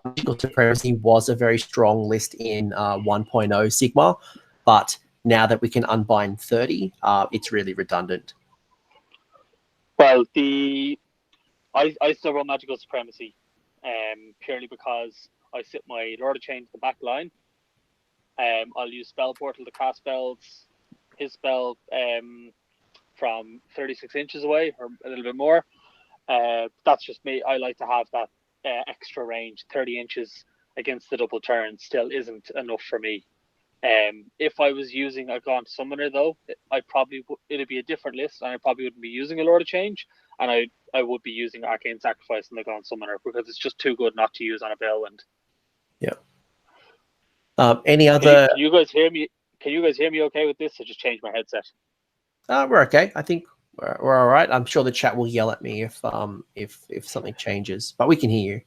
Magical Supremacy was a very strong list in 1.0 Sigmar, but now that we can unbind 30, it's really redundant. Well, the I still run Magical Supremacy, purely because I sit my Lord of Change the back line. I'll use Spell Portal to cast spells. His spell from 36 inches away or a little bit more. That's just me. I like to have that extra range. 30 inches against the double turn still isn't enough for me. If I was using a Gaunt Summoner, though, it'd be a different list, and I probably wouldn't be using a Lord of Change, and I would be using Arcane Sacrifice and the Gaunt Summoner because it's just too good not to use on a Bellwind. Yeah. Any other? Can you guys hear me? Can you guys hear me okay with this? I just changed my headset. We're okay. I think we're all right. I'm sure the chat will yell at me if something changes, but we can hear you.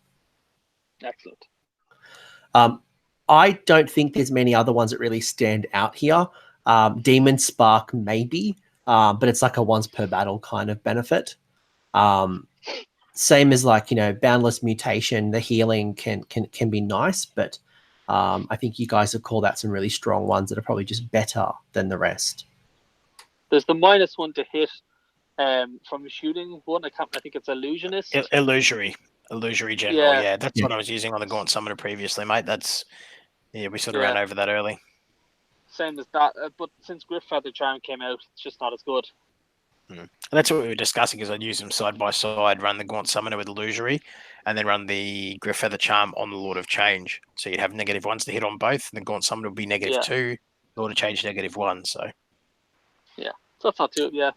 Excellent. I don't think there's many other ones that really stand out here. Demon Spark maybe, but it's like a once per battle kind of benefit. Same as like, Boundless Mutation, the healing can be nice, but I think you guys have called out some really strong ones that are probably just better than the rest. There's the -1 to hit from shooting one. I think it's Illusionist. Illusory General. Yeah, that's what I was using on the Gaunt Summoner previously, mate. We sort of ran over that early. Same as that, but since Griffeather Charm came out, it's just not as good. And that's what we were discussing, is I'd use them side by side, run the Gaunt Summoner with Illusory, and then run the Griffeather Charm on the Lord of Change. So you'd have -1s to hit on both, and the Gaunt Summoner would be -2, Lord of Change -1. So that's not too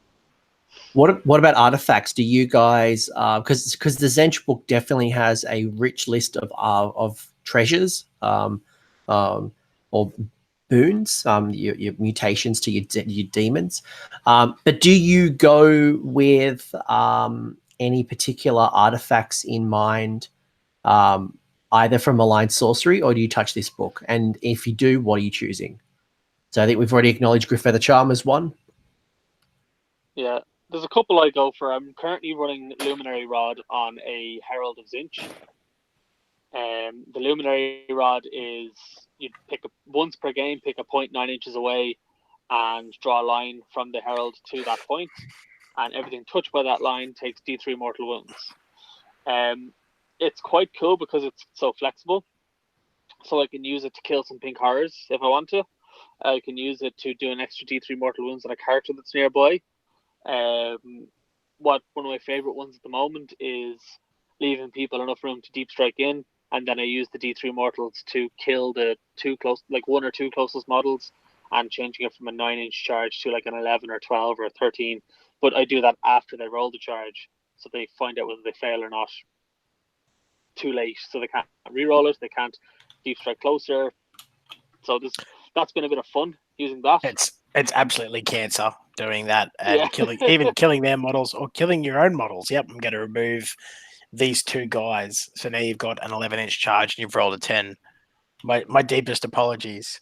What about artifacts? Do you guys, because the Tzeentch book definitely has a rich list of treasures, or boons, your mutations to your demons, but do you go with any particular artifacts in mind, either from Aligned Sorcery, or do you touch this book? And if you do, what are you choosing? So I think we've already acknowledged Griffeather Charm as one. Yeah, there's a couple I go for. I'm currently running Luminary Rod on a Herald of Tzeentch. The Luminary Rod is, you pick once per game, pick a point 9 inches away and draw a line from the Herald to that point, and everything touched by that line takes D3 mortal wounds. It's quite cool because it's so flexible. So I can use it to kill some pink horrors if I want to. I can use it to do an extra D3 mortal wounds on a character that's nearby. One of my favorite ones at the moment is leaving people enough room to deep strike in, and then I use the D3 mortals to kill the one or two closest models, and changing it from a 9-inch charge to like an 11 or 12 or 13. But I do that after they roll the charge, so they find out whether they fail or not too late, so they can't re-roll it, they can't deep strike closer. So that's been a bit of fun using that. It's absolutely cancer doing that, and killing their models or killing your own models. Yep, I'm going to remove these two guys. So now you've got an 11-inch charge and you've rolled a 10. My deepest apologies.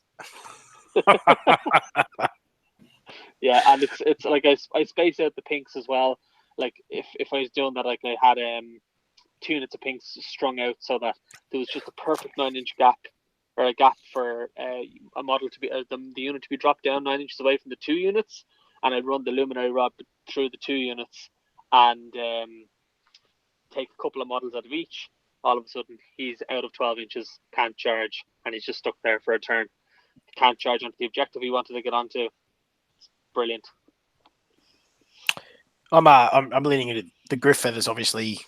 Yeah, and it's like I space out the pinks as well. Like if I was doing that, like I had 2 units of pinks strung out so that there was just a perfect 9-inch gap, or a gap for a model to be the unit to be dropped down 9 inches away from the 2 units, and I'd run the Luminary Rod through the 2 units and take a couple of models out of each. All of a sudden, he's out of 12 inches, can't charge, and he's just stuck there for a turn. Can't charge onto the objective he wanted to get onto. It's brilliant. I'm leaning into the Griffeathers, obviously,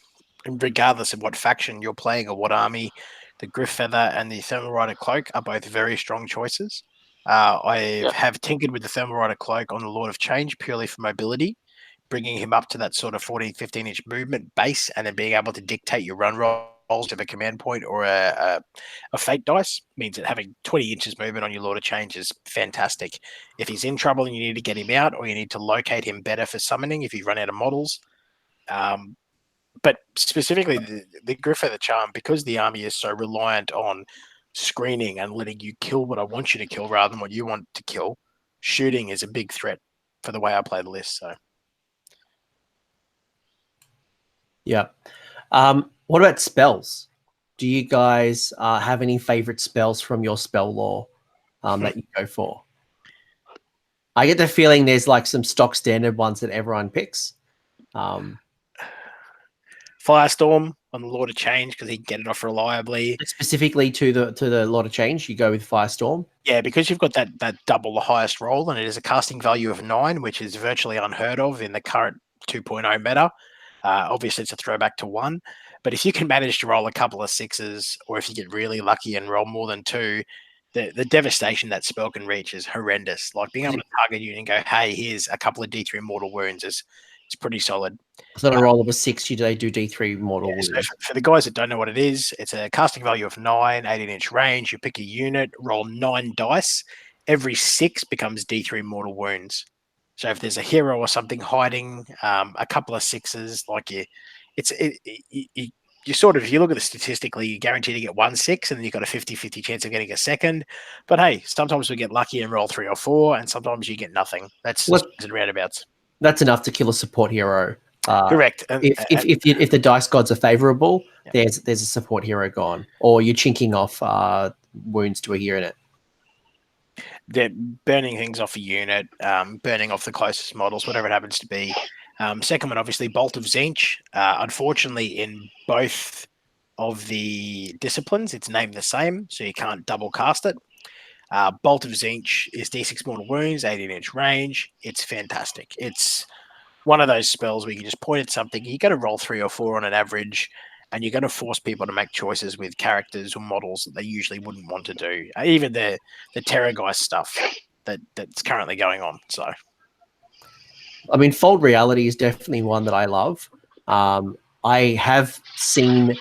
regardless of what faction you're playing or what army. The Griffeather and the Thermal Rider Cloak are both very strong choices. I have tinkered with the Thermal Rider Cloak on the Lord of Change purely for mobility, bringing him up to that sort of 15-inch movement base, and then being able to dictate your run rolls to a command point or a fate dice means that having 20 inches movement on your Lord of Change is fantastic. If he's in trouble and you need to get him out, or you need to locate him better for summoning if you run out of models. But specifically, the Griffeather Charm, because the army is so reliant on screening and letting you kill what I want you to kill rather than what you want to kill, shooting is a big threat for the way I play the list. So, yeah. What about spells? Do you guys have any favorite spells from your spell lore that you go for? I get the feeling there's like some stock standard ones that everyone picks. Firestorm on the Lord of Change because he can get it off reliably. Specifically to the lot of change, you go with Firestorm. Yeah, because you've got that double the highest roll, and it is a casting value of 9, which is virtually unheard of in the current 2.0 meta. Obviously, it's a throwback to 1. But if you can manage to roll a couple of 6s, or if you get really lucky and roll more than 2, the devastation that spell can reach is horrendous. Like being able to target you and go, hey, here's a couple of D3 mortal wounds is pretty solid. So on a roll of a 6, they do D3 mortal wounds. So for the guys that don't know what it is, it's a casting value of 9, 18-inch range. You pick a unit, roll 9 dice. Every 6 becomes D3 mortal wounds. So if there's a hero or something hiding, a couple of 6s, like you sort of, if you look at it statistically, you're guaranteed to get 1 6, and then you've got a 50-50 chance of getting a second. But hey, sometimes we get lucky and roll 3 or 4, and sometimes you get nothing. That's swings and roundabouts. That's enough to kill a support hero. Correct. If the dice gods are favorable, there's a support hero gone, or you're chinking off wounds to a unit. They're burning things off a unit, burning off the closest models, whatever it happens to be. Second one, obviously, Bolt of Tzeentch. Unfortunately, in both of the disciplines, it's named the same, so you can't double cast it. Bolt of Tzeentch is D6 mortal wounds, 18-inch range. It's fantastic. It's one of those spells where you can just point at something. You got to roll 3 or 4 on an average, and you're going to force people to make choices with characters or models that they usually wouldn't want to do. Even the Terrorgeist stuff that's currently going on. So, I mean, Fold Reality is definitely one that I love. I have seen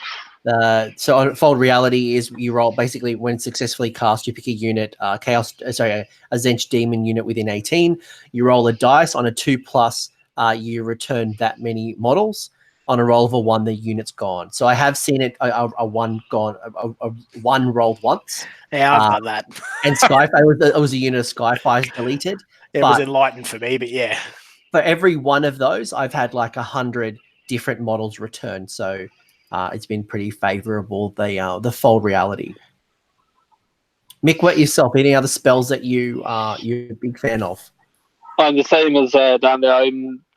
so Fold Reality is you roll basically when successfully cast, you pick a unit, a Tzeentch demon unit within 18. You roll a dice on a 2+. You return that many models. On a roll of a 1, the unit's gone. So I have seen it a 1 gone, a 1 rolled once. Yeah, I've done that. And Skyfire, it was a unit of Skyfires deleted. It was Enlightened for me, but yeah. For every one of those, I've had like 100 different models returned. So it's been pretty favorable, the Fold Reality. Mick, what yourself? Any other spells that you're a big fan of? I'm the same as Dan there.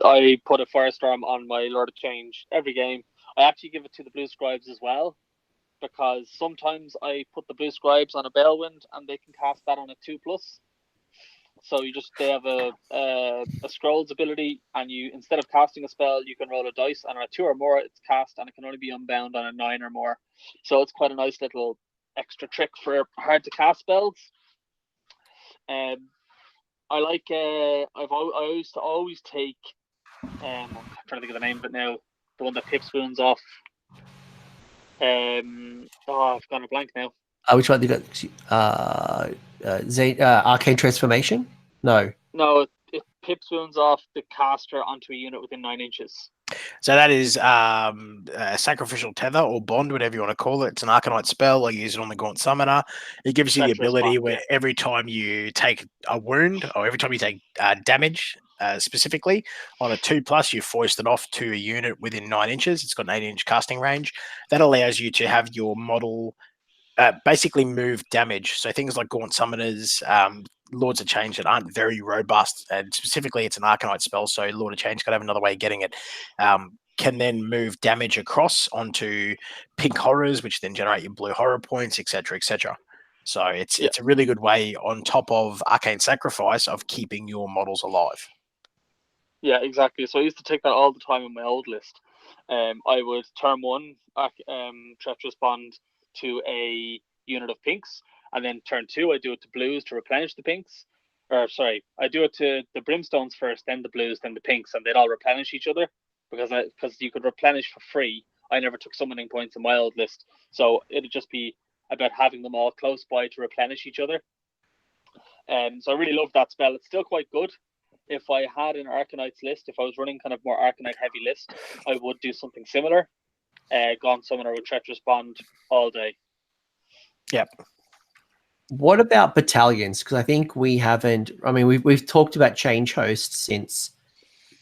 I put a Firestorm on my Lord of Change every game. I actually give it to the Blue Scribes as well, because sometimes I put the Blue Scribes on a Bellwind and they can cast that on a 2+. So they have a Scrolls ability, and you, instead of casting a spell, you can roll a dice, and on a 2 or more it's cast, and it can only be unbound on a 9 or more. So it's quite a nice little extra trick for hard to cast spells. I like. I used to always take. I'm trying to think of the name of it now. The one that pips wounds off. I've gone a blank now. Which one? You got Arcane Transformation? No, it pips wounds off the caster onto a unit within 9 inches. So that is a Sacrificial Tether or Bond, whatever you want to call it. It's an Arcanite spell. I use it on the Gaunt Summoner. It gives you the ability where every time you take a wound or every time you take damage, specifically on a 2+, you foist it off to a unit within 9 inches. It's got an 8-inch casting range. That allows you to have your model basically move damage. So things like Gaunt Summoners, Lords of Change that aren't very robust, and specifically it's an Arcanite spell, so Lord of Change got to have another way of getting it, can then move damage across onto pink horrors, which then generate your blue horror points, etc., etc. So it's a really good way, on top of Arcane Sacrifice, of keeping your models alive. Yeah, exactly. So I used to take that all the time in my old list. I would turn 1 Treacherous Bond to a unit of pinks, and then turn 2 I do it to blues to replenish the pinks. Or sorry, I do it to the brimstones first, then the blues, then the pinks, and they'd all replenish each other because you could replenish for free. I never took summoning points in my old list, so it'd just be about having them all close by to replenish each other. So I really love that spell. It's still quite good. If I had an Arcanites list, if I was running kind of more Arcanite heavy list, I would do something similar. Gaunt Summoner with Treacherous Bond all day. Yep. What about battalions? Because I think we haven't. I mean, we've talked about Change Host since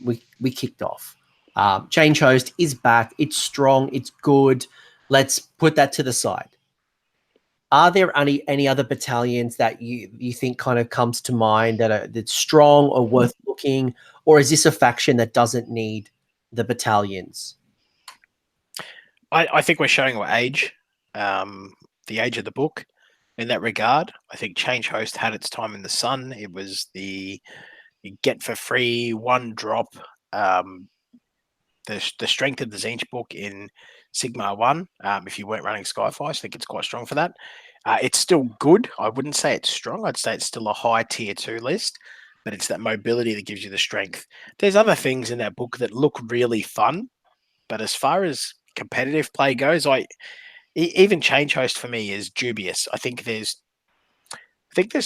we kicked off. Change Host is back. It's strong. It's good. Let's put that to the side. Are there any other battalions that you think kind of comes to mind that's strong or worth looking, or is this a faction that doesn't need the battalions? I think we're showing our age, the age of the book in that regard. I think Change Host had its time in the sun. It was the you get for free one drop. The strength of the Tzeentch book in Sigmar 1, if you weren't running Skyfires, I think it's quite strong for that. It's still good. I wouldn't say it's strong. I'd say it's still a high tier 2 list, but it's that mobility that gives you the strength. There's other things in that book that look really fun, but as far as competitive play goes, even Change Host for me is dubious. I think there's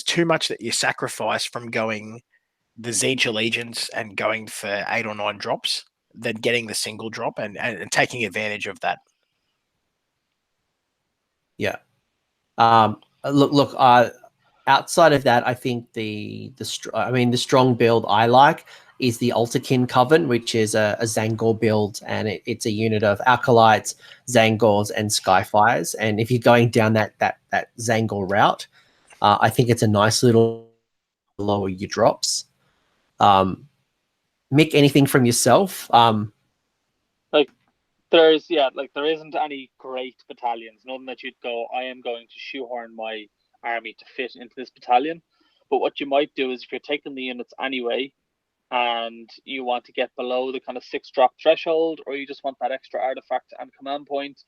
too much that you sacrifice from going the Tzeentch Allegiance and going for 8 or 9 drops than getting the single drop and taking advantage of that. Yeah. Look. Outside of that, I think the strong build I like is the Altakin Coven, which is a Tzaangor build, and it's a unit of Acolytes, Tzaangors, and Skyfires. And if you're going down that Tzaangor route, I think it's a nice little lower your drops. Mick, anything from yourself? There isn't any great battalions. Nothing that you'd go, I am going to shoehorn my army to fit into this battalion. But what you might do is if you're taking the units anyway and you want to get below the kind of 6 drop threshold, or you just want that extra artifact and command point,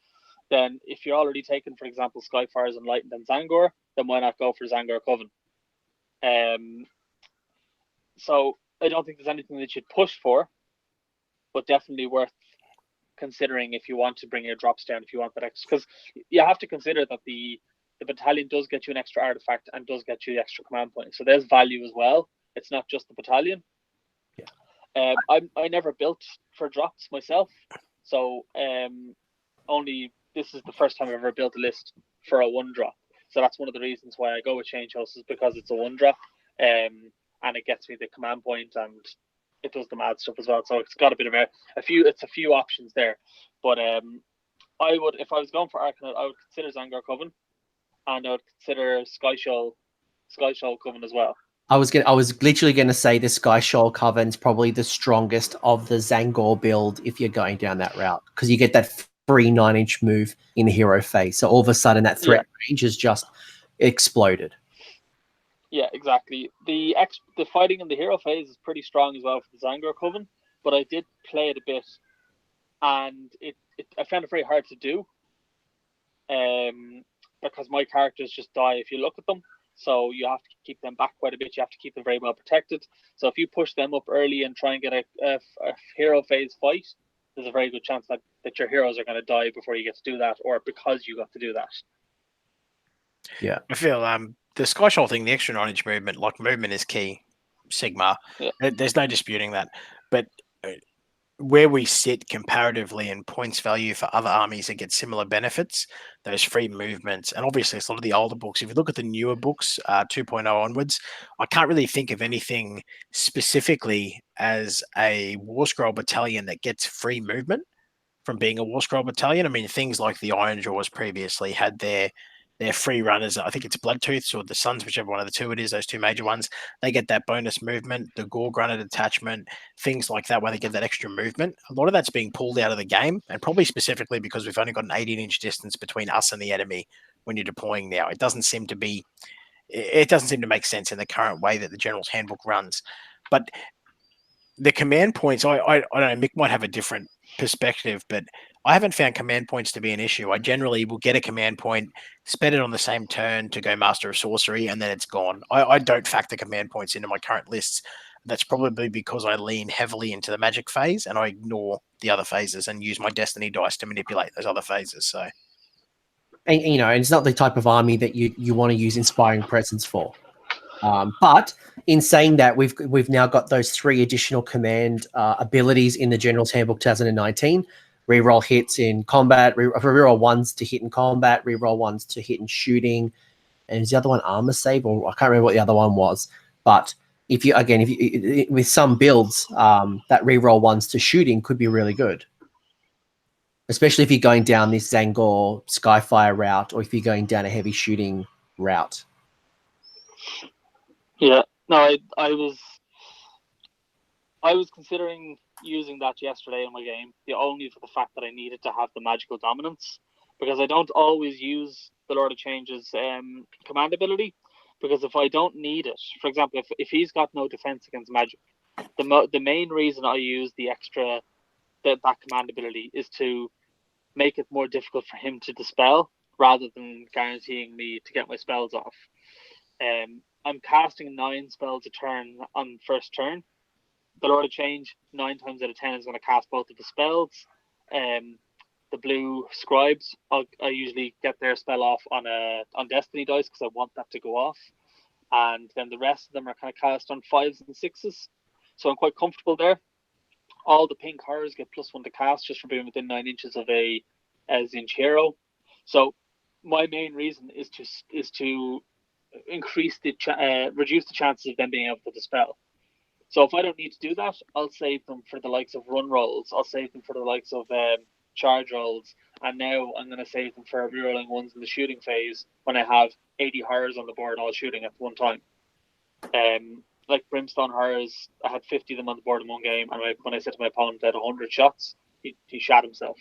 then if you're already taking, for example, Skyfires, Enlightened, and Tzaangor, then why not go for Tzaangor Coven? So I don't think there's anything that you'd push for, but definitely worth considering if you want to bring your drops down, if you want that extra, because you have to consider that the battalion does get you an extra artifact and does get you the extra command point. So there's value as well. It's not just the battalion. Yeah. I never built for drops myself, so only this is the first time I've ever built a list for a 1 drop. So that's one of the reasons why I go with Change Host, is because it's a 1 drop, and it gets me the command point and it does the mad stuff as well. So it's got a bit of a few options there. But I would, if I was going for Arcanaut, I would consider Tzaangor Coven, and I would consider Sky Shoal Coven as well. I was literally gonna say the Sky Shoal Coven's probably the strongest of the Tzaangor build if you're going down that route, because you get that free 9-inch move in the hero phase. So all of a sudden that threat range has just exploded. Yeah, exactly. The fighting in the hero phase is pretty strong as well for the Tzaangor Coven, but I did play it a bit, and I found it very hard to do, because my characters just die if you look at them. So you have to keep them back quite a bit. You have to keep them very well protected. So if you push them up early and try and get a hero phase fight, there's a very good chance that your heroes are going to die before you get to do that, or because you got to do that. Yeah, I feel the Sky Shoal thing, the extra 9-inch movement, like movement is key. Sigmar, there's no disputing that. But where we sit comparatively in points value for other armies that get similar benefits, those free movements, and obviously it's a lot of the older books. If you look at the newer books, 2.0 onwards, I can't really think of anything specifically as a War Scroll battalion that gets free movement from being a War Scroll battalion. I mean, things like the Iron Jaws previously had their free runners. I think it's Bloodtooths or the Suns, whichever one of the two it is, those two major ones. They get that bonus movement, the Gore Grunner detachment, things like that, where they get that extra movement. A lot of that's being pulled out of the game, and probably specifically because we've only got an 18-inch distance between us and the enemy when you're deploying now. It doesn't seem to make sense in the current way that the General's Handbook runs. But the command points, I don't know, Mick might have a different perspective, but I haven't found command points to be an issue. I generally will get a command point, spend it on the same turn to go Master of Sorcery, and then it's gone. I don't factor command points into my current lists. That's probably because I lean heavily into the magic phase and I ignore the other phases and use my destiny dice to manipulate those other phases. So, and it's not the type of army that you want to use Inspiring Presence for. But in saying that, we've now got those 3 additional command abilities in the General's Handbook 2019. Reroll hits in combat, reroll 1s to hit in combat, reroll 1s to hit in shooting, and is the other one armor save, or I can't remember what the other one was. But if you with some builds, that reroll 1s to shooting could be really good, especially if you're going down this Tzaangor Skyfire route, or if you're going down a heavy shooting route. Yeah, no, I was considering using that yesterday in my game, only for the fact that I needed to have the magical dominance, because I don't always use the Lord of Change's command ability, because if I don't need it, for example, if he's got no defense against magic, the main reason I use the extra that command ability is to make it more difficult for him to dispel, rather than guaranteeing me to get my spells off. I'm casting 9 spells a turn on first turn. The Lord of Change 9 times out of 10 is going to cast both of the spells. The blue scribes, I usually get their spell off on Destiny dice because I want that to go off, and then the rest of them are kind of cast on 5s and 6s. So I'm quite comfortable there. All the pink horrors get +1 to cast just for being within 9 inches of a Tzeentch hero. So my main reason is to increase reduce the chances of them being able to dispel. So if I don't need to do that, I'll save them for the likes of run rolls. I'll save them for the likes of charge rolls. And now I'm going to save them for rerolling ones in the shooting phase when I have 80 horrors on the board all shooting at one time. Like Brimstone horrors, I had 50 of them on the board in one game, and when I said to my opponent at 100 shots, he shot himself.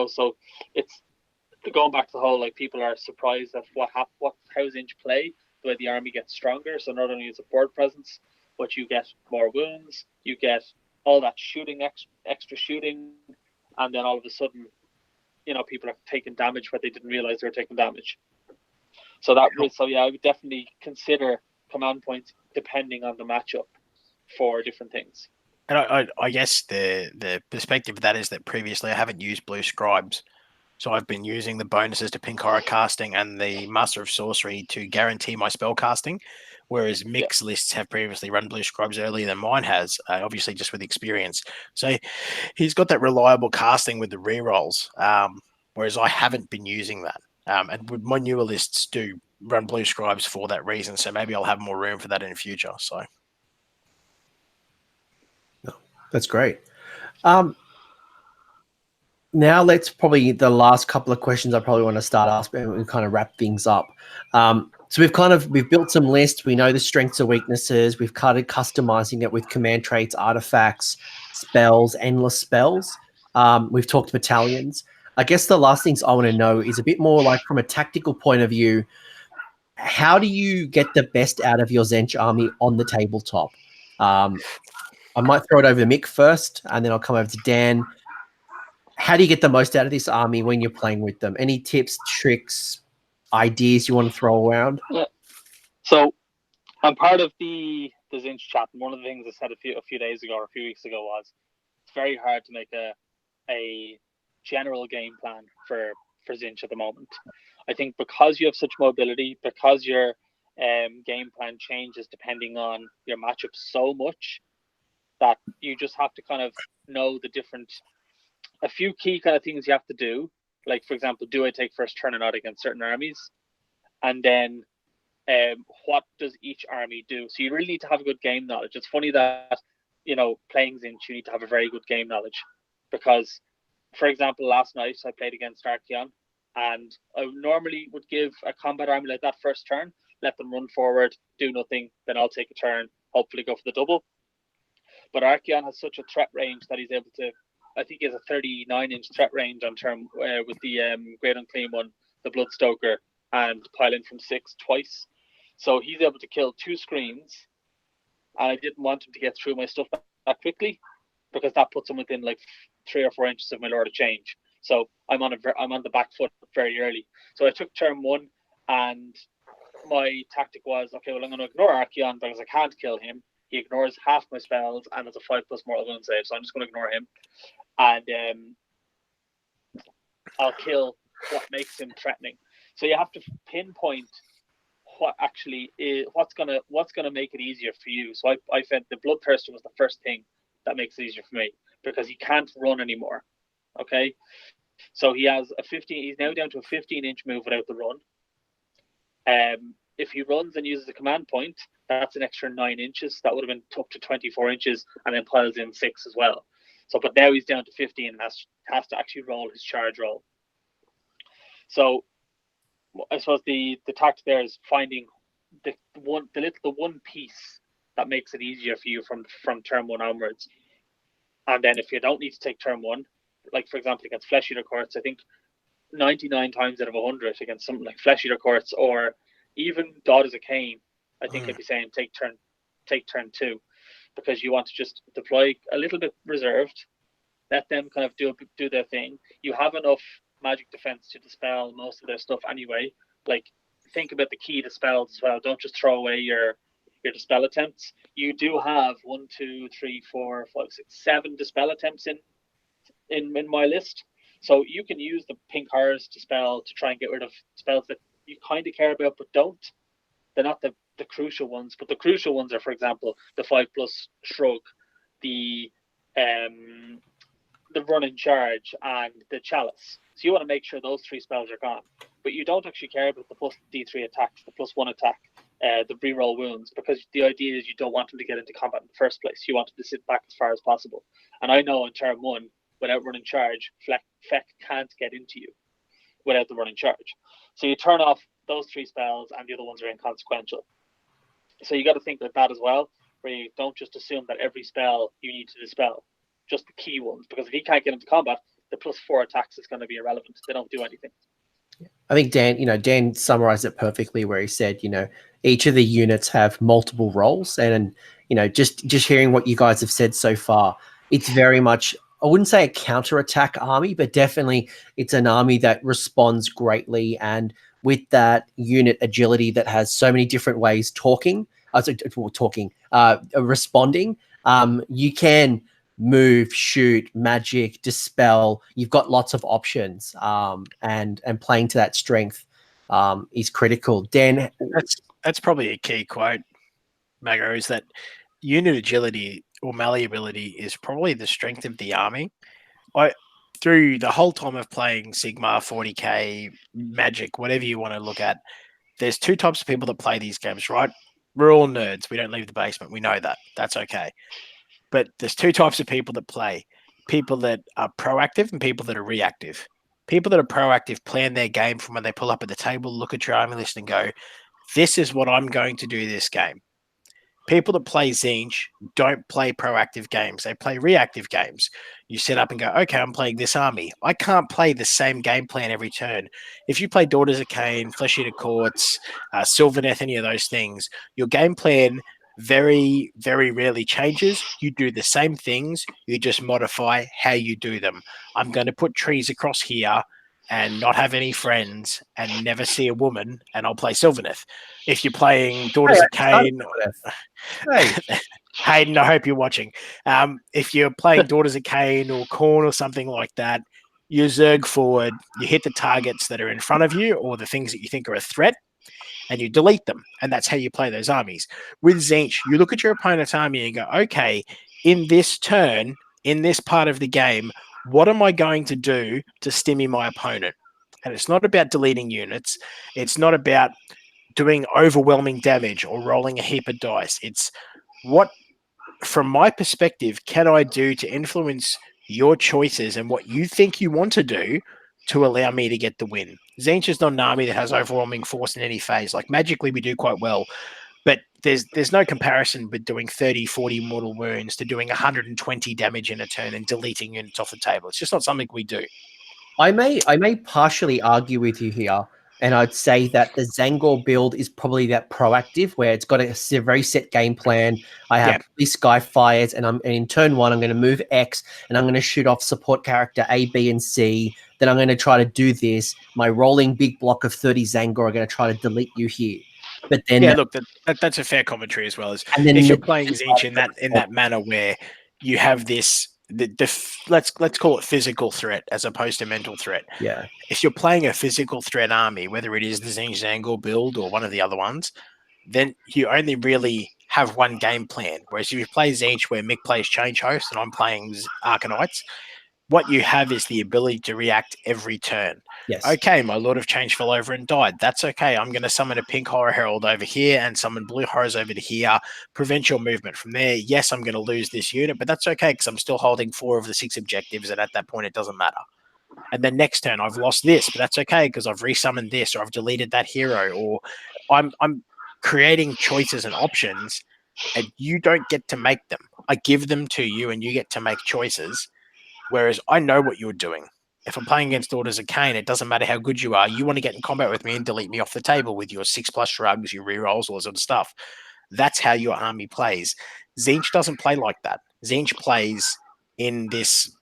So it's going back to the whole, like, people are surprised at how Tzeentch play, the way the army gets stronger. So not only is it board presence, but you get more wounds, you get all that shooting, extra shooting, and then all of a sudden, people are taking damage where they didn't realize they were taking damage. So I would definitely consider command points depending on the matchup for different things. And I guess the perspective of that is that previously I haven't used blue scribes. So I've been using the bonuses to pink horror casting and the Master of Sorcery to guarantee my spell casting, whereas Mick's lists have previously run blue scribes earlier than mine has, obviously just with experience. So he's got that reliable casting with the rerolls, whereas I haven't been using that. And my newer lists do run blue scribes for that reason, so maybe I'll have more room for that in the future. So that's great. Now let's probably the last couple of questions I probably want to start asking and we kind of wrap things up. So we've built some lists. We know the strengths and weaknesses. We've started customizing it with command traits, artifacts, spells, endless spells. We've talked battalions. I guess the last things I want to know is a bit more like from a tactical point of view, how do you get the best out of your Tzeentch army on the tabletop? I might throw it over to Mick first, and then I'll come over to Dan. How do you get the most out of this army when you're playing with them? Any tips, tricks, ideas you want to throw around? Yeah. So I'm part of the Tzeentch chat, and one of the things I said a few days ago or a few weeks ago was it's very hard to make a general game plan for Tzeentch at the moment. I think because you have such mobility, because your game plan changes depending on your matchup so much, that you just have to kind of know a few key kind of things you have to do. Like, for example, do I take first turn or not against certain armies? And then what does each army do? So you really need to have a good game knowledge. It's funny that, playing Tzeentch, you need to have a very good game knowledge. Because, for example, last night I played against Archaon, and I normally would give a combat army like that first turn, let them run forward, do nothing, then I'll take a turn, hopefully go for the double. But Archaon has such a threat range that he's able to, I think he has a 39-inch threat range on turn with the Great Unclean One, the Bloodstoker, and pile in from 6 twice. So he's able to kill 2 screens, and I didn't want him to get through my stuff that quickly, because that puts him within like 3 or 4 inches of my Lord of Change. So I'm on the back foot very early. So I took turn 1, and my tactic was, okay, well, I'm going to ignore Archaon because I can't kill him. He ignores half my spells and has a 5+ mortal wound save, so I'm just going to ignore him. And I'll kill what makes him threatening. So you have to pinpoint what actually is what's gonna make it easier for you. So I found the Bloodthirster was the first thing that makes it easier for me, because he can't run anymore. Okay, so he has a 15. He's now down to a 15-inch move without the run. If he runs and uses a command point, that's an extra 9 inches. That would have been up to 24 inches, and then piles in 6 as well. So, but now he's down to 15 and has to actually roll his charge roll. So, I suppose the tactic there is finding the one piece that makes it easier for you from turn 1 onwards. And then if you don't need to take turn 1, like for example against Flesh Eater Courts, I think 99 times out of 100 against something like Flesh Eater Courts or even Daughters of Cain, I think I'd be saying take turn 2, because you want to just deploy a little bit reserved, let them kind of do their thing. You have enough magic defense to dispel most of their stuff anyway. Like, think about the key to spells as well. Don't just throw away your dispel attempts. You do have 1, 2, 3, 4, 5, 6, 7 dispel attempts in my list. So you can use the pink horrors dispel to try and get rid of spells that you kind of care about but don't. They're not the crucial ones, but the crucial ones are, for example, the 5+ shrug, the run in charge, and the chalice. So you want to make sure those 3 spells are gone. But you don't actually care about the plus D3 attacks, the +1 attack, the reroll wounds, because the idea is you don't want them to get into combat in the first place. You want them to sit back as far as possible. And I know in turn 1, without running charge, Feck can't get into you without the running charge. So you turn off those 3 spells, and the other ones are inconsequential. So you got to think like that as well, where you don't just assume that every spell you need to dispel, just the key ones, because if he can't get into combat, the +4 attacks is going to be irrelevant. They don't do anything. I think Dan summarized it perfectly where he said, each of the units have multiple roles, and just hearing what you guys have said so far, it's very much, I wouldn't say a counterattack army, but definitely it's an army that responds greatly, and with that unit agility that has so many different ways responding, you can move, shoot, magic, dispel. You've got lots of options, and playing to that strength is critical. Dan, that's probably a key quote, Mago, is that unit agility or malleability is probably the strength of the army. Through the whole time of playing Sigmar, 40k, Magic, whatever you want to look at, there's 2 types of people that play these games, right? We're all nerds. We don't leave the basement. We know that. That's okay. But there's 2 types of people that play. People that are proactive and people that are reactive. People that are proactive plan their game from when they pull up at the table, look at your army list and go, this is what I'm going to do this game. People that play Tzeentch don't play proactive games. They play reactive games. You set up and go, okay, I'm playing this army. I can't play the same game plan every turn. If you play Daughters of Cain, Flesh Eater Courts, Sylvaneth, any of those things, your game plan very, very rarely changes. You do the same things. You just modify how you do them. I'm going to put trees across here and not have any friends and never see a woman, and I'll play Sylvaneth. If you're playing Daughters of Cain... Hey. Hayden, I hope you're watching. If you're playing Daughters of Cain or Khorne or something like that, you zerg forward, you hit the targets that are in front of you or the things that you think are a threat, and you delete them. And that's how you play those armies. With Tzeentch, you look at your opponent's army and go, okay, in this turn, in this part of the game, what am I going to do to stimmy my opponent? And it's not about deleting units. It's not about doing overwhelming damage or rolling a heap of dice. It's what, from my perspective, can I do to influence your choices and what you think you want to do to allow me to get the win. Tzeentch is not an army that has overwhelming force in any phase. Like magically, we do quite well, but there's no comparison with doing 30, 40 mortal wounds to doing 120 damage in a turn and deleting units off the table. It's just not something we do. I may partially argue with you here, and I'd say that the Tzaangor build is probably that proactive, where it's got a very set game plan. I have these Skyfires, and in turn 1, I'm going to move X, and I'm going to shoot off support character A, B, and C. Then I'm going to try to do this. My rolling big block of 30 Tzaangor are going to try to delete you here. But then, look, that's a fair commentary as well. As if you're playing Tzeentch in that manner where you have this. Let's call it physical threat as opposed to mental threat. Yeah. If you're playing a physical threat army, whether it is the Tzeentch Tzaangor build or one of the other ones, then you only really have one game plan. Whereas if you play Tzeentch where Mick plays Change Host and I'm playing Arcanites, what you have is the ability to react every turn. Yes. Okay, my Lord of Change fell over and died. That's okay. I'm going to summon a pink Horror Herald over here and summon blue horrors over to here. Prevent your movement from there. Yes, I'm going to lose this unit, but that's okay because I'm still holding 4 of the 6 objectives, and at that point, it doesn't matter. And then next turn, I've lost this, but that's okay because I've resummoned this, or I've deleted that hero, or I'm creating choices and options and you don't get to make them. I give them to you and you get to make choices, whereas I know what you're doing. If I'm playing against Daughters of Cain, it doesn't matter how good you are. You want to get in combat with me and delete me off the table with your 6+ shrugs, your rerolls, all that sort of stuff. That's how your army plays. Tzeentch doesn't play like that. Tzeentch plays in this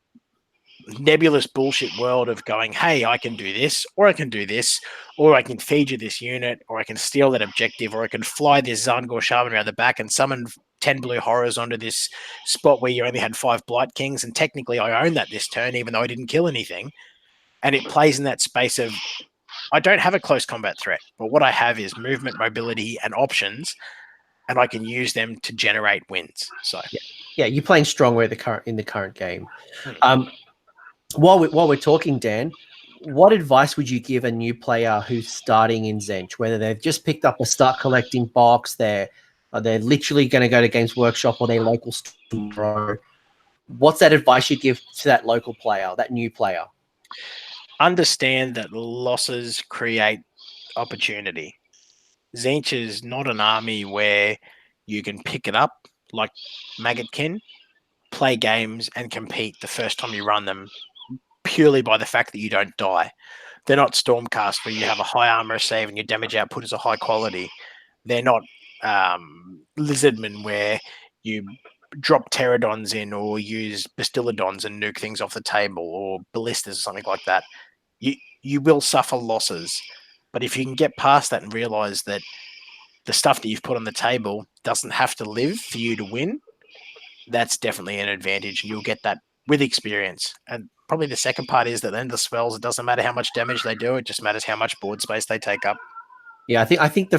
nebulous bullshit world of going, hey, I can do this, or I can do this, or I can feed you this unit, or I can steal that objective, or I can fly this Tzaangor shaman around the back and summon 10 blue horrors onto this spot where you only had 5 Blight Kings, and technically I own that this turn, even though I didn't kill anything. And it plays in that space of, I don't have a close combat threat, but what I have is movement, mobility, and options, and I can use them to generate wins. So yeah, you're playing stronger in the current game. While we're talking, Dan, what advice would you give a new player who's starting in Tzeentch, whether they've just picked up a start collecting box, they're literally going to go to Games Workshop or their local store tomorrow? What's that advice you give to that local player, that new player? Understand that losses create opportunity. Tzeentch is not an army where you can pick it up like Maggotkin, play games and compete the first time you run them purely by the fact that you don't die. They're not Stormcast where you have a high armor save and your damage output is a high quality. They're not Lizardmen where you drop Pterodons in or use Bastillodons and nuke things off the table, or Ballistas or something like that. You will suffer losses. But if you can get past that and realize that the stuff that you've put on the table doesn't have to live for you to win, that's definitely an advantage. And you'll get that with experience. And probably the second part is that then the spells, it doesn't matter how much damage they do, it just matters how much board space they take up. Yeah, I think the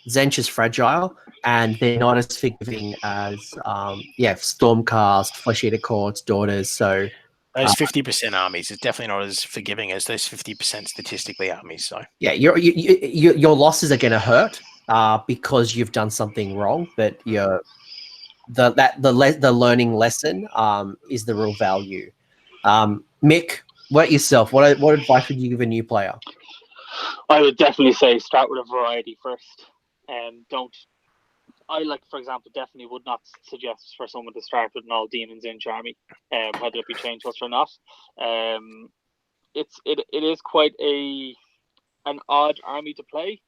Tzeentch is fragile, and they're not as forgiving as Stormcast, Flesh Eater Courts, Daughters. So those 50% armies is definitely not as forgiving as those 50% statistically armies. So yeah, your losses are going to hurt because you've done something wrong, but the learning lesson is the real value. Mick, what yourself? What advice would you give a new player? I would definitely say start with a variety first. For example, definitely would not suggest for someone to start with an all demons Tzeentch army, whether it be Change Host or not. It is quite an odd army to play,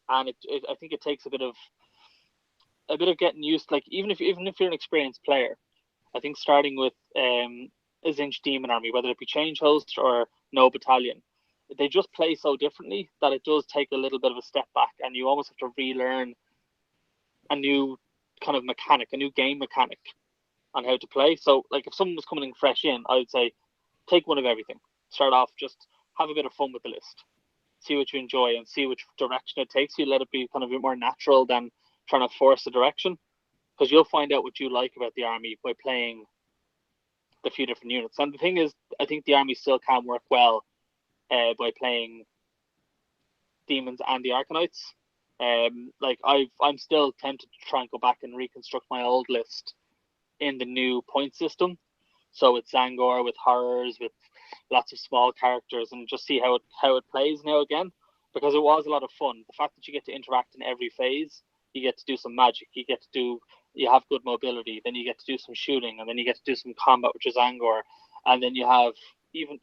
and I think it takes a bit of getting used. Like even if you're an experienced player, I think starting with a Tzeentch demon army, whether it be Change Host or no battalion, they just play so differently that it does take a little bit of a step back, and you almost have to relearn a new kind of mechanic, a new game mechanic on how to play. So like if someone was coming in fresh in, I would say take one of everything. Start off, just have a bit of fun with the list. See what you enjoy and see which direction it takes you. Let it be kind of a bit more natural than trying to force a direction, because you'll find out what you like about the army by playing the few different units. And the thing is, I think the army still can work well by playing demons and the Arcanites. I'm still tempted to try and go back and reconstruct my old list in the new point system. So with Tzaangor, with horrors, with lots of small characters, and just see how it plays now again, because it was a lot of fun. The fact that you get to interact in every phase, you get to do some magic, you have good mobility, then you get to do some shooting, and then you get to do some combat, which is Tzaangor, and then you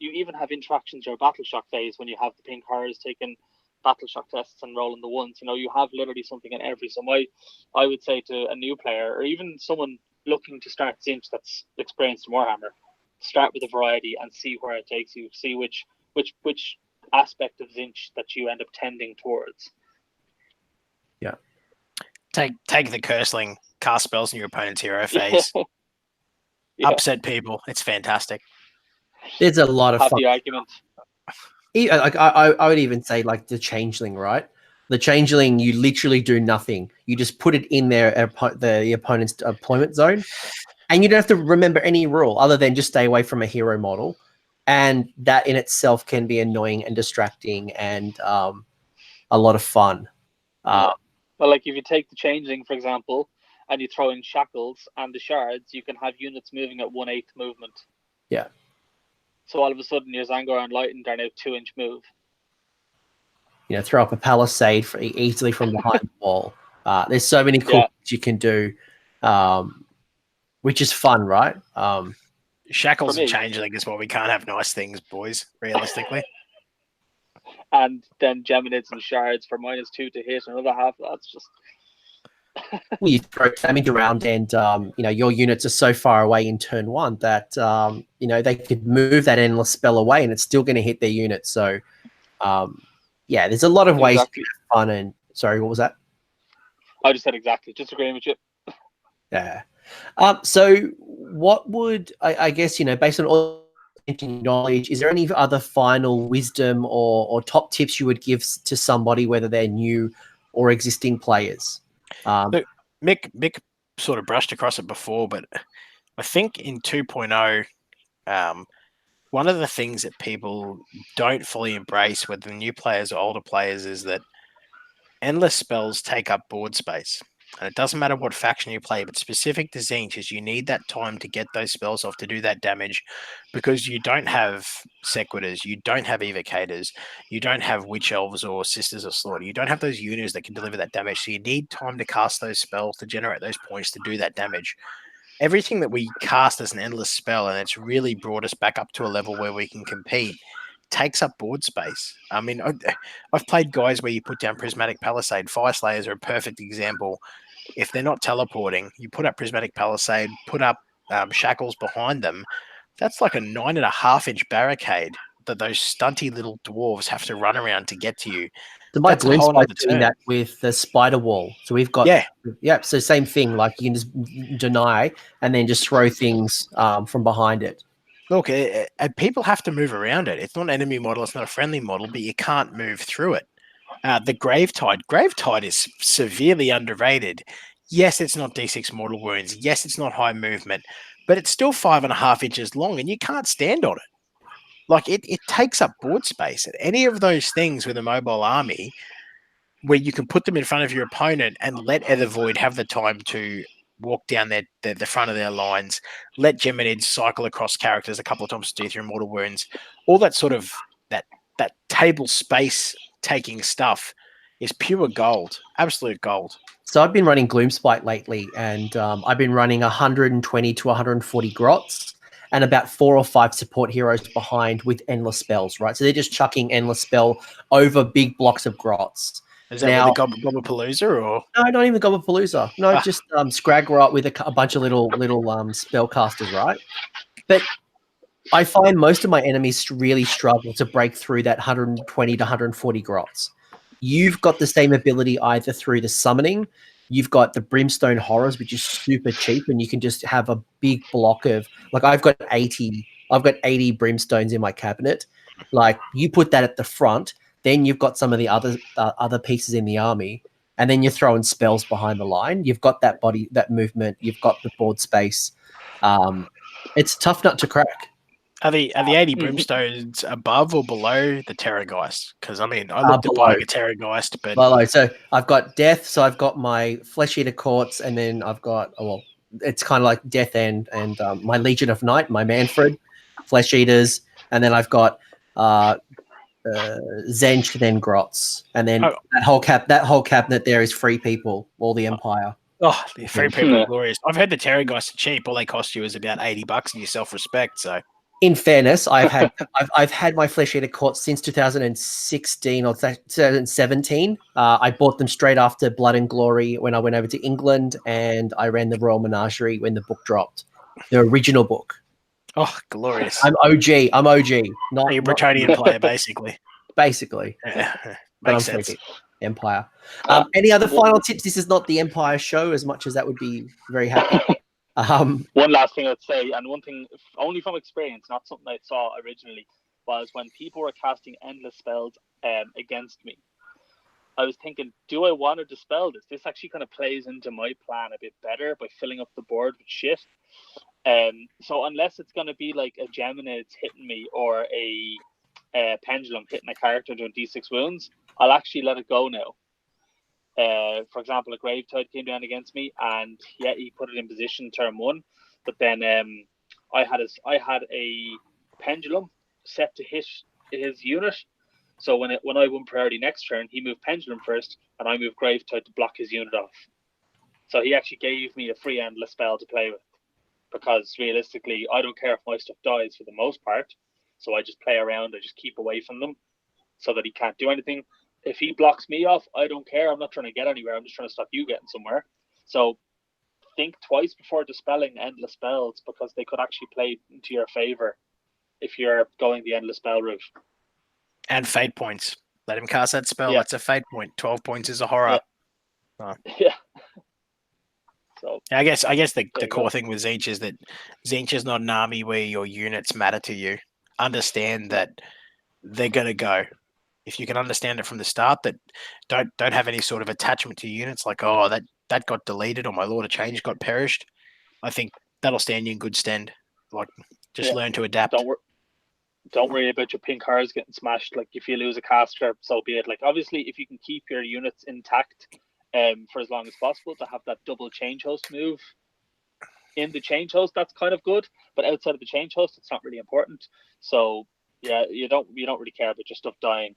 even have interactions in your battle shock phase when you have the pink horrors taking battle shock tests and rolling the ones. You have literally something in every. So I would say to a new player, or even someone looking to start Tzeentch that's experienced in Warhammer, start with a variety and see where it takes you. See which aspect of Tzeentch that you end up tending towards. Yeah. Take the Curseling, cast spells in your opponent's hero phase. Yeah. Upset people. It's fantastic. There's a lot of have fun. The argument. Like I would even say like the Changeling, right? The Changeling, you literally do nothing. You just put it in the opponent's deployment zone, and you don't have to remember any rule other than just stay away from a hero model. And that in itself can be annoying and distracting and a lot of fun. Well, like if you take the Changeling, for example, and you throw in Shackles and the Shards, you can have units moving at 1/8 movement. Yeah. So all of a sudden, your Tzaangor and Enlightened are now 2-inch move. Throw up a palisade easily from behind the wall. There's so many cool things you can do, which is fun, right? Shackles For and me. changeling is why we can't have nice things, boys, realistically. And then Geminids and Shards for -2 to hit another half. That's just Well, you throw damage around, and your units are so far away in turn one that they could move that endless spell away, and it's still going to hit their units. So, there's a lot of ways to have fun. And sorry, what was that? I just said exactly. Just agreeing with you. Yeah. So, what would I guess based on all knowledge, is there any other final wisdom or top tips you would give to somebody, whether they're new or existing players? Look, Mick sort of brushed across it before, but I think in 2.0, one of the things that people don't fully embrace, whether new players or older players, is that endless spells take up board space. And it doesn't matter what faction you play, but specific to Tzeentch is you need that time to get those spells off to do that damage, because you don't have Sequitors, you don't have Evocators, you don't have Witch Elves or Sisters of Slaughter. You don't have those units that can deliver that damage. So you need time to cast those spells to generate those points to do that damage. Everything that we cast as an endless spell, and it's really brought us back up to a level where we can compete, takes up board space. I mean, I've played guys where you put down Prismatic Palisade. Fire Slayers are a perfect example. If they're not teleporting, you put up Prismatic Palisade, put up shackles behind them. That's like a 9.5-inch barricade that those stunty little dwarves have to run around to get to you. So my That's a whole Gloomspite other doing turn. that with the spider wall. So we've got so same thing. Like you can just deny and then just throw things from behind it. Look, people have to move around it. It's not an enemy model. It's not a friendly model, but you can't move through it. The Gravetide is severely underrated. Yes, it's not D6 mortal wounds. Yes, it's not high movement, but it's still 5.5 inches long, and you can't stand on it. Like it takes up board space. Any of those things with a mobile army, where you can put them in front of your opponent and let Ethervoid have the time to walk down the front of their lines, let Geminids cycle across characters a couple of times to do through mortal wounds, all that sort of that table space taking stuff is pure gold, absolute gold. So I've been running Gloomspite lately, and I've been running 120 to 140 grots and about 4 or 5 support heroes behind with endless spells, right? So they're just chucking endless spell over big blocks of grots. Is that with the Gobblapalooza or? No, not even Gobblapalooza. No, just Scragrot with a bunch of little spellcasters, right? But I find most of my enemies really struggle to break through that 120 to 140 grots. You've got the same ability either through the summoning, you've got the Brimstone Horrors, which is super cheap, and you can just have a big block of, like, I've got 80 Brimstones in my cabinet. Like, you put that at the front, then you've got some of the other pieces in the army, and then you're throwing spells behind the line. You've got that movement, you've got the board space. It's a tough nut to crack. Are the 80 Brimstones above or below the Terrorgeist? Because I mean, I looked at buying a Terrorgeist, but below. So I've got Death. So I've got my Flesh Eater Courts, and then I've got it's kind of like Death and my Legion of Night, my Manfred, Flesh Eaters, and then I've got Tzeentch, then Grots, and then that whole cabinet there is Free People, all the Empire. Oh, the Free People are glorious. I've heard the Terrorgeist are cheap. All they cost you is about $80 in your self-respect. So. In fairness, I've had my Flesh Eater Court since 2016 or 2017. I bought them straight after Blood and Glory when I went over to England, and I ran the Royal Menagerie when the book dropped, the original book. Oh, glorious! I'm OG. Not a Bretonian player, basically. Basically, yeah, but I'm sense. Empire. Any other final tips? This is not the Empire show, as much as that would be very happy. One last thing I'd say, and one thing only from experience, not something I saw originally, was when people were casting endless spells against me, I was thinking, do I want to dispel this? This actually kind of plays into my plan a bit better by filling up the board with shit. So unless it's going to be like a Gemini hitting me or a Pendulum hitting a character doing D6 wounds, I'll actually let it go now. For example, a Gravetide came down against me, and he put it in position turn 1. But then I had a Pendulum set to hit his unit, So when I won priority next turn, he moved Pendulum first, and I moved Gravetide to block his unit off. So he actually gave me a free endless spell to play with, because realistically, I don't care if my stuff dies for the most part. So I just play around, I just keep away from them so that he can't do anything. If he blocks me off, I don't care. I'm not trying to get anywhere. I'm just trying to stop you getting somewhere. So think twice before dispelling endless spells, because they could actually play into your favor if you're going the endless spell route. And fate points. Let him cast that spell. Yeah. That's a fate point. 12 points is a horror. Yeah. Yeah. So I guess the you core go. thing with Tzeentch is that Tzeentch is not an army where your units matter to you. Understand that they're going to go. If you can understand it from the start, that don't have any sort of attachment to units, like, oh, that got deleted, or my Lord of Change got perished. I think that'll stand you in good stead. Like, just learn to adapt. Don't worry about your pink cards getting smashed. Like, if you lose a caster, so be it. Like, obviously, if you can keep your units intact for as long as possible, to have that double change host move in the change host, that's kind of good. But outside of the change host, it's not really important. So yeah, you don't really care about your stuff dying,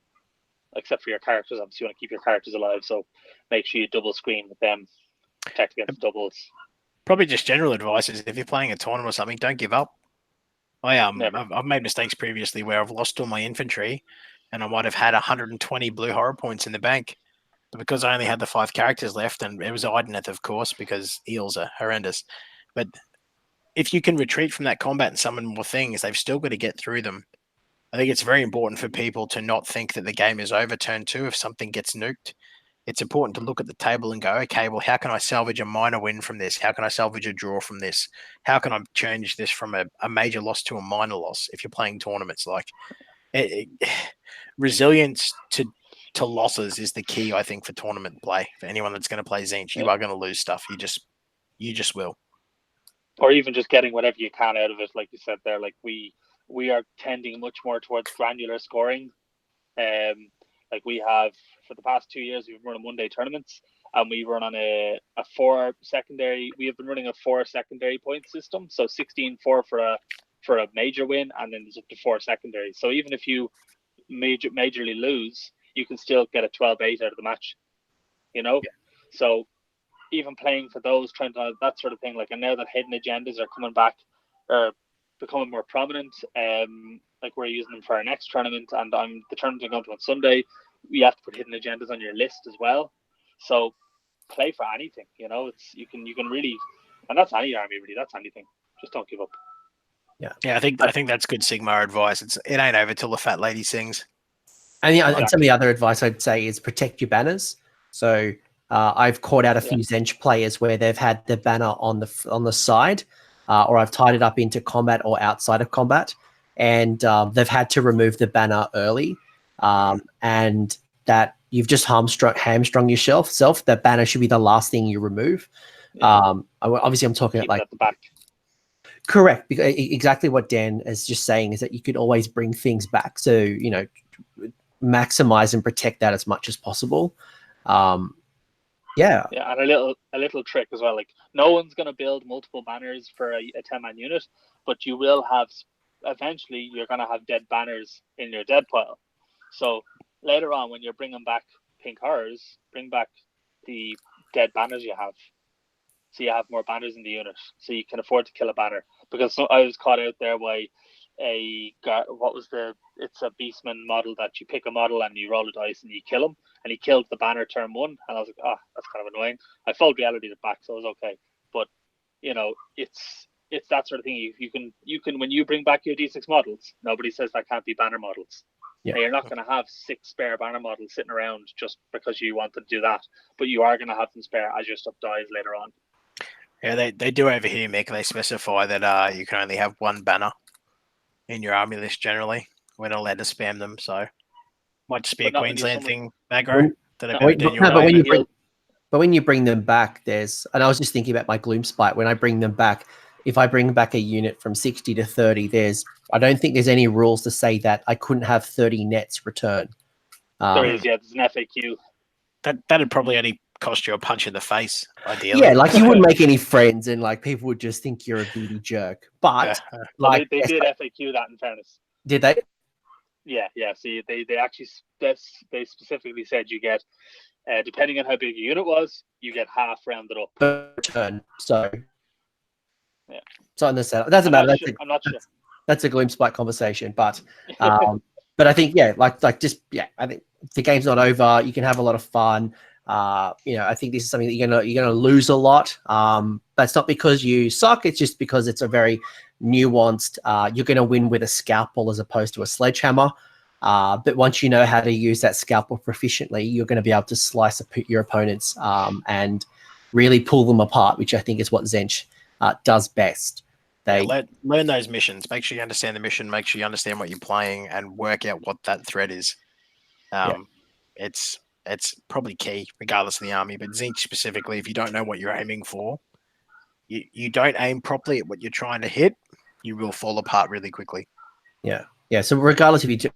except for your characters. Obviously, you want to keep your characters alive, so make sure you double screen with them, protect against doubles. Probably just general advice is, if you're playing a tournament or something, don't give up. I've made mistakes previously where I've lost all my infantry, and I might have had 120 blue horror points in the bank, but because I only had the 5 characters left, and it was Ideneth, of course, because eels are horrendous. But if you can retreat from that combat and summon more things, they've still got to get through them. I think it's very important for people to not think that the game is over turn 2 if something gets nuked. It's important to look at the table and go, okay, well, how can I salvage a minor win from this? How can I salvage a draw from this? How can I change this from a major loss to a minor loss if you're playing tournaments? Like, resilience to losses is the key, I think, for tournament play. For anyone that's going to play Tzeentch, you are going to lose stuff. You just will. Or even just getting whatever you can out of it, like you said there. Like, we are tending much more towards granular scoring. Like, we have, for the past 2 years, we've run Monday tournaments, and we run on a 4 secondary. We have been running a 4 secondary point system, so 16-4 for a major win, and then there's up to 4 secondaries. So even if you majorly lose, you can still get a 12-8 out of the match. You know, so even playing for those, trying to that sort of thing. Like, and now that hidden agendas are coming back, or becoming more prominent, like, we're using them for our next tournament, and the tournament I'm going to on Sunday, you have to put hidden agendas on your list as well. So play for anything, you know. It's you can really, and that's any army really. That's anything. Just don't give up. Yeah. I think that's good Sigmar advice. It ain't over till the fat lady sings. And and some of the other advice I'd say is protect your banners. So I've caught out a few Tzeentch players where they've had the banner on the side, or I've tied it up into combat or outside of combat, and they've had to remove the banner early, and that you've just hamstrung yourself. That banner should be the last thing you remove. Obviously, I'm talking Keep like it at the back. Correct. Because exactly what Dan is just saying is that you could always bring things back. So, you know, maximize and protect that as much as possible. Yeah, and a little trick as well. Like, no one's going to build multiple banners for a 10-man unit, but you will have, eventually you're going to have dead banners in your dead pile. So later on, when you're bringing back pink horrors, bring back the dead banners you have, so you have more banners in the unit, so you can afford to kill a banner. Because I was caught out there by it's a beastman model that you pick a model and you roll a dice and you kill him, and he killed the banner turn 1, and I was like, that's kind of annoying. I felt reality it back, so it was okay. But you know, it's that sort of thing. You can when you bring back your D6 models, nobody says that can't be banner models. Yeah. You're not going to have 6 spare banner models sitting around just because you wanted to do that, but you are going to have them spare as your stuff dies later on. Yeah, they do over here, Mick. They specify that you can only have 1 banner in your army list generally. We're not allowed to spam them, so might just be a Queensland thing, aggro. But when you bring them back, and I was just thinking about my Gloomspite. When I bring them back, if I bring back a unit from 60 to 30, I don't think there's any rules to say that I couldn't have 30 nets return. There is, there's an FAQ. That'd probably only cost you a punch in the face, ideally. Yeah, like, you wouldn't make any friends, and like, people would just think you're a beady jerk. But like, they did FAQ that, in fairness. Did they? Yeah. So they actually they specifically said you get, depending on how big your unit was, you get half rounded up. Turn. So Yeah. So understand. It doesn't matter. I'm not sure. That's a gloom spike conversation, but I think like just I think the game's not over. You can have a lot of fun. I think this is something that you're gonna lose a lot. That's not because you suck. It's just because it's a very nuanced. You're gonna win with a scalpel as opposed to a sledgehammer. But once you know how to use that scalpel proficiently, you're going to be able to slice your opponents and really pull them apart, which I think is what Tzeentch does best. Learn those missions. Make sure you understand the mission. Make sure you understand what you're playing and work out what that threat is. It's probably key, regardless of the army. But Tzeentch specifically, if you don't know what you're aiming for, you don't aim properly at what you're trying to hit, you will fall apart really quickly. Yeah. So regardless if you're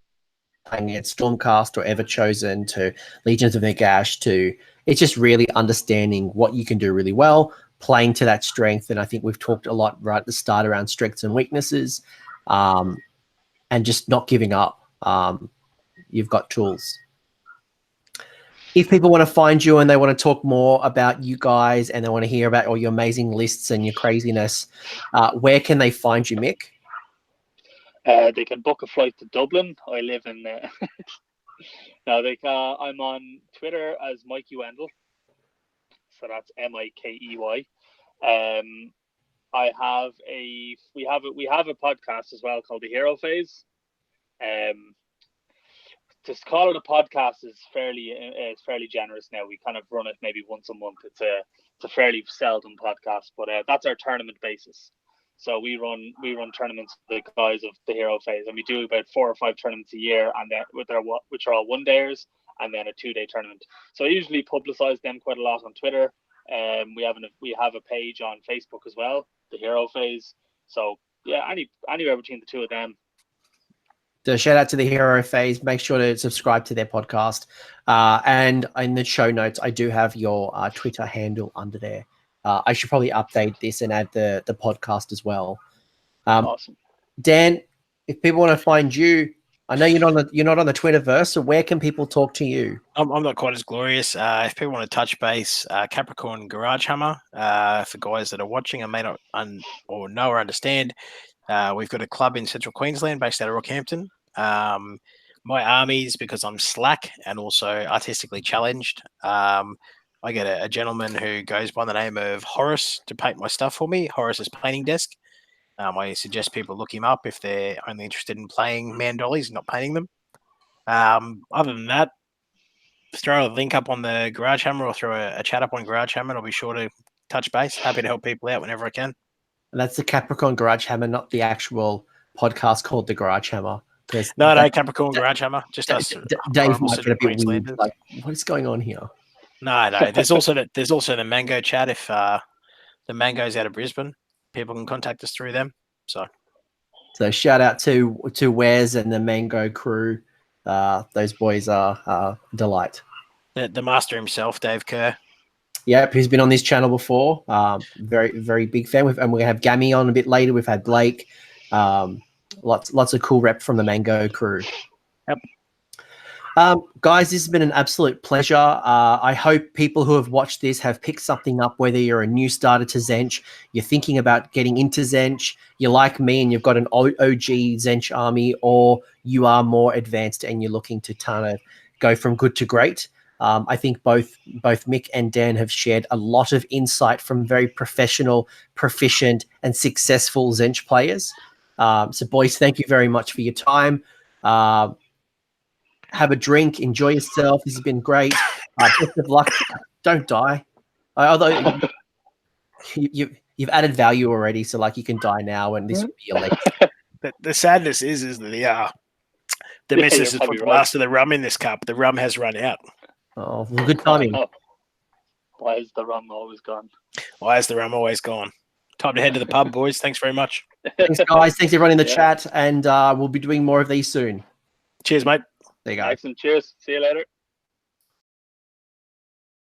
playing at Stormcast or Ever Chosen to Legions of Nagash it's just really understanding what you can do really well, playing to that strength. And I think we've talked a lot right at the start around strengths and weaknesses, and just not giving up. You've got tools. If people want to find you and they want to talk more about you guys and they want to hear about all your amazing lists and your craziness, where can they find you, Mick? They can book a flight to Dublin. I live in. No, I'm on Twitter as Mikey Wendel, so that's Mikey. We have a podcast as well called the Hero Phase. To call it a podcast is fairly generous now. We kind of run it maybe once a month. It's a fairly seldom podcast, but that's our tournament basis. So we run tournaments with the guys of the Hero Phase, and we do about 4 or 5 tournaments a year, and then which are all 1-dayers, and then a 2-day tournament. So I usually publicize them quite a lot on Twitter. We have a page on Facebook as well, the Hero Phase. So yeah, anywhere between the two of them. So shout out to the Hero Phase. Make sure to subscribe to their podcast. And in the show notes, I do have your Twitter handle under there. I should probably update this and add the podcast as well. Awesome. Dan, if people want to find you, I know you're not on the Twitterverse, so where can people talk to you? I'm not quite as glorious. If people want to touch base, Capricorn Garage Hammer, for guys that are watching and may not know or understand, we've got a club in Central Queensland based out of Rockhampton. My armies, because I'm slack and also artistically challenged, I get a gentleman who goes by the name of Horace to paint my stuff for me. Horace's painting desk. I suggest people look him up if they're only interested in playing man dollies and not painting them. Other than that, throw a link up on the Garage Hammer or throw a chat up on Garage Hammer, and I'll be sure to touch base. Happy to help people out whenever I can. And that's the Capricorn Garage Hammer, not the actual podcast called the Garage Hammer. No, Capricorn Garage Hammer. Just us. Dave might get a bit weird. Like, what is going on here? No. There's also the Mango chat. If the Mango's out of Brisbane, people can contact us through them. So shout out to Wes and the Mango crew. Those boys are a delight. The master himself, Dave Kerr. Yep, who's been on this channel before. Very, very big fan. And we have Gammy on a bit later. We've had Blake. Lots of cool rep from the Mango crew. Yep. Guys, this has been an absolute pleasure. I hope people who have watched this have picked something up, whether you're a new starter to Tzeentch, you're thinking about getting into Tzeentch, you're like me and you've got an OG Tzeentch army, or you are more advanced and you're looking to kind of go from good to great. I think both Mick and Dan have shared a lot of insight from very professional, proficient, and successful Tzeentch players. So, boys, thank you very much for your time. Have a drink, enjoy yourself. This has been great. Best of luck. Don't die. Although you've added value already, so like you can die now, and this will be your legacy. The sadness is that the missus has put the last of the rum in this cup. The rum has run out. Oh, well, good timing. Why is the rum always gone? Why is the rum always gone? Time to head to the pub, boys. Thanks very much. Thanks, guys. Thanks, everyone in the chat, and we'll be doing more of these soon. Cheers, mate. There you go. Excellent. Cheers. See you later.